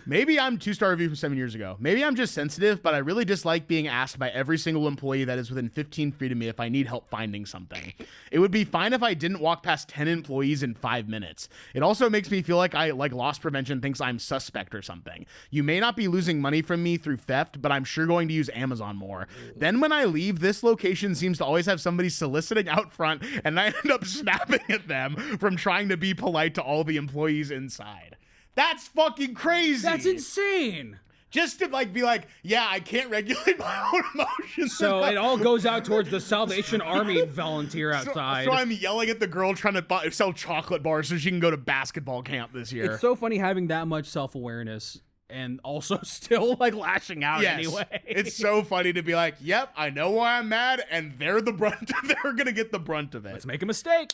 Maybe I'm 2-star review from 7 years ago. Maybe I'm just sensitive, but I really dislike being asked by every single employee that is within 15 feet of me if I need help finding something. It would be fine if I didn't walk past 10 employees in 5 minutes. It also makes me feel like loss prevention thinks I'm suspect or something. You may not be losing money from me through theft, but I'm sure going to use Amazon more. Then when I leave, this location seems to always have somebody soliciting out front, and I end up snapping at them from trying to be polite to all the employees inside. That's fucking crazy. That's insane. Just to be like, yeah, I can't regulate my own emotions. So it all goes out towards the Salvation Army volunteer outside. So I'm yelling at the girl trying to sell chocolate bars so she can go to basketball camp this year. It's so funny having that much self-awareness and also still lashing out anyway. It's so funny to be like, yep, I know why I'm mad, and they're gonna get the brunt of it. Let's make a mistake.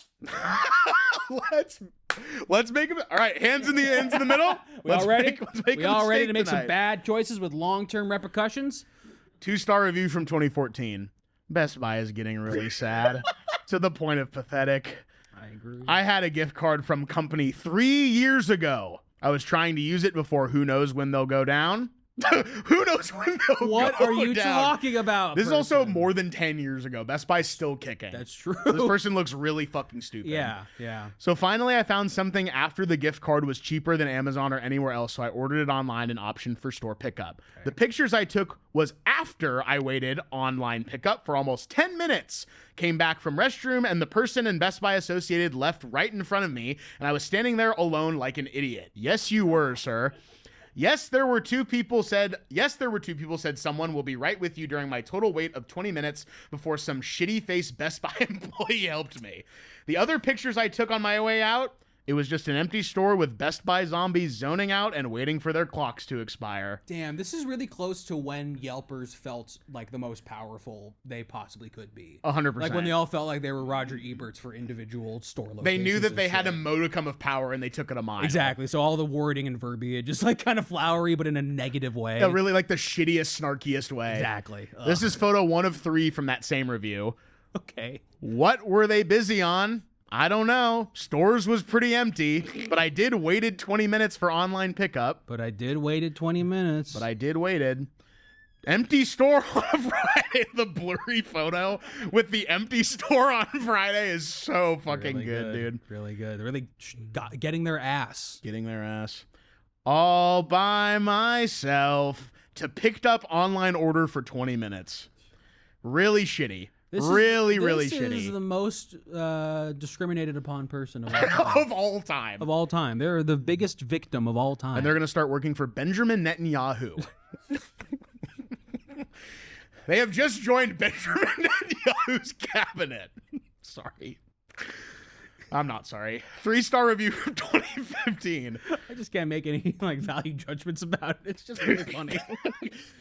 Let's Let's make them. All right, hands in the middle. We all ready? Let's make We a all ready mistake to make some tonight. bad choices with long-term repercussions? 2-star review from 2014. Best Buy is getting really sad to the point of pathetic. I agree. I had a gift card from company 3 years ago. I was trying to use it before who knows when they'll go down. Who knows when they'll What go are you down. talking about? This is also person? more than 10 years ago. Best Buy's still kicking. That's true. This person looks really fucking stupid. Yeah. So finally, I found something after the gift card was cheaper than Amazon or anywhere else, so I ordered it online and optioned for store pickup. Okay. The pictures I took was after I waited online pickup for almost 10 minutes. Came back from restroom, and the person and Best Buy associated left right in front of me, and I was standing there alone like an idiot. Yes, you were, sir. Yes, there were two people said someone will be right with you during my total wait of 20 minutes before some shitty-faced Best Buy employee helped me. The other pictures I took on my way out, it was just an empty store with Best Buy zombies zoning out and waiting for their clocks to expire. Damn, this is really close to when Yelpers felt like the most powerful they possibly could be. 100%. Like when they all felt like they were Roger Eberts for individual store locations. They knew that and they had a shit. modicum of power and they took it a mile. Exactly. So all the wording and verbiage is like kind of flowery, but in a negative way. Yeah, really like the shittiest, snarkiest way. Exactly. This is photo 1 of 3 from that same review. Okay. What were they busy on? I don't know. Stores was pretty empty, but I did waited 20 minutes for online pickup. But I did waited 20 minutes. Empty store on a Friday. The blurry photo with the empty store on Friday is so fucking Really good, dude. Really good. Really getting their ass. Getting their ass. All by myself to picked up online order for 20 minutes. Really shitty. Really shitty. This is the most discriminated upon person of all time. Of all time. Of all time. They're the biggest victim of all time. And they're going to start working for Benjamin Netanyahu. They have just joined Benjamin Netanyahu's cabinet. Sorry. I'm not sorry. 3-star review from 2015. I just can't make any like value judgments about it. It's just really funny.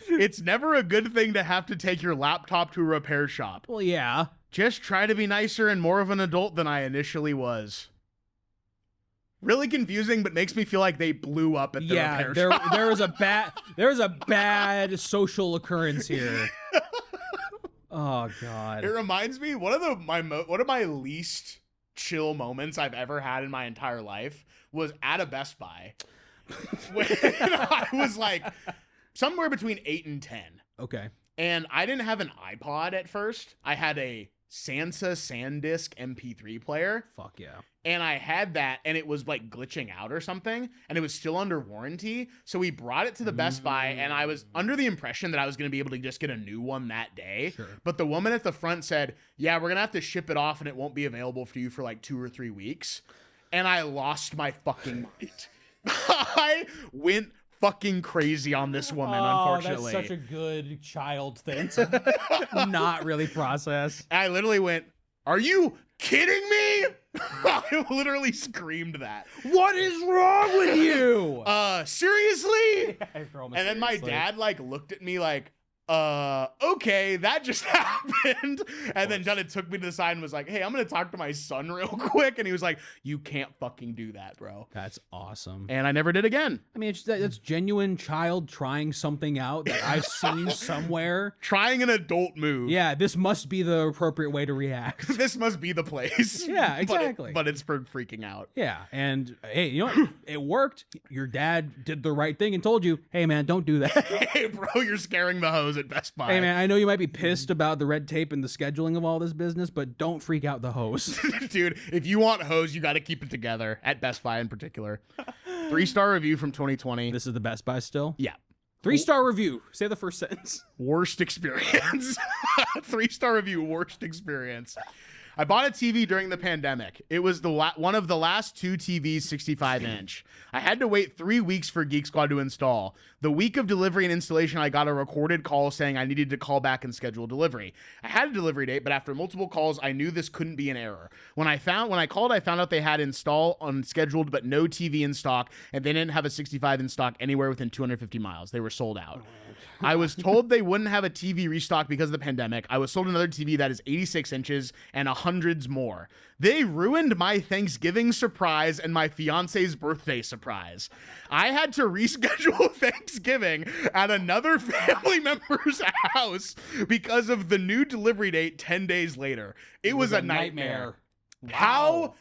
It's never a good thing to have to take your laptop to a repair shop. Well, yeah. Just try to be nicer and more of an adult than I initially was. Really confusing, but makes me feel like they blew up at the repair shop. there was a bad social occurrence here. Oh God. It reminds me one of my least chill moments I've ever had in my entire life was at a Best Buy when I was like somewhere between 8 and 10. Okay. And I didn't have an iPod at first. I had a Sansa SanDisk MP3 player. Fuck yeah. And I had that, and it was like glitching out or something, and it was still under warranty. So we brought it to the Best Buy, and I was under the impression that I was going to be able to just get a new one that day. Sure. But the woman at the front said, yeah, we're going to have to ship it off, and it won't be available for you for like 2 or 3 weeks. And I lost my fucking mind. I went fucking crazy on this woman, unfortunately. That's such a good child thing to not really process. I literally went, are you kidding me? I literally screamed that. What is wrong with you? Seriously? And then my Seriously. dad like looked at me like, okay, that just happened. And then Dunn took me to the side and was like, hey, I'm gonna talk to my son real quick. And he was like, you can't fucking do that, bro. That's awesome. And I never did again. I mean, it's genuine child trying something out that I've seen somewhere. Trying an adult move. Yeah, this must be the appropriate way to react. This must be the place. Yeah, exactly. But it's for freaking out. Yeah, and hey, you know what? It worked. Your dad did the right thing and told you, hey, man, don't do that. Hey, bro, you're scaring the hose at Best Buy. Hey, man, I know you might be pissed about the red tape and the scheduling of all this business, but don't freak out the host. Dude, if you want hose, you got to keep it together at Best Buy in particular. 3-star review from 2020. This is the Best Buy still? Yeah. 3-star review. Say the first sentence. Worst experience. 3-star review, worst experience. I bought a TV during the pandemic. It was one of the last 2 TVs 65-inch. I had to wait 3 weeks for Geek Squad to install. The week of delivery and installation, I got a recorded call saying I needed to call back and schedule delivery. I had a delivery date, but after multiple calls, I knew this couldn't be an error. When I called, I found out they had install unscheduled, but no TV in stock, and they didn't have a 65 in stock anywhere within 250 miles. They were sold out. I was told they wouldn't have a TV restock because of the pandemic. I was sold another TV that is 86 inches and hundreds more. They ruined my Thanksgiving surprise and my fiance's birthday surprise. I had to reschedule Thanksgiving at another family member's house because of the new delivery date 10 days later. It was a nightmare. Wow. How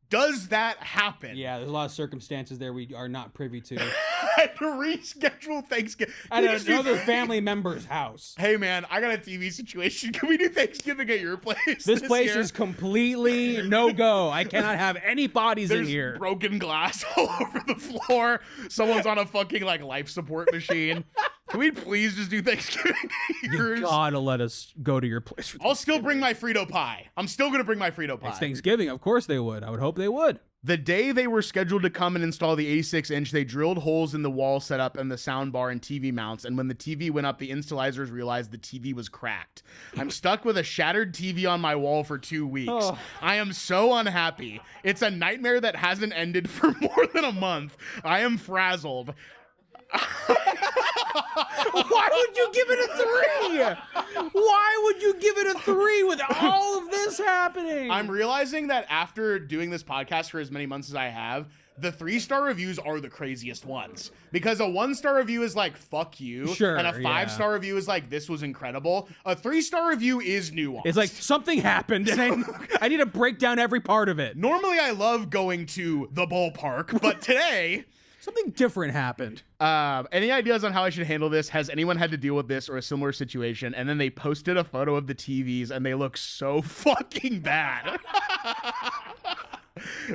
does that happen? Yeah, there's a lot of circumstances there we are not privy to. I had to reschedule Thanksgiving At another family member's house. Hey man, I got a TV situation. Can we do Thanksgiving at your place? This place year? is completely no-go. I cannot have any bodies There's in here. broken glass all over the floor. Someone's on a fucking like life support machine. Can we please just do Thanksgiving at yours? You gotta let us go to your place for I'll still bring my Frito pie. I'm still gonna bring my Frito pie. It's Thanksgiving. Of course they would. I would hope they would. The day they were scheduled to come and install the 86-inch, they drilled holes in the wall setup and the sound bar and TV mounts, and when the TV went up, the installers realized the TV was cracked. I'm stuck with a shattered TV on my wall for 2 weeks. Oh. I am so unhappy. It's a nightmare that hasn't ended for more than a month. I am frazzled. Why would you give it a 3? Why would you give it a 3 with all of this happening? I'm realizing that after doing this podcast for as many months as I have, the 3-star reviews are the craziest ones. Because a 1-star review is like, fuck you. Sure, and a 5-star review is like, this was incredible. A 3-star review is nuanced. It's like something happened and I need to break down every part of it. Normally I love going to the ballpark, but today... Something different happened. Any ideas on how I should handle this? Has anyone had to deal with this or a similar situation? And then they posted a photo of the TVs and they look so fucking bad.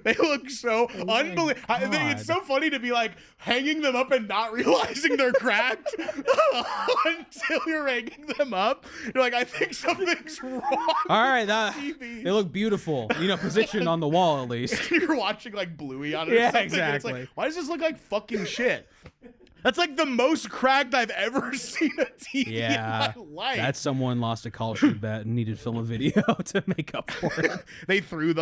They look so unbelievable. I think it's so funny to be like hanging them up and not realizing they're cracked until you're hanging them up. You're like, I think something's wrong. All right, with the they look beautiful. You know, positioned on the wall at least. You're watching like Bluey on it or Yeah, something. And exactly. it's like, why does this look like fucking shit? That's like the most cracked I've ever seen a TV in my life. That's someone lost a Call of Duty bet and needed to film a video to make up for it. They threw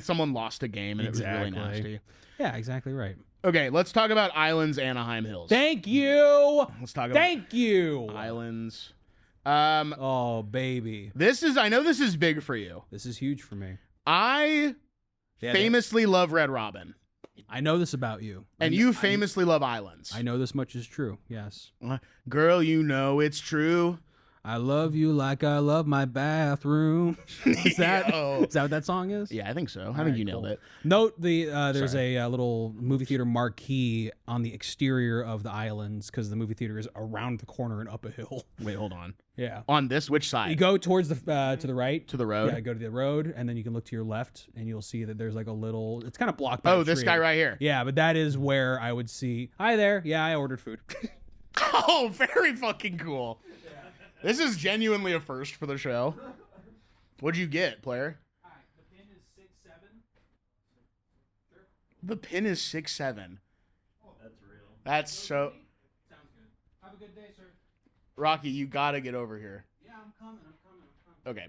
someone lost a game and it was really nasty. Yeah, exactly right. Okay, let's talk about Islands, Anaheim Hills. Thank you. Let's talk about Thank you. Islands. Oh, baby. I know this is big for you. This is huge for me. I famously love Red Robin. I know this about you. And you famously love Islands. I know this much is true. Yes. Girl, you know it's true. I love you like I love my bathroom. Is that what that song is? Yeah, I think so. I think you nailed it. Note there's a little movie theater marquee on the exterior of the Islands because the movie theater is around the corner and up a hill. Wait, hold on. Yeah. On this, which side? You go towards the to the right. To the road? Yeah, go to the road, and then you can look to your left, and you'll see that there's like a little... It's kind of blocked by a this tree. guy right here. Yeah, but that is where I would see... Hi there. Yeah, I ordered food. Oh, very fucking cool. This is genuinely a first for the show. What'd you get, player? All right, the pin is 6'7". Sure. The pin is 6'7". Oh, that's real. That's so... Sounds good. Have a good day, sir. Rocky, you gotta get over here. Yeah, I'm coming. Okay.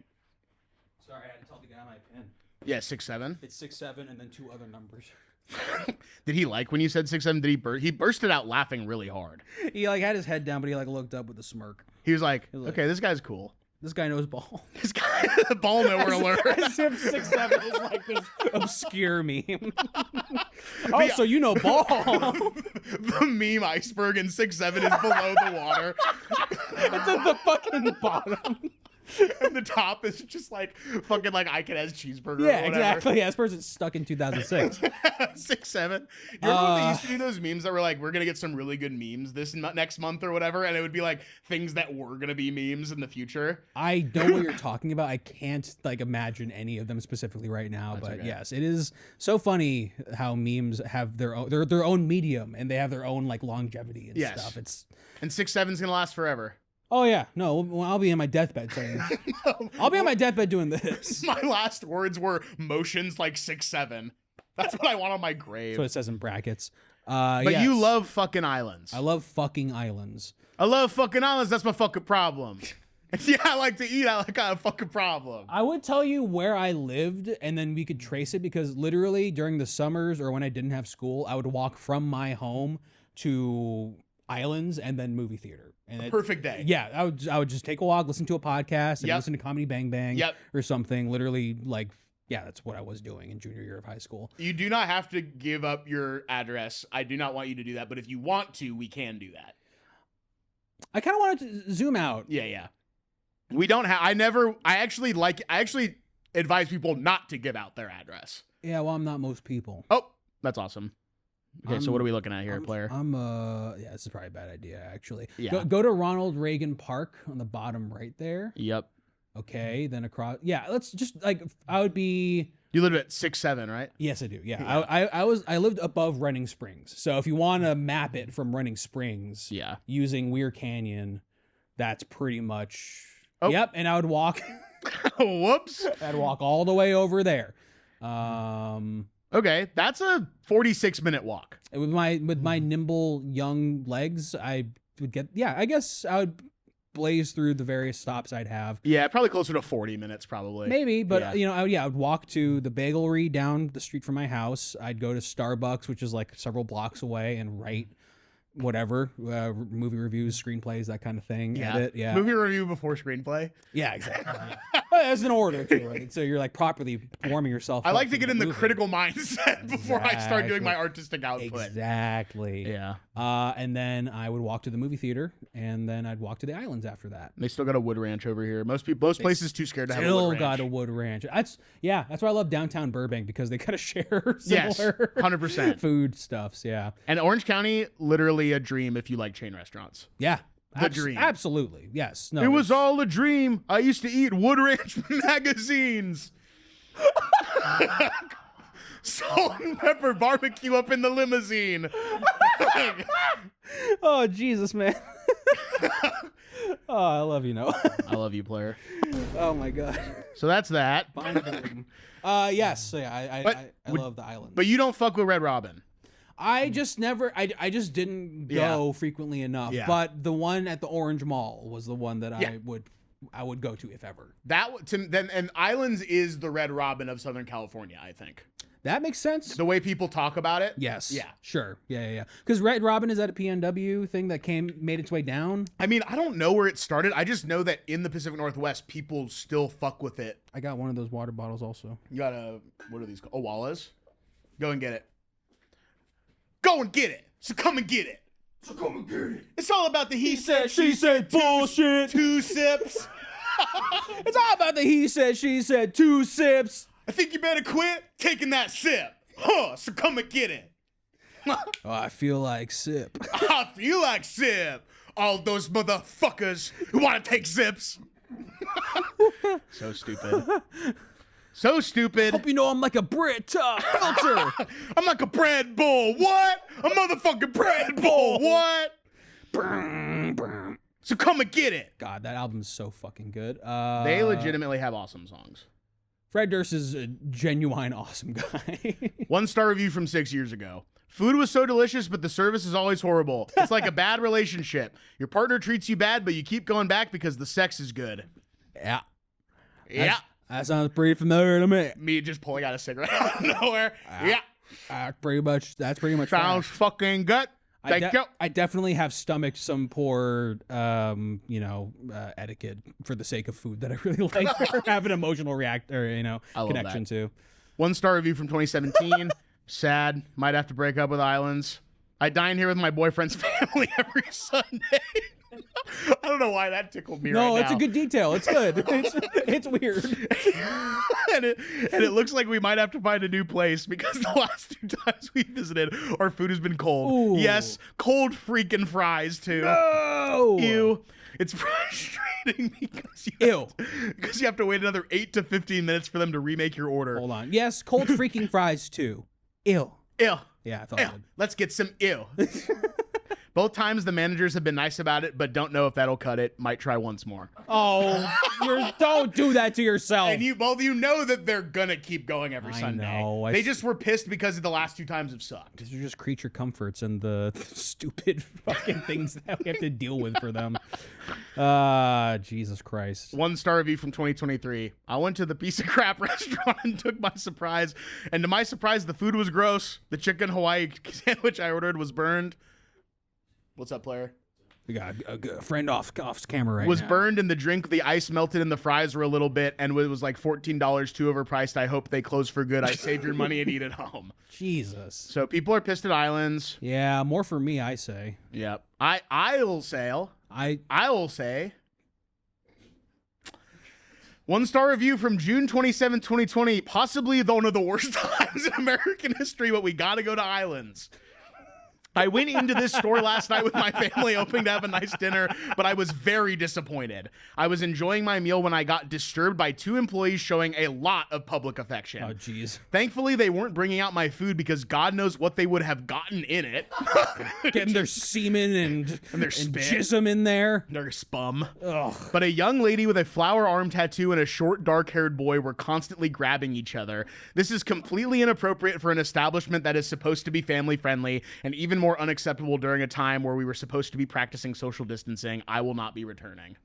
Sorry, I had to tell the guy my pin. Yeah, 6'7". It's 6'7" and then 2 other numbers. Did he like when you said 6'7"? Did he bursted out laughing really hard. He like had his head down, but he like looked up with a smirk. He was like, like- okay, this guy's cool. This guy knows ball. This guy, ball knower alert. As if 6'7" is like this obscure meme. Oh, so you know ball. The meme iceberg in 6'7" is below the water. It's at the fucking bottom. And the top is just like fucking like I can has cheeseburger. Yeah, or whatever. exactly. Yeah, this person's stuck in 2006. 6'7". You remember when they used to do those memes that were like, we're gonna get some really good memes this next month or whatever, and it would be like things that were gonna be memes in the future. I know what you're talking about. I can't like imagine any of them specifically right now, but okay. yes, it is so funny how memes have their own medium and they have their own like longevity and Yes. stuff. It's And 6'7's gonna last forever. oh yeah, no, well, I'll be in my deathbed saying I'll be on my deathbed doing this. My last words were motions like 6'7". That's what I want on my grave. That's what it says in brackets. But yes. you love fucking islands. I love fucking islands. I love fucking islands. That's my fucking problem. Yeah, I like to eat. I got a fucking problem. I would tell you where I lived, and then we could trace it, because literally during the summers or when I didn't have school, I would walk from my home to islands and then movie theater. And Perfect day. Yeah, I would just take a walk, listen to a podcast, and Yep. listen to Comedy Bang Bang Yep. or something. Literally, like, yeah, that's what I was doing in junior year of high school. You do not have to give up your address. I do not want you to do that. But if you want to, we can do that. I kind of wanted to zoom out. Yeah. We don't have. I actually advise people not to give out their address. Yeah, well, I'm not most people. Oh, that's awesome. Okay, so what are we looking at here, player? Yeah, this is probably a bad idea, actually. Yeah. Go to Ronald Reagan Park on the bottom right there. Yep. Okay, then across. Yeah, let's just like I would be. You live at 6-7, right? Yes, I do. Yeah, I lived above Running Springs. So if you want to map it from Running Springs, Yeah. using Weir Canyon, that's pretty much. Oh. Yep, and I would walk. Whoops. I'd walk all the way over there. Okay, that's a 46-minute walk. With my nimble young legs, I would get. Yeah, I guess I would blaze through the various stops I'd have. Yeah, probably closer to 40 minutes, probably. Maybe, but Yeah. you know, I would walk to the bagelry down the street from my house. I'd go to Starbucks, which is like several blocks away, and write whatever movie reviews, screenplays, that kind of thing. Yeah. Edit, yeah, Movie review before screenplay. yeah, exactly. As an order, too, right? So you're like properly warming yourself. I up like to for get in the movie. critical mindset before I start doing my artistic output. Exactly. Yeah. And then I would walk to the movie theater, and then I'd walk to the islands after that. They still got a wood ranch over here. Most places too scared to have a Still wood ranch. got a wood ranch. That's why I love downtown Burbank, because they kind of share Yes, similar 100%. food stuffs. Yeah, And Orange County, literally a dream if you like chain restaurants. yeah, The dream. Absolutely, yes. No, It was it's- all a dream. I used to eat Wood Ranch magazines. Salt and pepper barbecue up in the limousine. Oh Jesus, man. Oh, I love you, Noah. I love you, player. Oh my God. So that's that. Yes. So yeah, I love the island. But you don't fuck with Red Robin. I just never. I just didn't go frequently enough. Yeah. But the one at the Orange Mall was the one that I would go to if ever. And Islands is the Red Robin of Southern California, I think. That makes sense. The way people talk about it. Yes. Yeah. Sure. Yeah. Because Red Robin is that a PNW thing that made its way down? I mean, I don't know where it started. I just know that in the Pacific Northwest, people still fuck with it. I got one of those water bottles also. You got what are these called? Owalas? Go and get it. Go and get it. So come and get it. So come and get it. It's all about the he said, she said bullshit. two sips. It's all about the he said, she said, 2 sips. I think you better quit taking that sip. Huh, so come and get it. Oh, I feel like sip. I feel like sip. All those motherfuckers who want to take sips. So stupid. So stupid. Hope you know I'm like a Brit filter. I'm like a bread bowl. What? A motherfucking bread bowl. What? So come and get it. God, that album's so fucking good. They legitimately have awesome songs. Fred Durst is a genuine awesome guy. 1-star review from 6 years ago. Food was so delicious, but the service is always horrible. It's like a bad relationship. Your partner treats you bad, but you keep going back because the sex is good. Yeah. Yeah. That sounds pretty familiar to me. Me just pulling out a cigarette out of nowhere. Yeah. That's pretty much Sounds fucking good. Thank you. I definitely have stomached some poor, etiquette for the sake of food that I really like or have an emotional connection to. 1-star review from 2017. Sad. Might have to break up with Islands. I dine here with my boyfriend's family every Sunday. I don't know why that tickled me right now. No, it's a good detail. It's good. It's weird. and it looks like we might have to find a new place because the last 2 times we visited, our food has been cold. Ooh. Yes, cold freaking fries too. No. Ew. It's frustrating because you have to wait another 8 to 15 minutes for them to remake your order. Hold on. Yes, cold freaking fries too. Ew. Ew. Yeah, I thought Ew. I did. Let's get some ew. But Both times the managers have been nice about it, but don't know if that'll cut it. Might try once more. Oh, don't do that to yourself. And both of you know that they're gonna keep going every Sunday. know. They just were pissed because the last 2 times have sucked. These are just creature comforts and the stupid fucking things that we have to deal with for them. Jesus Christ. 1-star review from 2023. I went to the piece of crap restaurant and took my surprise. And to my surprise, the food was gross. The chicken Hawaii sandwich I ordered was burned. What's up, player? We got a friend off camera right Was now. burned in the drink. The ice melted and the fries were a little bit, and it was like $14 too overpriced. I hope they close for good. I save your money and eat at home. Jesus. So people are pissed at islands. Yeah, more for me, I say. Yep. I will say. 1-star review from June 27, 2020. Possibly one of the worst times in American history, but we got to go to islands. I went into this store last night with my family, hoping to have a nice dinner, but I was very disappointed. I was enjoying my meal when I got disturbed by 2 employees showing a lot of public affection. Oh, jeez. Thankfully, they weren't bringing out my food because God knows what they would have gotten in it. Getting their semen and their spit. jism in there. Their spum. Ugh. But a young lady with a flower arm tattoo and a short, dark-haired boy were constantly grabbing each other. This is completely inappropriate for an establishment that is supposed to be family-friendly, and even more unacceptable during a time where we were supposed to be practicing social distancing. I will not be returning.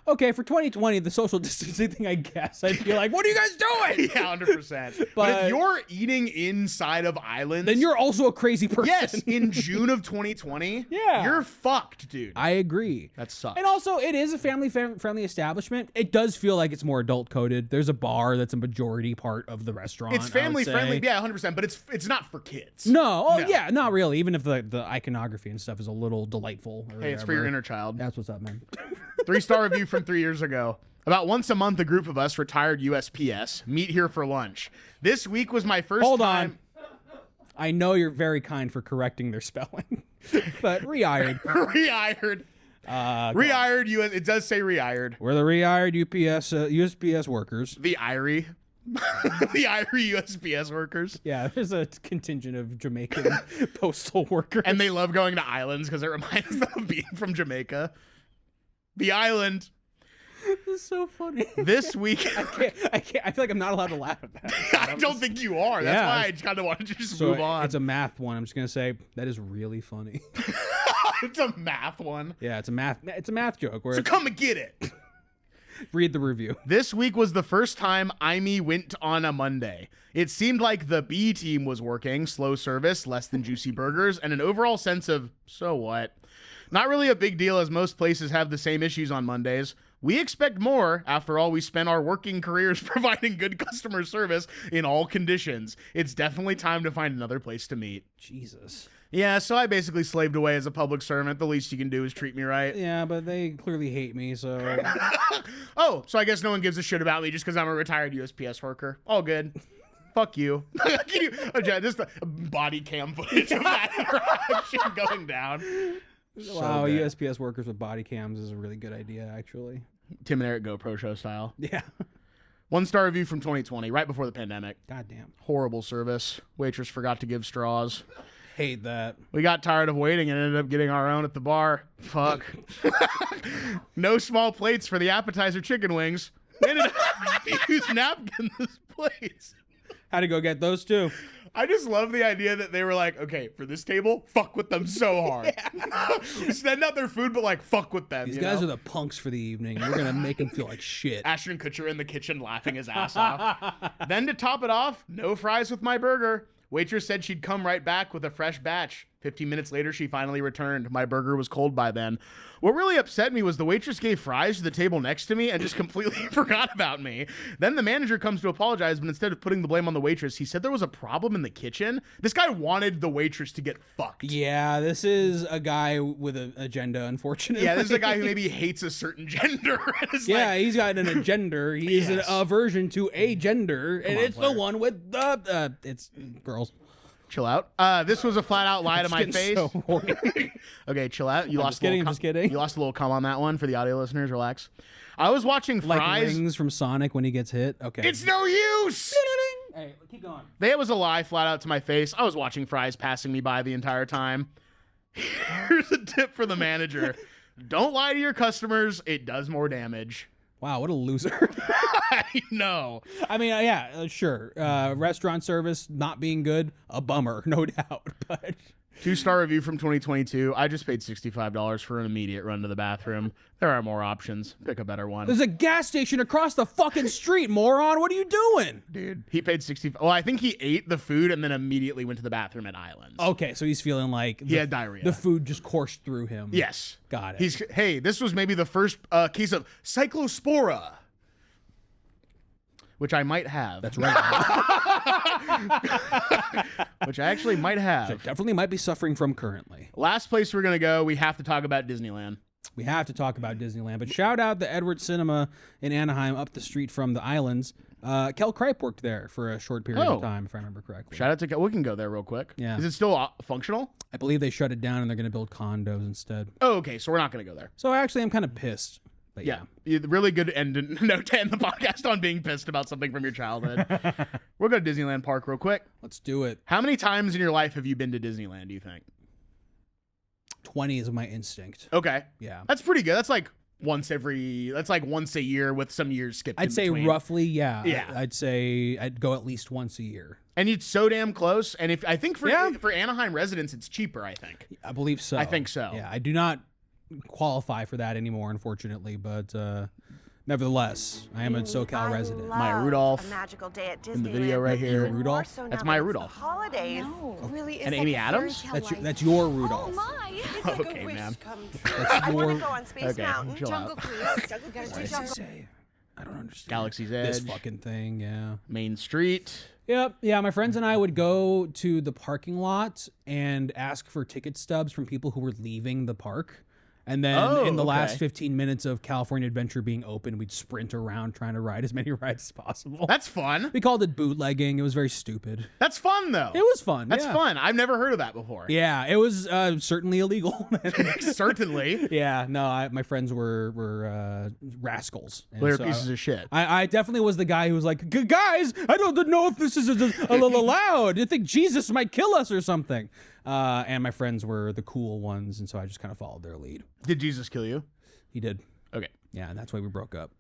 Okay, for 2020, the social distancing thing, I guess. I'd be like, what are you guys doing? Yeah, 100%. But if you're eating inside of islands... Then you're also a crazy person. Yes, in June of 2020. Yeah. You're fucked, dude. I agree. That sucks. And also, it is a family-friendly establishment. It does feel like it's more adult-coded. There's a bar that's a majority part of the restaurant. It's family-friendly, yeah, 100%, but it's not for kids. No, yeah, not really. Even if the iconography and stuff is a little delightful. Hey, it's for your inner child. That's what's up, man. 3-star review from 3 years ago. About once a month, a group of us, retired USPS, meet here for lunch. This week was my first Hold time... I know you're very kind for correcting their spelling, but rehired. Rehired. Rehired US. It does say rehired. We're the rehired USPS workers. The Irie. The Irie USPS workers. Yeah, there's a contingent of Jamaican postal workers. And they love going to islands because it reminds them of being from Jamaica. The island. It's so funny. This week. I can't. I feel like I'm not allowed to laugh at that. I don't think you are. That's Yeah. why I kind of wanted to just move on. It's a math one. I'm just gonna say that is really funny. It's a math one. Yeah, it's a math joke. Where So come and get it. read the review. This week was the first time IME went on a Monday. It seemed like the B team was working, slow service, less than juicy burgers, and an overall sense of, so what? Not really a big deal as most places have the same issues on Mondays. We expect more. After all, we spent our working careers providing good customer service in all conditions. It's definitely time to find another place to meet. Jesus. Yeah, so I basically slaved away as a public servant. The least you can do is treat me right. Yeah, but they clearly hate me, so. Oh, so I guess no one gives a shit about me just because I'm a retired USPS worker. All good. Fuck you. Can you just the body cam footage of that interaction going down. Wow, good. USPS workers with body cams is a really good idea, actually. Tim and Eric GoPro show style. Yeah. 1-star review from 2020, right before the pandemic. Goddamn. Horrible service. Waitress forgot to give straws. Hate that. We got tired of waiting and ended up getting our own at the bar. Fuck. No small plates for the appetizer chicken wings. We ended up having to use napkins as plates. Had to go get those too. I just love the idea that they were like, okay, for this table, fuck with them so hard. Send out their food, but like, fuck with them. These guys are the punks for the evening. We're going to make them feel like shit. Ashton Kutcher in the kitchen laughing his ass off. Then to top it off, no fries with my burger. Waitress said she'd come right back with a fresh batch. 15 minutes later, she finally returned. My burger was cold by then. What really upset me was the waitress gave fries to the table next to me and just completely forgot about me. Then the manager comes to apologize, but instead of putting the blame on the waitress, he said there was a problem in the kitchen. This guy wanted the waitress to get fucked. Yeah, this is a guy with an agenda, unfortunately. Yeah, this is a guy who maybe hates a certain gender. Yeah, he's got an agenda. He's Yes. an aversion to a gender, and on, it's player. the one with the it's girls. Chill out. This was a flat out lie to my face. So horny. Okay, chill out. You lost just kidding, just kidding. You lost a little cum on that one for the audio listeners. Relax. I was watching Like Fries. rings from Sonic when he gets hit. Okay. It's no use. Hey, keep going. That was a lie flat out to my face. I was watching Fries passing me by the entire time. Here's a tip for the manager. Don't lie to your customers. It does more damage. Wow, what a loser. I know. I mean, yeah, sure. Restaurant service not being good, a bummer, no doubt. But 2-star review from 2022. I just paid $65 for an immediate run to the bathroom. There are more options. Pick a better one. there's a gas station across the fucking street, moron. What are you doing? Dude, he paid $65. Well, I think he ate the food and then immediately went to the bathroom at Islands. Okay, so he's feeling like He had diarrhea. The food just coursed through him. Yes. Got it. Hey, this was maybe the first case of cyclospora, which I might have. That's right. Which I actually might have. So definitely might be suffering from currently. Last place we're going to go, we have to talk about Disneyland. We have to talk about Disneyland, but shout out the Edward Cinema in Anaheim up the street from the Islands. Kel Kripe worked there for a short period of time, if I remember correctly. Shout out to we can go there real quick. Yeah. Is it still functional? I believe they shut it down and they're going to build condos instead. Oh, okay. So we're not going to go there. So actually, I'm kind of pissed. But Yeah. Really good note to end the podcast on being pissed about something from your childhood. We'll go to Disneyland Park real quick. Let's do it. How many times in your life have you been to Disneyland, do you think? 20 is my instinct. Okay. Yeah. That's pretty good. That's like once a year with some years skipped in I'd say between. roughly, yeah. Yeah. I'd say I'd go at least once a year. And it's so damn close. And I think for Yeah. for Anaheim residents, it's cheaper, I think. I believe so. I think so. Yeah, I do not qualify for that anymore, unfortunately, but nevertheless, I am a SoCal resident. Maya Rudolph A magical day at Disneyland. in the video right here. Even more so That's now Maya that it's the Rudolph. Holidays. No, it really is And like Amy a Adams? fairy tale That's your life. Rudolph. Oh my! It's Okay, like a wish ma'am. come true. That's I want your. to go on Space Okay, Mountain. chill Jungle out. Cruise. We gotta do What does jungle. he say? I don't understand. Galaxy's This Edge. fucking thing, yeah. Main Street. Yep. Yeah, my friends and I would go to the parking lot and ask for ticket stubs from people who were leaving the park. And then in the last 15 minutes of California Adventure being open, we'd sprint around trying to ride as many rides as possible. That's fun. We called it bootlegging. It was very stupid. That's fun, though. It was fun. That's yeah. fun. I've never heard of that before. Yeah, it was certainly illegal. Certainly. Yeah, no, my friends were rascals. And They're so pieces of shit. I definitely was the guy who was like, guys, I don't know if this is allowed. I think Jesus might kill us or something. And my friends were the cool ones, and so I just kind of followed their lead. Did Jesus kill you? He did. Okay. Yeah, and that's why we broke up.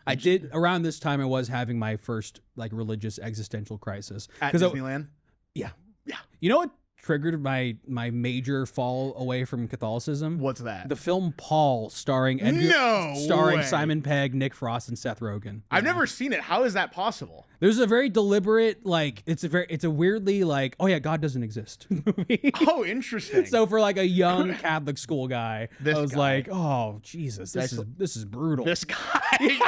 I did around this time. I was having my first like religious existential crisis At Disneyland? yeah. Yeah. You know what triggered my major fall away from Catholicism? What's that? The film Paul, starring way. Simon Pegg, Nick Frost, and Seth Rogen. I've never seen it. How is that possible? There's a very deliberate, like, it's a weirdly like, oh yeah, God doesn't exist movie. Oh, interesting. So for like a young Catholic school guy, This I was guy. like, oh Jesus, this is brutal. This guy.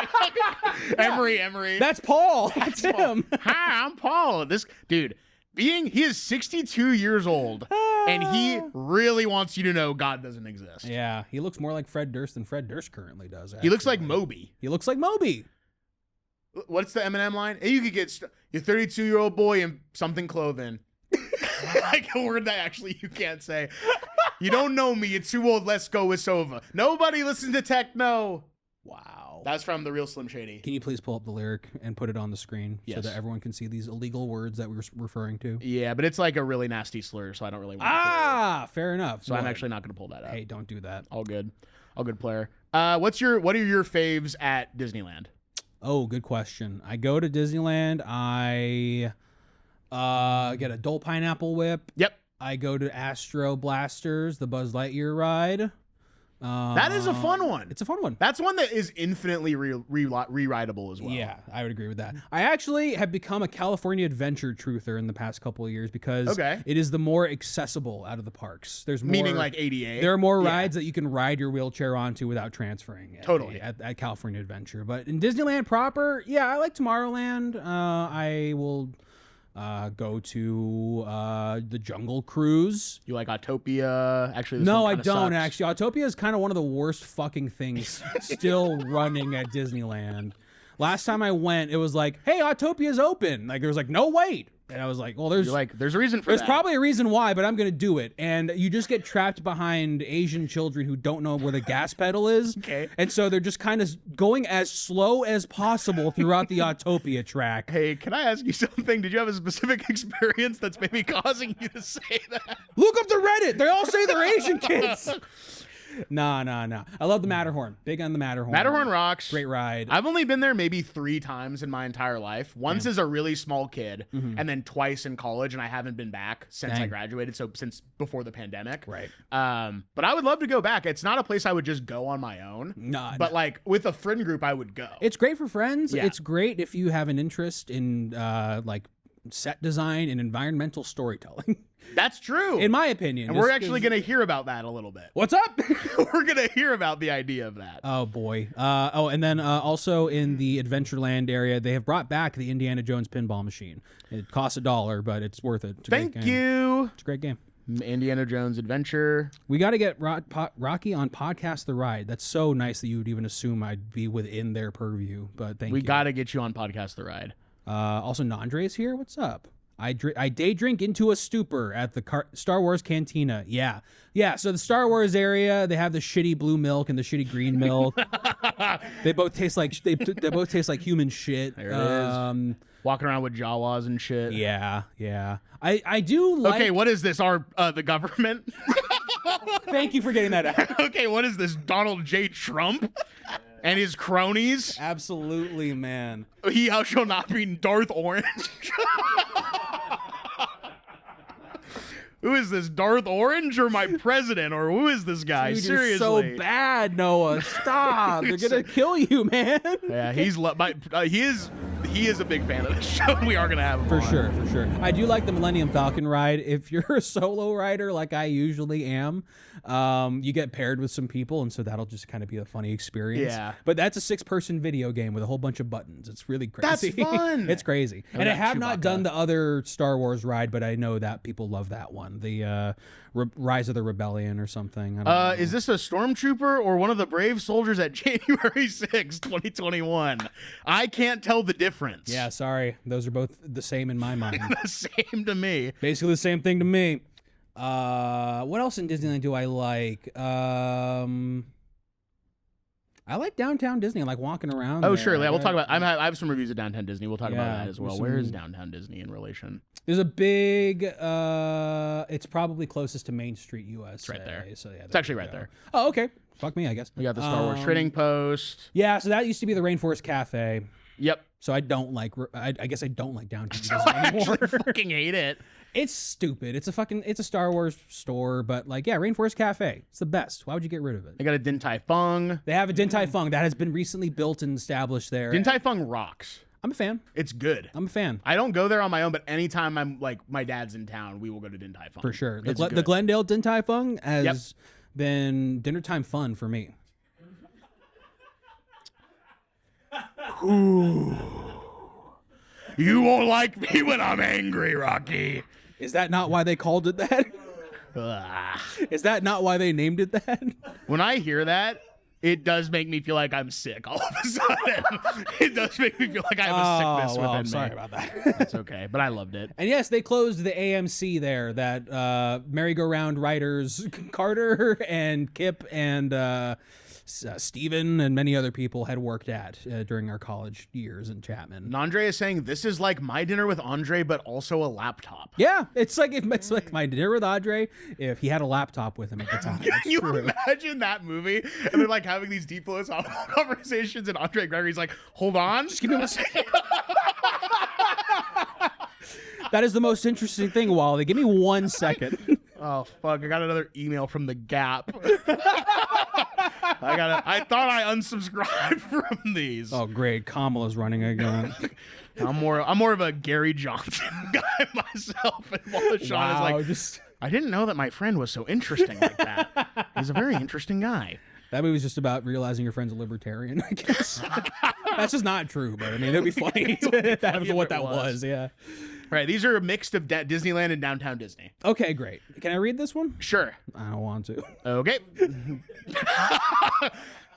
Emery. That's Paul. That's him. Hi, I'm Paul. This dude, he is 62 years old, and he really wants you to know God doesn't exist. Yeah, he looks more like Fred Durst than Fred Durst currently does. He looks like actually. Moby. He looks like Moby. What's the Eminem line? Hey, you could get your 32-year-old boy in something clothing. Like a word that actually you can't say. You don't know me. You're too old. Let's go with Sova. Nobody listens to techno. Wow. That's from the real Slim Shady. Can you please pull up the lyric and put it on the screen so Yes. that everyone can see these illegal words that we're referring to? Yeah, but it's like a really nasty slur, so I don't really want to. Ah, fair enough. So I'm Well, actually not going to pull that up. Hey, don't do that. All good player. What are your faves at Disneyland? Oh, good question. I go to Disneyland. I get a Dole Pineapple Whip. Yep. I go to Astro Blasters, the Buzz Lightyear ride. That is a fun one. It's a fun one. That's one that is infinitely re-rideable as well. Yeah, I would agree with that. I actually have become a California Adventure truther in the past couple of years because it is the more accessible out of the parks. There's more, Meaning like ADA. there are more rides that you can ride your wheelchair onto without transferring. Totally. At California Adventure. But in Disneyland proper, yeah, I like Tomorrowland. I will go to the Jungle Cruise. You like Autopia? Actually, this No, one I kinda don't sucks. actually. Autopia is kind of one of the worst fucking things still running at Disneyland. Last time I went, it was like, hey, Autopia's open. Like, there was like, no, wait. And I was like, well, there's You're like, there's a reason for there's that. probably a reason why, but I'm going to do it. And you just get trapped behind Asian children who don't know where the gas pedal is. Okay. And so they're just kind of going as slow as possible throughout the Autopia track. Hey, can I ask you something? Did you have a specific experience that's maybe causing you to say that? Look up the Reddit. They all say they're Asian kids. Nah. I love the Matterhorn. Big on the Matterhorn. Matterhorn rocks. Great ride. I've only been there maybe 3 times in my entire life. Once as a really small kid, and then twice in college, and I haven't been back since I Dang. graduated. So since before the pandemic, Right. But I would love to go back. It's not a place I would just go on my own. Nah, But like with a friend group, I would go. It's great for friends. Yeah. It's great if you have an interest in like set design and environmental storytelling. That's true. In my opinion. and just we're actually 'cause- going to hear about that a little bit. What's up? We're going to hear about the idea of that. Oh boy. And then also in the Adventureland area, they have brought back the Indiana Jones pinball machine. It costs $1, but it's worth it. It's a Thank great game. you. It's a great game. Indiana Jones Adventure. We got to get Rocky on Podcast the Ride. That's so nice that you would even assume I'd be within their purview. But thank you. We got to get you on Podcast The Ride. Also, Nandre's here. What's up? I day drink into a stupor at the Star Wars Cantina. Yeah. So the Star Wars area, they have the shitty blue milk and the shitty green milk. They both taste like both taste like human shit. There it is. Walking around with Jawas and shit. Yeah. I do like. Okay, what is this? The government? Thank you for getting that out. Okay, what is this? Donald J. Trump and his cronies? Absolutely, man. He shall not be Darth Orange. Who is this, Darth Orange or my president, or who is this guy? Dude, Seriously, you're so bad, Noah. Stop. They're gonna kill you, man. Yeah, he is a big fan of this show. We are gonna have him For on. sure. I do like the Millennium Falcon ride. If you're a solo rider like I usually am, you get paired with some people, and so that'll just kind of be a funny experience. Yeah. But that's a 6-person video game with a whole bunch of buttons. It's really crazy. That's fun. It's crazy. And I got have not Chewbacca. done the other Star Wars ride, but I know that people love that one. The Rise of the Rebellion or something. I don't know. Is this a stormtrooper or one of the brave soldiers at January 6, 2021? I can't tell the difference. Yeah, sorry. Those are both the same in my mind. The same to me. Basically the same thing to me. What else in Disneyland do I like? I like downtown Disney. I like walking around. Oh, there. sure. Yeah, we'll talk about. I have some reviews of Downtown Disney. We'll talk about Yeah, that as well. there's Where is some- Downtown Disney in relation? There's a big. It's probably closest to Main Street, USA. It's right there. So yeah, It's actually right there. Oh, okay. Fuck me, I guess. We got the Star Wars Trading Post. Yeah, so that used to be the Rainforest Cafe. Yep. So I don't like. I guess I don't like downtown Disney I anymore. actually fucking hate it. It's stupid. It's a Star Wars store, but like, yeah, Rainforest Cafe. It's the best. Why would you get rid of it? They got a Din Tai Fung. They have a Din Tai Fung that has been recently built and established there. Din Tai Fung rocks. I'm a fan. It's good. I'm a fan. I don't go there on my own, but anytime I'm like my dad's in town, we will go to Din Tai Fung For sure. It's The good. Glendale Din Tai Fung has been dinner time fun for me. You won't like me when I'm angry, Rocky. Is that not why they called it that? Ugh. Is that not why they named it that? When I hear that, it does make me feel like I'm sick all of a sudden. It does make me feel like I have a sickness within I'm sorry me. about that. It's okay, but I loved it. And yes, they closed the AMC there that merry-go-round riders Carter and Kip and Steven and many other people had worked at during our college years in Chapman. And Andre is saying this is like my dinner with Andre, but also a laptop. Yeah, it's like my dinner with Andre if he had a laptop with him at the time. Can It's you true. imagine that movie? And they're like having these deep philosophical conversations, and Andre Gregory's like, hold on. Just give me 1 second. That is the most interesting thing, Wally. Give me 1 second. Oh fuck! I got another email from the Gap. I thought I unsubscribed from these. Oh, great. Kamala's running again. I'm more of a Gary Johnson guy myself. And Wallace Shawn is like, just I didn't know that my friend was so interesting like that. He's a very interesting guy. that movie's just about realizing your friend's a libertarian, I guess. That's just not true, but I mean, it'd be funny if that was if what it that was. was. Yeah. All right, these are a mix of Disneyland and Downtown Disney. Okay, great. Can I read this one? Sure. I don't want to. Okay.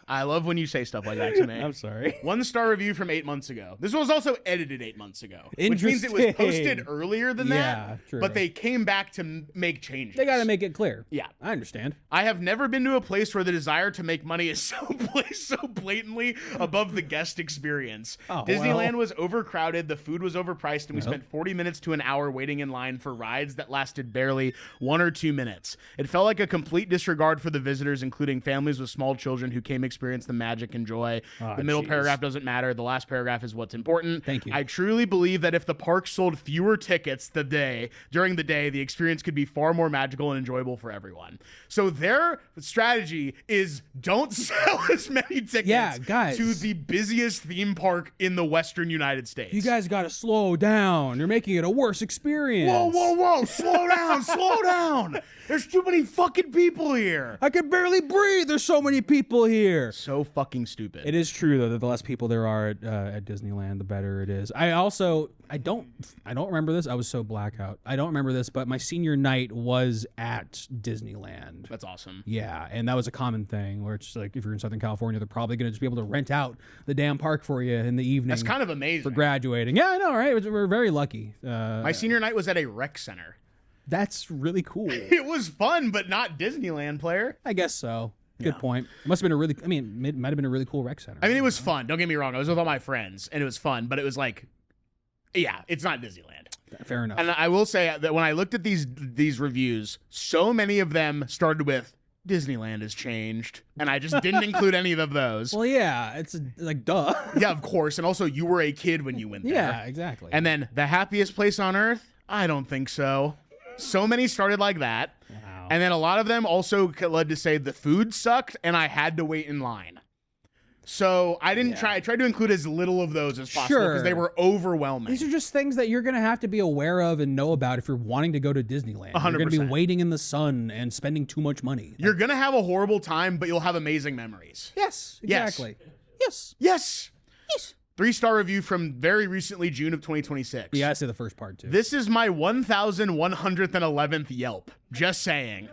I love when you say stuff like that to me. I'm sorry. 1-star review from 8 months ago. This was also edited 8 months ago, which means it was posted earlier than that. True. But they came back to make changes. They got to make it clear. Yeah. I understand. I have never been to a place where the desire to make money is so blatantly above the guest experience. Disneyland was overcrowded, the food was overpriced, and we spent 40 minutes to an hour waiting in line for rides that lasted barely 1 or 2 minutes. It felt like a complete disregard for the visitors, including families with small children who came experience the magic and joy. The middle paragraph doesn't matter. The last paragraph is what's important. Thank you. I truly believe that if the park sold fewer tickets during the day, the experience could be far more magical and enjoyable for everyone. So their strategy is don't sell as many tickets to the busiest theme park in the Western United States. You guys got to slow down. You're making it a worse experience. Whoa. Slow down. Slow down. There's too many fucking people here. I can barely breathe. There's so many people here. So fucking stupid. It is true though that the less people there are at Disneyland, the better it is. I don't remember this. I was so blackout. I don't remember this, but my senior night was at Disneyland. That's awesome. Yeah, and that was a common thing where it's like if you're in Southern California, they're probably going to just be able to rent out the damn park for you in the evening. That's kind of amazing. For graduating. Yeah, I know, right? We're very lucky. My senior night was at a rec center. That's really cool. It was fun, but not Disneyland, player. I guess so. Good point. It must have been it might have been a really cool rec center. I mean, it was fun. Don't get me wrong. I was with all my friends, and it was fun, but it was like, yeah, it's not Disneyland. Fair enough. And I will say that when I looked at these reviews, so many of them started with, Disneyland has changed, and I just didn't include any of those. Well, yeah, it's like, duh. Yeah, of course. And also, you were a kid when you went there. Yeah, exactly. And then, the happiest place on earth? I don't think so. So many started like that. Wow. And then a lot of them also led to say the food sucked and I had to wait in line. So I didn't I tried to include as little of those as possible because they were overwhelming. These are just things that you're going to have to be aware of and know about if you're wanting to go to Disneyland. 100%. You're going to be waiting in the sun and spending too much money. You're going to have a horrible time, but you'll have amazing memories. Yes, exactly. Yes. Yes. 3-star review from very recently, June of 2026. Yeah, I say the first part too. This is my 1,111th Yelp. Just saying.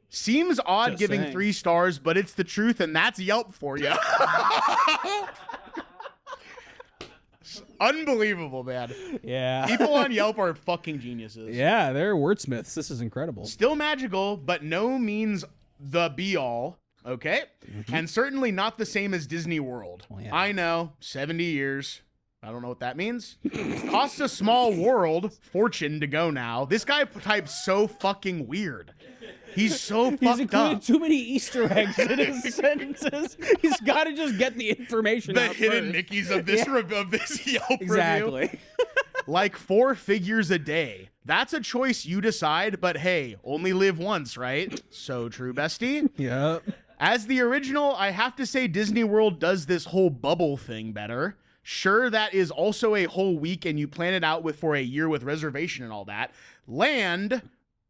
Seems odd Just giving saying. 3 stars, but it's the truth, and that's Yelp for you. Unbelievable, man. Yeah. People on Yelp are fucking geniuses. Yeah, they're wordsmiths. This is incredible. Still magical, but no means the be-all. Okay? And certainly not the same as Disney World. Well, yeah. I know, 70 years. I don't know what that means. Costs a small world fortune to go now. This guy types so fucking weird. He's so He's fucked included up. too many Easter eggs in his sentences. He's got to just get the information The out hidden first. Mickeys of this of this Yelp review. Exactly. Like 4 figures a day. That's a choice you decide, but hey, only live once, right? So true, bestie. Yep. As the original, I have to say Disney World does this whole bubble thing better. Sure, that is also a whole week and you plan it out for a year with reservation and all that. Land,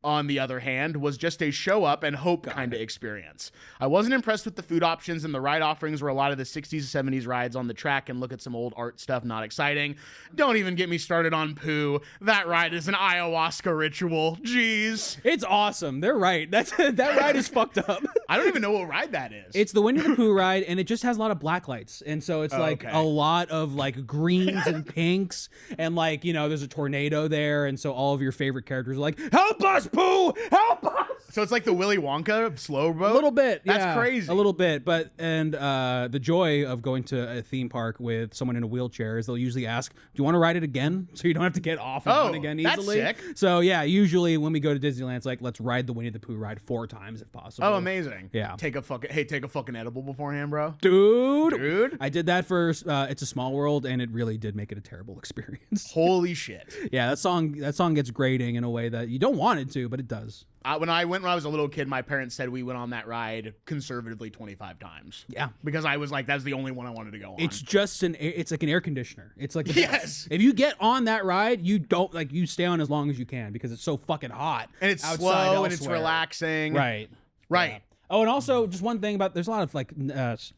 on the other hand, was just a show up and hope kind of experience. I wasn't impressed with the food options, and the ride offerings were a lot of the 60s, 70s rides on the track and look at some old art stuff, not exciting. Don't even get me started on Pooh. That ride is an ayahuasca ritual. Jeez. It's awesome. They're right. That ride is fucked up. I don't even know what ride that is. It's the Winnie the Pooh ride, and it just has a lot of black lights, and so it's a lot of like greens and pinks, and like there's a tornado there, and so all of your favorite characters are like, "Help us, Pooh! Help us!" So it's like the Willy Wonka slow boat? A little bit. That's yeah, crazy. A little bit, but the joy of going to a theme park with someone in a wheelchair is they'll usually ask, "Do you want to ride it again?" So you don't have to get off and on again that's easily. sick. So yeah, usually when we go to Disneyland, it's like let's ride the Winnie the Pooh ride 4 times if possible. Oh, amazing. Yeah. Take a fucking edible beforehand, bro. Dude. I did that for It's a Small World, and it really did make it a terrible experience. Holy shit. Yeah, that song gets grating in a way that you don't want it to, but it does. When I was a little kid, my parents said we went on that ride conservatively 25 times. Yeah. Because I was like, that's the only one I wanted to go on. It's just it's like an air conditioner. It's like the Yes. best. If you get on that ride, you stay on as long as you can because it's so fucking hot. And it's outside slow and it's elsewhere. relaxing. Right. Right. Oh, and also just one thing about there's a lot of like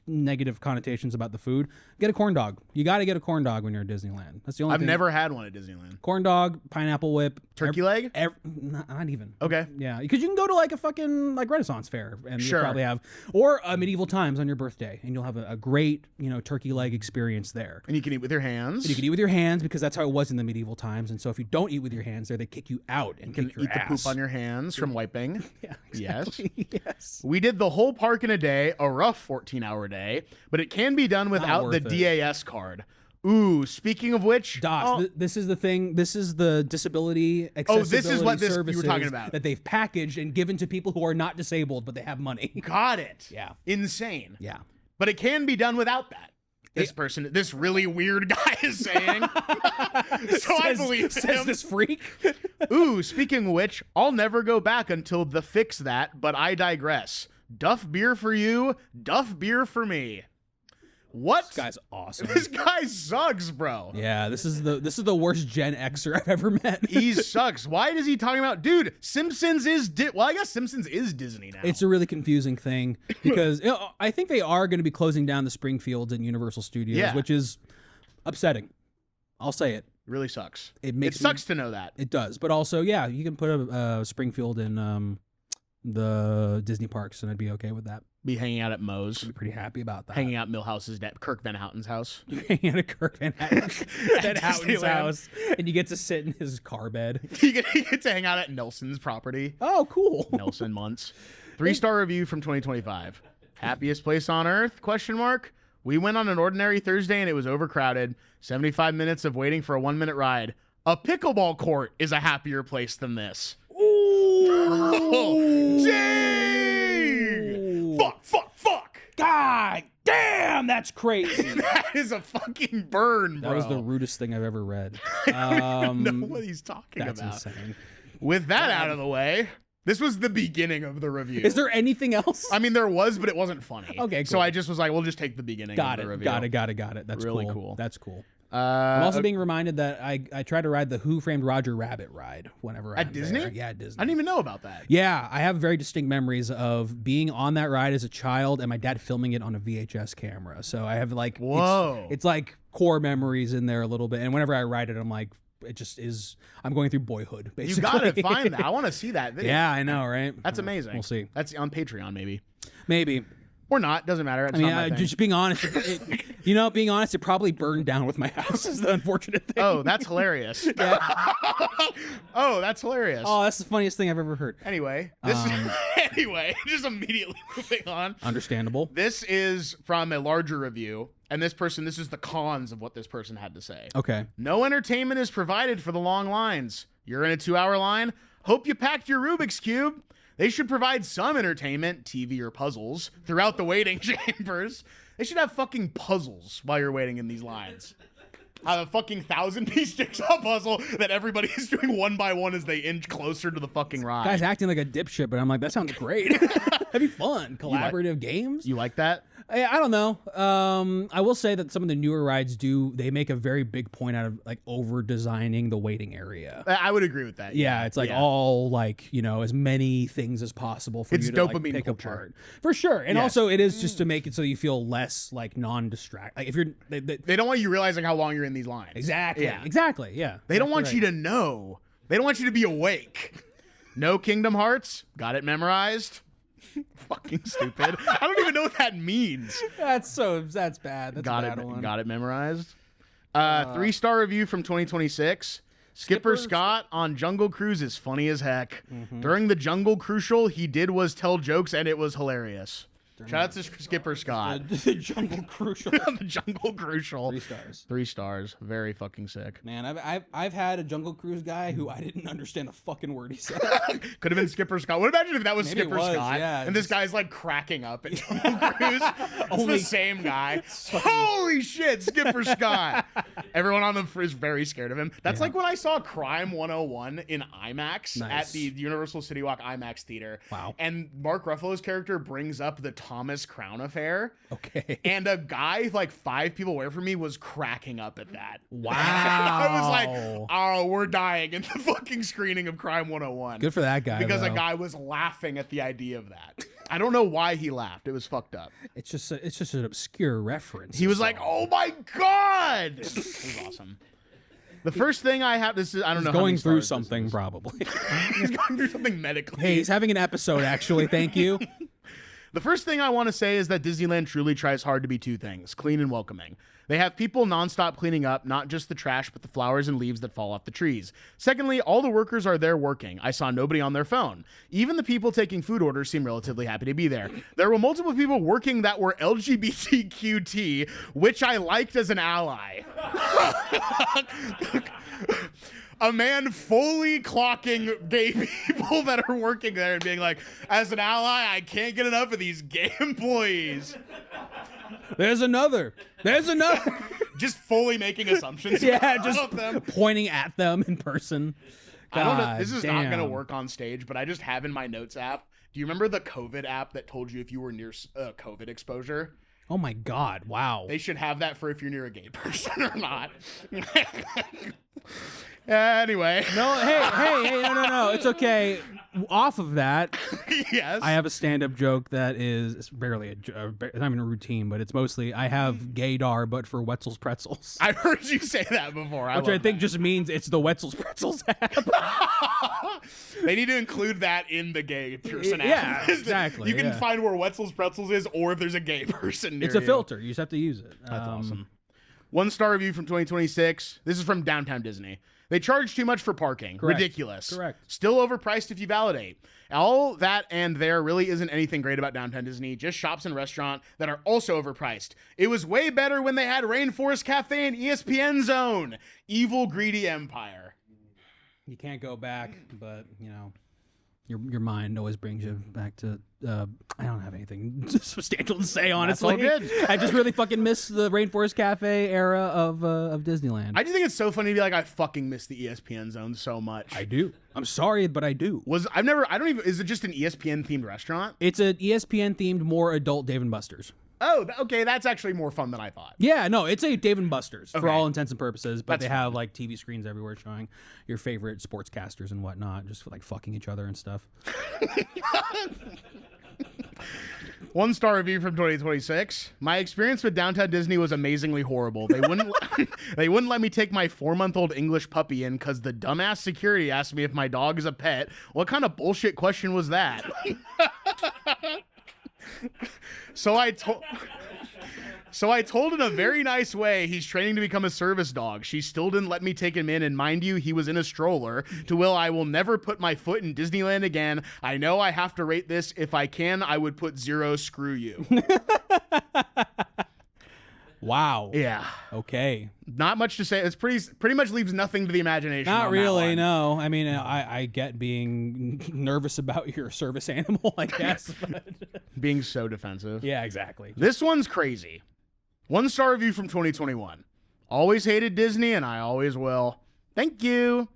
negative connotations about the food. Get a corn dog. You got to get a corn dog when you're at Disneyland. That's the only. I've thing. never had one at Disneyland. Corn dog, pineapple whip, Turkey leg? Not even. Okay. Yeah, because you can go to like a fucking like Renaissance fair and Sure. you'll probably have, or medieval times on your birthday, and you'll have a great turkey leg experience there. And you can eat with your hands. You can eat with your hands because that's how it was in the medieval times. And so if you don't eat with your hands there, they kick you out and You can kick your eat the ass. poop on your hands from wiping. Yeah, Yes. exactly. Yes. We did the whole park in a day, a rough 14-hour day, but it can be done without the worth it. DAS card. Ooh, speaking of which, DOS. This is the thing. This is the disability accessibility this is what you were services talking about. that they've packaged and given to people who are not disabled but they have money. got it. Yeah. Insane. Yeah. But it can be done without that. This really weird guy is saying. So I believe says him. this freak. Ooh, speaking of which, I'll never go back until the fix that, but I digress. Duff beer for you, Duff beer for me. What? This guy's awesome. This guy sucks, bro. Yeah, this is the worst Gen Xer I've ever met. He sucks. Why is he talking about, dude? Simpsons is well, I guess Simpsons is Disney now. It's a really confusing thing because I think they are going to be closing down the Springfields and Universal Studios, Yeah. which is upsetting. I'll say it. really sucks. It makes It sucks to know that. It does, but also, yeah, you can put a Springfield in the Disney parks, and I'd be okay with that. Be hanging out at Moe's. I'd be pretty happy about that. Hanging out at Milhouse's dad, Kirk Van Houten's house. Hanging at a Kirk Van Houten's Disneyland. house, and you get to sit in his car bed. You get to hang out at Nelson's property. Oh, cool. Nelson Muntz. 3-star review from 2025. Happiest place on earth? Question mark. We went on an ordinary Thursday and it was overcrowded. 75 minutes of waiting for a 1-minute ride. A pickleball court is a happier place than this. Ooh. Dang! Fuck! God damn, that's crazy. That is a fucking burn, bro. That was the rudest thing I've ever read. I don't know what he's talking That's about. insane. With that out of the way, this was the beginning of the review. Is there anything else? I mean, there was, but it wasn't funny. Okay, So cool. I just was like, we'll just take the beginning of the review. Got it. That's Really cool. cool. That's cool. I'm Uh, also being reminded that I try to ride the Who Framed Roger Rabbit ride whenever At I'm Disney? there. Yeah, at Disney. I didn't even know about that. Yeah, I have very distinct memories of being on that ride as a child and my dad filming it on a VHS camera. So I have like, Whoa. it's like core memories in there a little bit. And whenever I ride it, I'm like, it just is. I'm going through boyhood. You Basically, gotta find that. I want to see that video. Yeah, I know, right? That's amazing. We'll see. That's on Patreon, maybe. Maybe. Or not. Doesn't matter. It's I mean, not my thing. just being honest, being honest, it probably burned down with my house is the unfortunate thing. Oh, that's hilarious. Oh, that's hilarious. Oh, that's the funniest thing I've ever heard. Anyway, anyway, just immediately moving on. Understandable. This is from a larger review, and this is the cons of what this person had to say. Okay. No entertainment is provided for the long lines. You're in a 2-hour line. Hope you packed your Rubik's Cube. They should provide some entertainment, TV or puzzles, throughout the waiting chambers. They should have fucking puzzles while you're waiting in these lines. Have a fucking 1,000-piece jigsaw puzzle that everybody is doing one by one as they inch closer to the fucking ride. Guy's acting like a dipshit, but I'm like, that sounds great. That'd be fun. Collaborative games. You like that? I don't know. I will say that some of the newer rides they make a very big point out of like over designing the waiting area. I would agree with that. Yeah, it's like all like, as many things as possible for It's you to like, dopamine pick culture. apart. For sure. And Yes. also it is just to make it so you feel less like non-distract. Like if you're They don't want you realizing how long you're in these lines. exactly. Yeah. Exactly. Yeah. They don't Exactly want right. you to know. They don't want you to be awake. No Kingdom Hearts. Got it memorized. Fucking stupid. I don't even know what that means. That's bad. That's a bad one. Got it memorized. 3-star review from 2026. Skipper Scott on Jungle Cruise is funny as heck. During the Jungle Crucial, he did was tell jokes and it was hilarious. Shout out to Skipper Scott. The Jungle Crucial. The Jungle Crucial. 3 stars. 3 stars. Very fucking sick. Man, I've had a Jungle Cruise guy who I didn't understand a fucking word he said. Could have been Skipper Scott. What imagine if that was Maybe it Skipper was, Scott? yeah, And this just- guy's like cracking up at Jungle Cruise. It's the same guy. Holy shit, Skipper Scott. Everyone on the is very scared of him. That's like when I saw Crime 101 in IMAX Nice. at the Universal City Walk IMAX theater. Wow. And Mark Ruffalo's character brings up the Thomas Crown affair. Okay. And a guy like 5 people away from me was cracking up at that. Wow. I was like, oh, we're dying in the fucking screening of Crime 101. Good for that guy. Because a though. guy was laughing at the idea of that. I don't know why he laughed. It was fucked up. It's just an obscure reference. He was like, "Oh my god!" It was awesome. The first thing I have, I don't know. Going through something, probably. He's going through something medically. Hey, he's having an episode, actually. Thank you. The first thing I want to say is that Disneyland truly tries hard to be two things: clean and welcoming. They have people nonstop cleaning up, not just the trash, but the flowers and leaves that fall off the trees. Secondly, all the workers are there working. I saw nobody on their phone. Even the people taking food orders seem relatively happy to be there. There were multiple people working that were LGBTQT, which I liked as an ally. A man fully clocking gay people that are working there and being like, as an ally, I can't get enough of these gay employees. There's another. Just fully making assumptions. Yeah, about just them. pointing at them in person. I don't know. God This is not going to damn. work on stage, but I just have in my notes app. Do you remember the COVID app that told you if you were near COVID exposure? Oh my God! Wow. They should have that for if you're near a gay person or not. Anyway. No, hey, no. It's okay. Off of that, Yes. I have a stand-up joke that is it's barely it's not even a routine, but it's mostly I have gaydar, but for Wetzel's Pretzels, I've heard you say that before. which I think just means it's the Wetzel's Pretzels app. They need to include that in the gay person app. Yeah, exactly, You can yeah. find where Wetzel's Pretzels is, or if there's a gay person near It's a you. filter. You just have to use it. That's awesome. 1-star review from 2026. This is from Downtown Disney. They charge too much for parking. Correct. Ridiculous. Correct. Still overpriced if you validate. All that and there really isn't anything great about Downtown Disney. Just shops and restaurant that are also overpriced. It was way better when they had Rainforest Cafe and ESPN Zone. Evil, greedy empire. You can't go back, but you know, your mind always brings you back to. I don't have anything substantial to say, honestly. all good. I just really fucking miss the Rainforest Cafe era of Disneyland. I just think it's so funny to be like, I fucking miss the ESPN Zone so much. I do. I'm sorry, but I do. Is it just an ESPN themed restaurant? It's an ESPN themed, more adult Dave and Buster's. Oh, okay, that's actually more fun than I thought. Yeah, no, it's a Dave and Buster's for Okay. all intents and purposes, but That's they have like TV screens everywhere showing your favorite sportscasters and whatnot, just for like fucking each other and stuff. 1-star review from 2026. My experience with Downtown Disney was amazingly horrible. They wouldn't let me take my 4-month-old English puppy in because the dumbass security asked me if my dog is a pet. What kind of bullshit question was that? So I told in a very nice way he's training to become a service dog. She still didn't let me take him in, and mind you, he was in a stroller. To will, I will never put my foot in Disneyland again. I know I have to rate this. If I can, I would put 0. Screw you. Wow. Yeah. Okay. Not much to say. It's pretty much leaves nothing to the imagination. Not on that really, one. no. I mean, I get being nervous about your service animal, I guess. But Being so defensive. yeah, exactly. This one's crazy. 1-star review from 2021. Always hated Disney, and I always will. Thank you.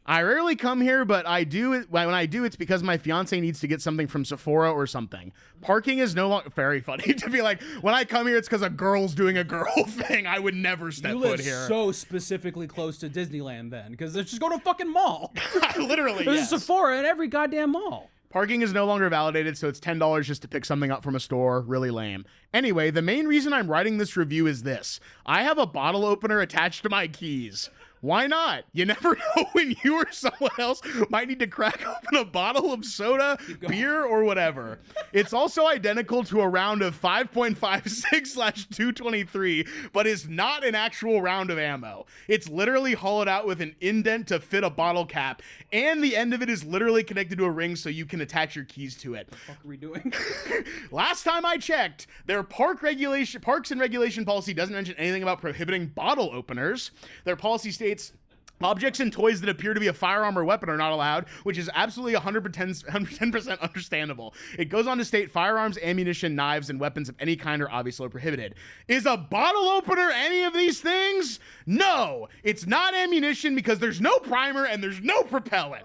I rarely come here, but I do. When I do, it's because my fiance needs to get something from Sephora or something. Parking is no longer very funny to be like, when I come here, it's because a girl's doing a girl thing. I would never step You foot live here. so specifically close to Disneyland then, because just go to a fucking mall. Literally, There's yes. a Sephora in every goddamn mall. Parking is no longer validated, so it's $10 just to pick something up from a store. Really lame. Anyway, the main reason I'm writing this review is this. I have a bottle opener attached to my keys. Why not? You never know when you or someone else might need to crack open a bottle of soda, beer, or whatever. It's also identical to a round of 5.56/223, but is not an actual round of ammo. It's literally hollowed out with an indent to fit a bottle cap, and the end of it is literally connected to a ring so you can attach your keys to it. What are we doing? Last time I checked, their parks and regulation policy doesn't mention anything about prohibiting bottle openers. Their policy states objects and toys that appear to be a firearm or weapon are not allowed, which is absolutely 110% understandable. It goes on to state firearms, ammunition, knives, and weapons of any kind are obviously prohibited. Is a bottle opener any of these things? No, it's not ammunition because there's no primer and there's no propellant.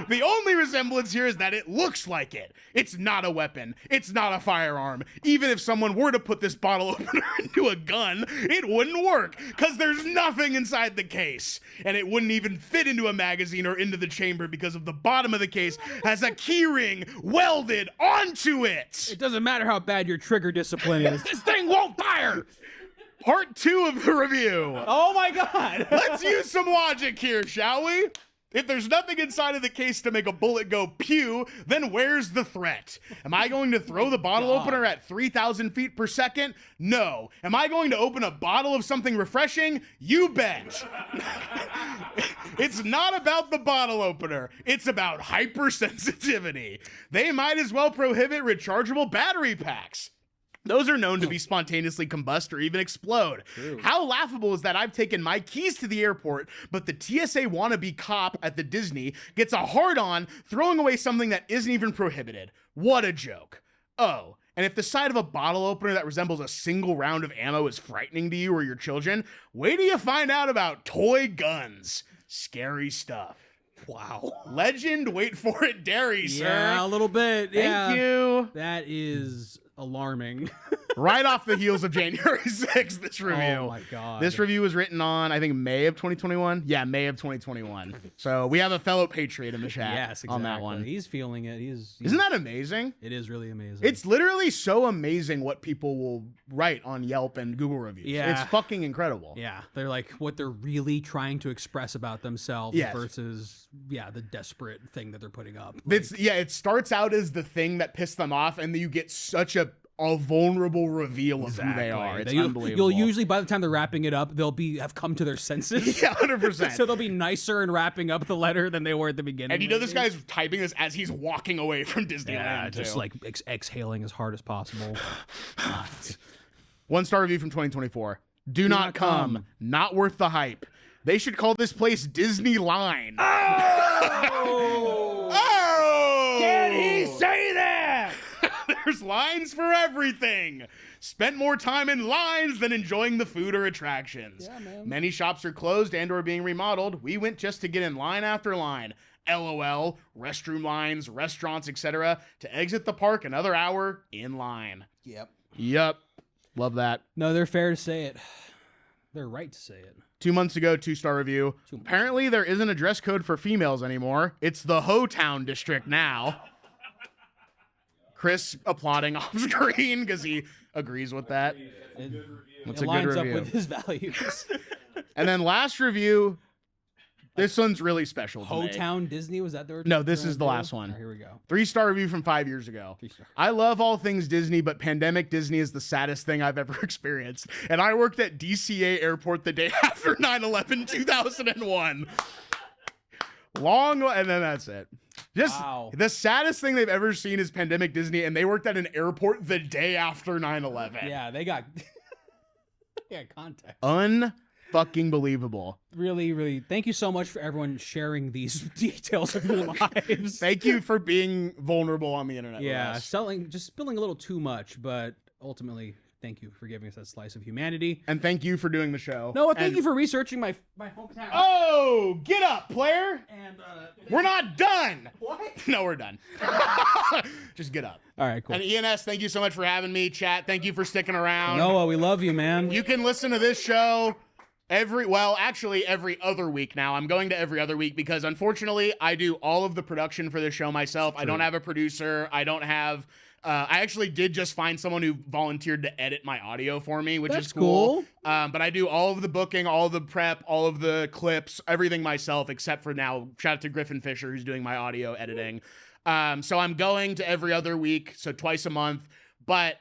The only resemblance here is that it looks like it. It's not a weapon. It's not a firearm. Even if someone were to put this bottle opener into a gun, it wouldn't work because there's nothing inside the case. case, and it wouldn't even fit into a magazine or into the chamber because of the bottom of the case has a key ring welded onto it. It doesn't matter how bad your trigger discipline is. This thing won't fire. Part 2 of the review. Oh my God. Let's use some logic here, shall we? If there's nothing inside of the case to make a bullet go pew, then where's the threat? Am I going to throw the bottle opener at 3,000 feet per second? No. Am I going to open a bottle of something refreshing? You bet. It's not about the bottle opener. It's about hypersensitivity. They might as well prohibit rechargeable battery packs. Those are known to be spontaneously combust or even explode. True. How laughable is that I've taken my keys to the airport, but the TSA wannabe cop at the Disney gets a hard-on throwing away something that isn't even prohibited. What a joke. Oh, and if the sight of a bottle opener that resembles a single round of ammo is frightening to you or your children, wait till you find out about toy guns. Scary stuff. Wow. Legend, wait for it, dairy, sir. Yeah, a little bit. Thank you. That is alarming. Right off the heels of January 6th, this review. Oh my God. This review was written on, I think, May of 2021. Yeah, May of 2021. So we have a fellow patriot in the chat Yes, exactly. on that one. He's feeling it. Isn't that amazing? It is really amazing. It's literally so amazing what people will write on Yelp and Google reviews. Yeah. It's fucking incredible. Yeah, they're like what they're really trying to express about themselves Yes. versus the desperate thing that they're putting up. Like, It starts out as the thing that pissed them off, and then you get such a vulnerable reveal of who they are. It's unbelievable. You'll usually, by the time they're wrapping it up, they'll have come to their senses. Yeah, 100%. So they'll be nicer in wrapping up the letter than they were at the beginning. And you know this guy's typing this as he's walking away from Disneyland. Yeah, just too. like exhaling as hard as possible. 1-star review from 2024. Do not come. Not worth the hype. They should call this place Disney Line. Oh! Can he say that? There's lines for everything. Spent more time in lines than enjoying the food or attractions. Yeah, man. Many shops are closed and or being remodeled. We went just to get in line after line. LOL, restroom lines, restaurants, etc. To exit the park another hour in line. Yep. Love that. No, they're fair to say it. They're right to say it. 2 months ago, 2-star review. Apparently there isn't a dress code for females anymore. It's the Ho-Town district now. Chris applauding off screen because he agrees with that. It's It a lines good up review. with his values. And then last review, this one's really special to me. Ho-Town Disney, was that the No, this is the last one. Here we go. 3-star review from 5 years ago. 3-star. I love all things Disney, but pandemic Disney is the saddest thing I've ever experienced. And I worked at DCA Airport the day after 9/11, 2001. And then that's it. Just Wow. the saddest thing they've ever seen is pandemic Disney, and they worked at an airport the day after 9/11. Yeah, they got context. Unfucking believable. Really, really. Thank you so much for everyone sharing these details of your lives. Thank you for being vulnerable on the internet. Yeah, with us. just spilling a little too much, but ultimately, thank you for giving us that slice of humanity. And thank you for doing the show. No, thank And- you for researching my hometown. Oh, get up, player. And We're not done. what? No, we're done. Just get up. All right, cool. And ENS, thank you so much for having me. Chat, thank you for sticking around. Noah, we love you, man. You can listen to this show every other week now. I'm going to every other week because unfortunately I do all of the production for this show myself. I don't have a producer. I don't have I actually did just find someone who volunteered to edit my audio for me, which That's is cool. cool. But I do all of the booking, all of the prep, all of the clips, everything myself, except for now. Shout out to Griffin Fisher, who's doing my audio editing. So I'm going to every other week, so twice a month. But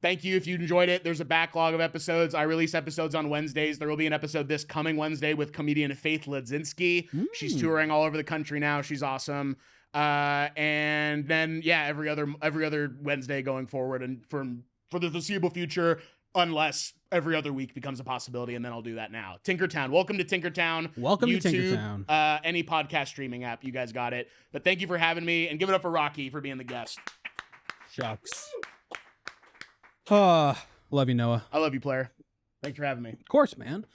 thank you if you enjoyed it. There's a backlog of episodes. I release episodes on Wednesdays. There will be an episode this coming Wednesday with comedian Faith Ledzinski. She's touring all over the country now. She's awesome. And then every other Wednesday going forward and for the foreseeable future, unless every other week becomes a possibility, and then I'll do that now. Tinkertown. Welcome to Tinkertown. Welcome to YouTube, Tinkertown. Any podcast streaming app, you guys got it. But thank you for having me, and give it up for Rocky for being the guest. Shucks. Love you, Noah. I love you, player. Thanks for having me. Of course, man.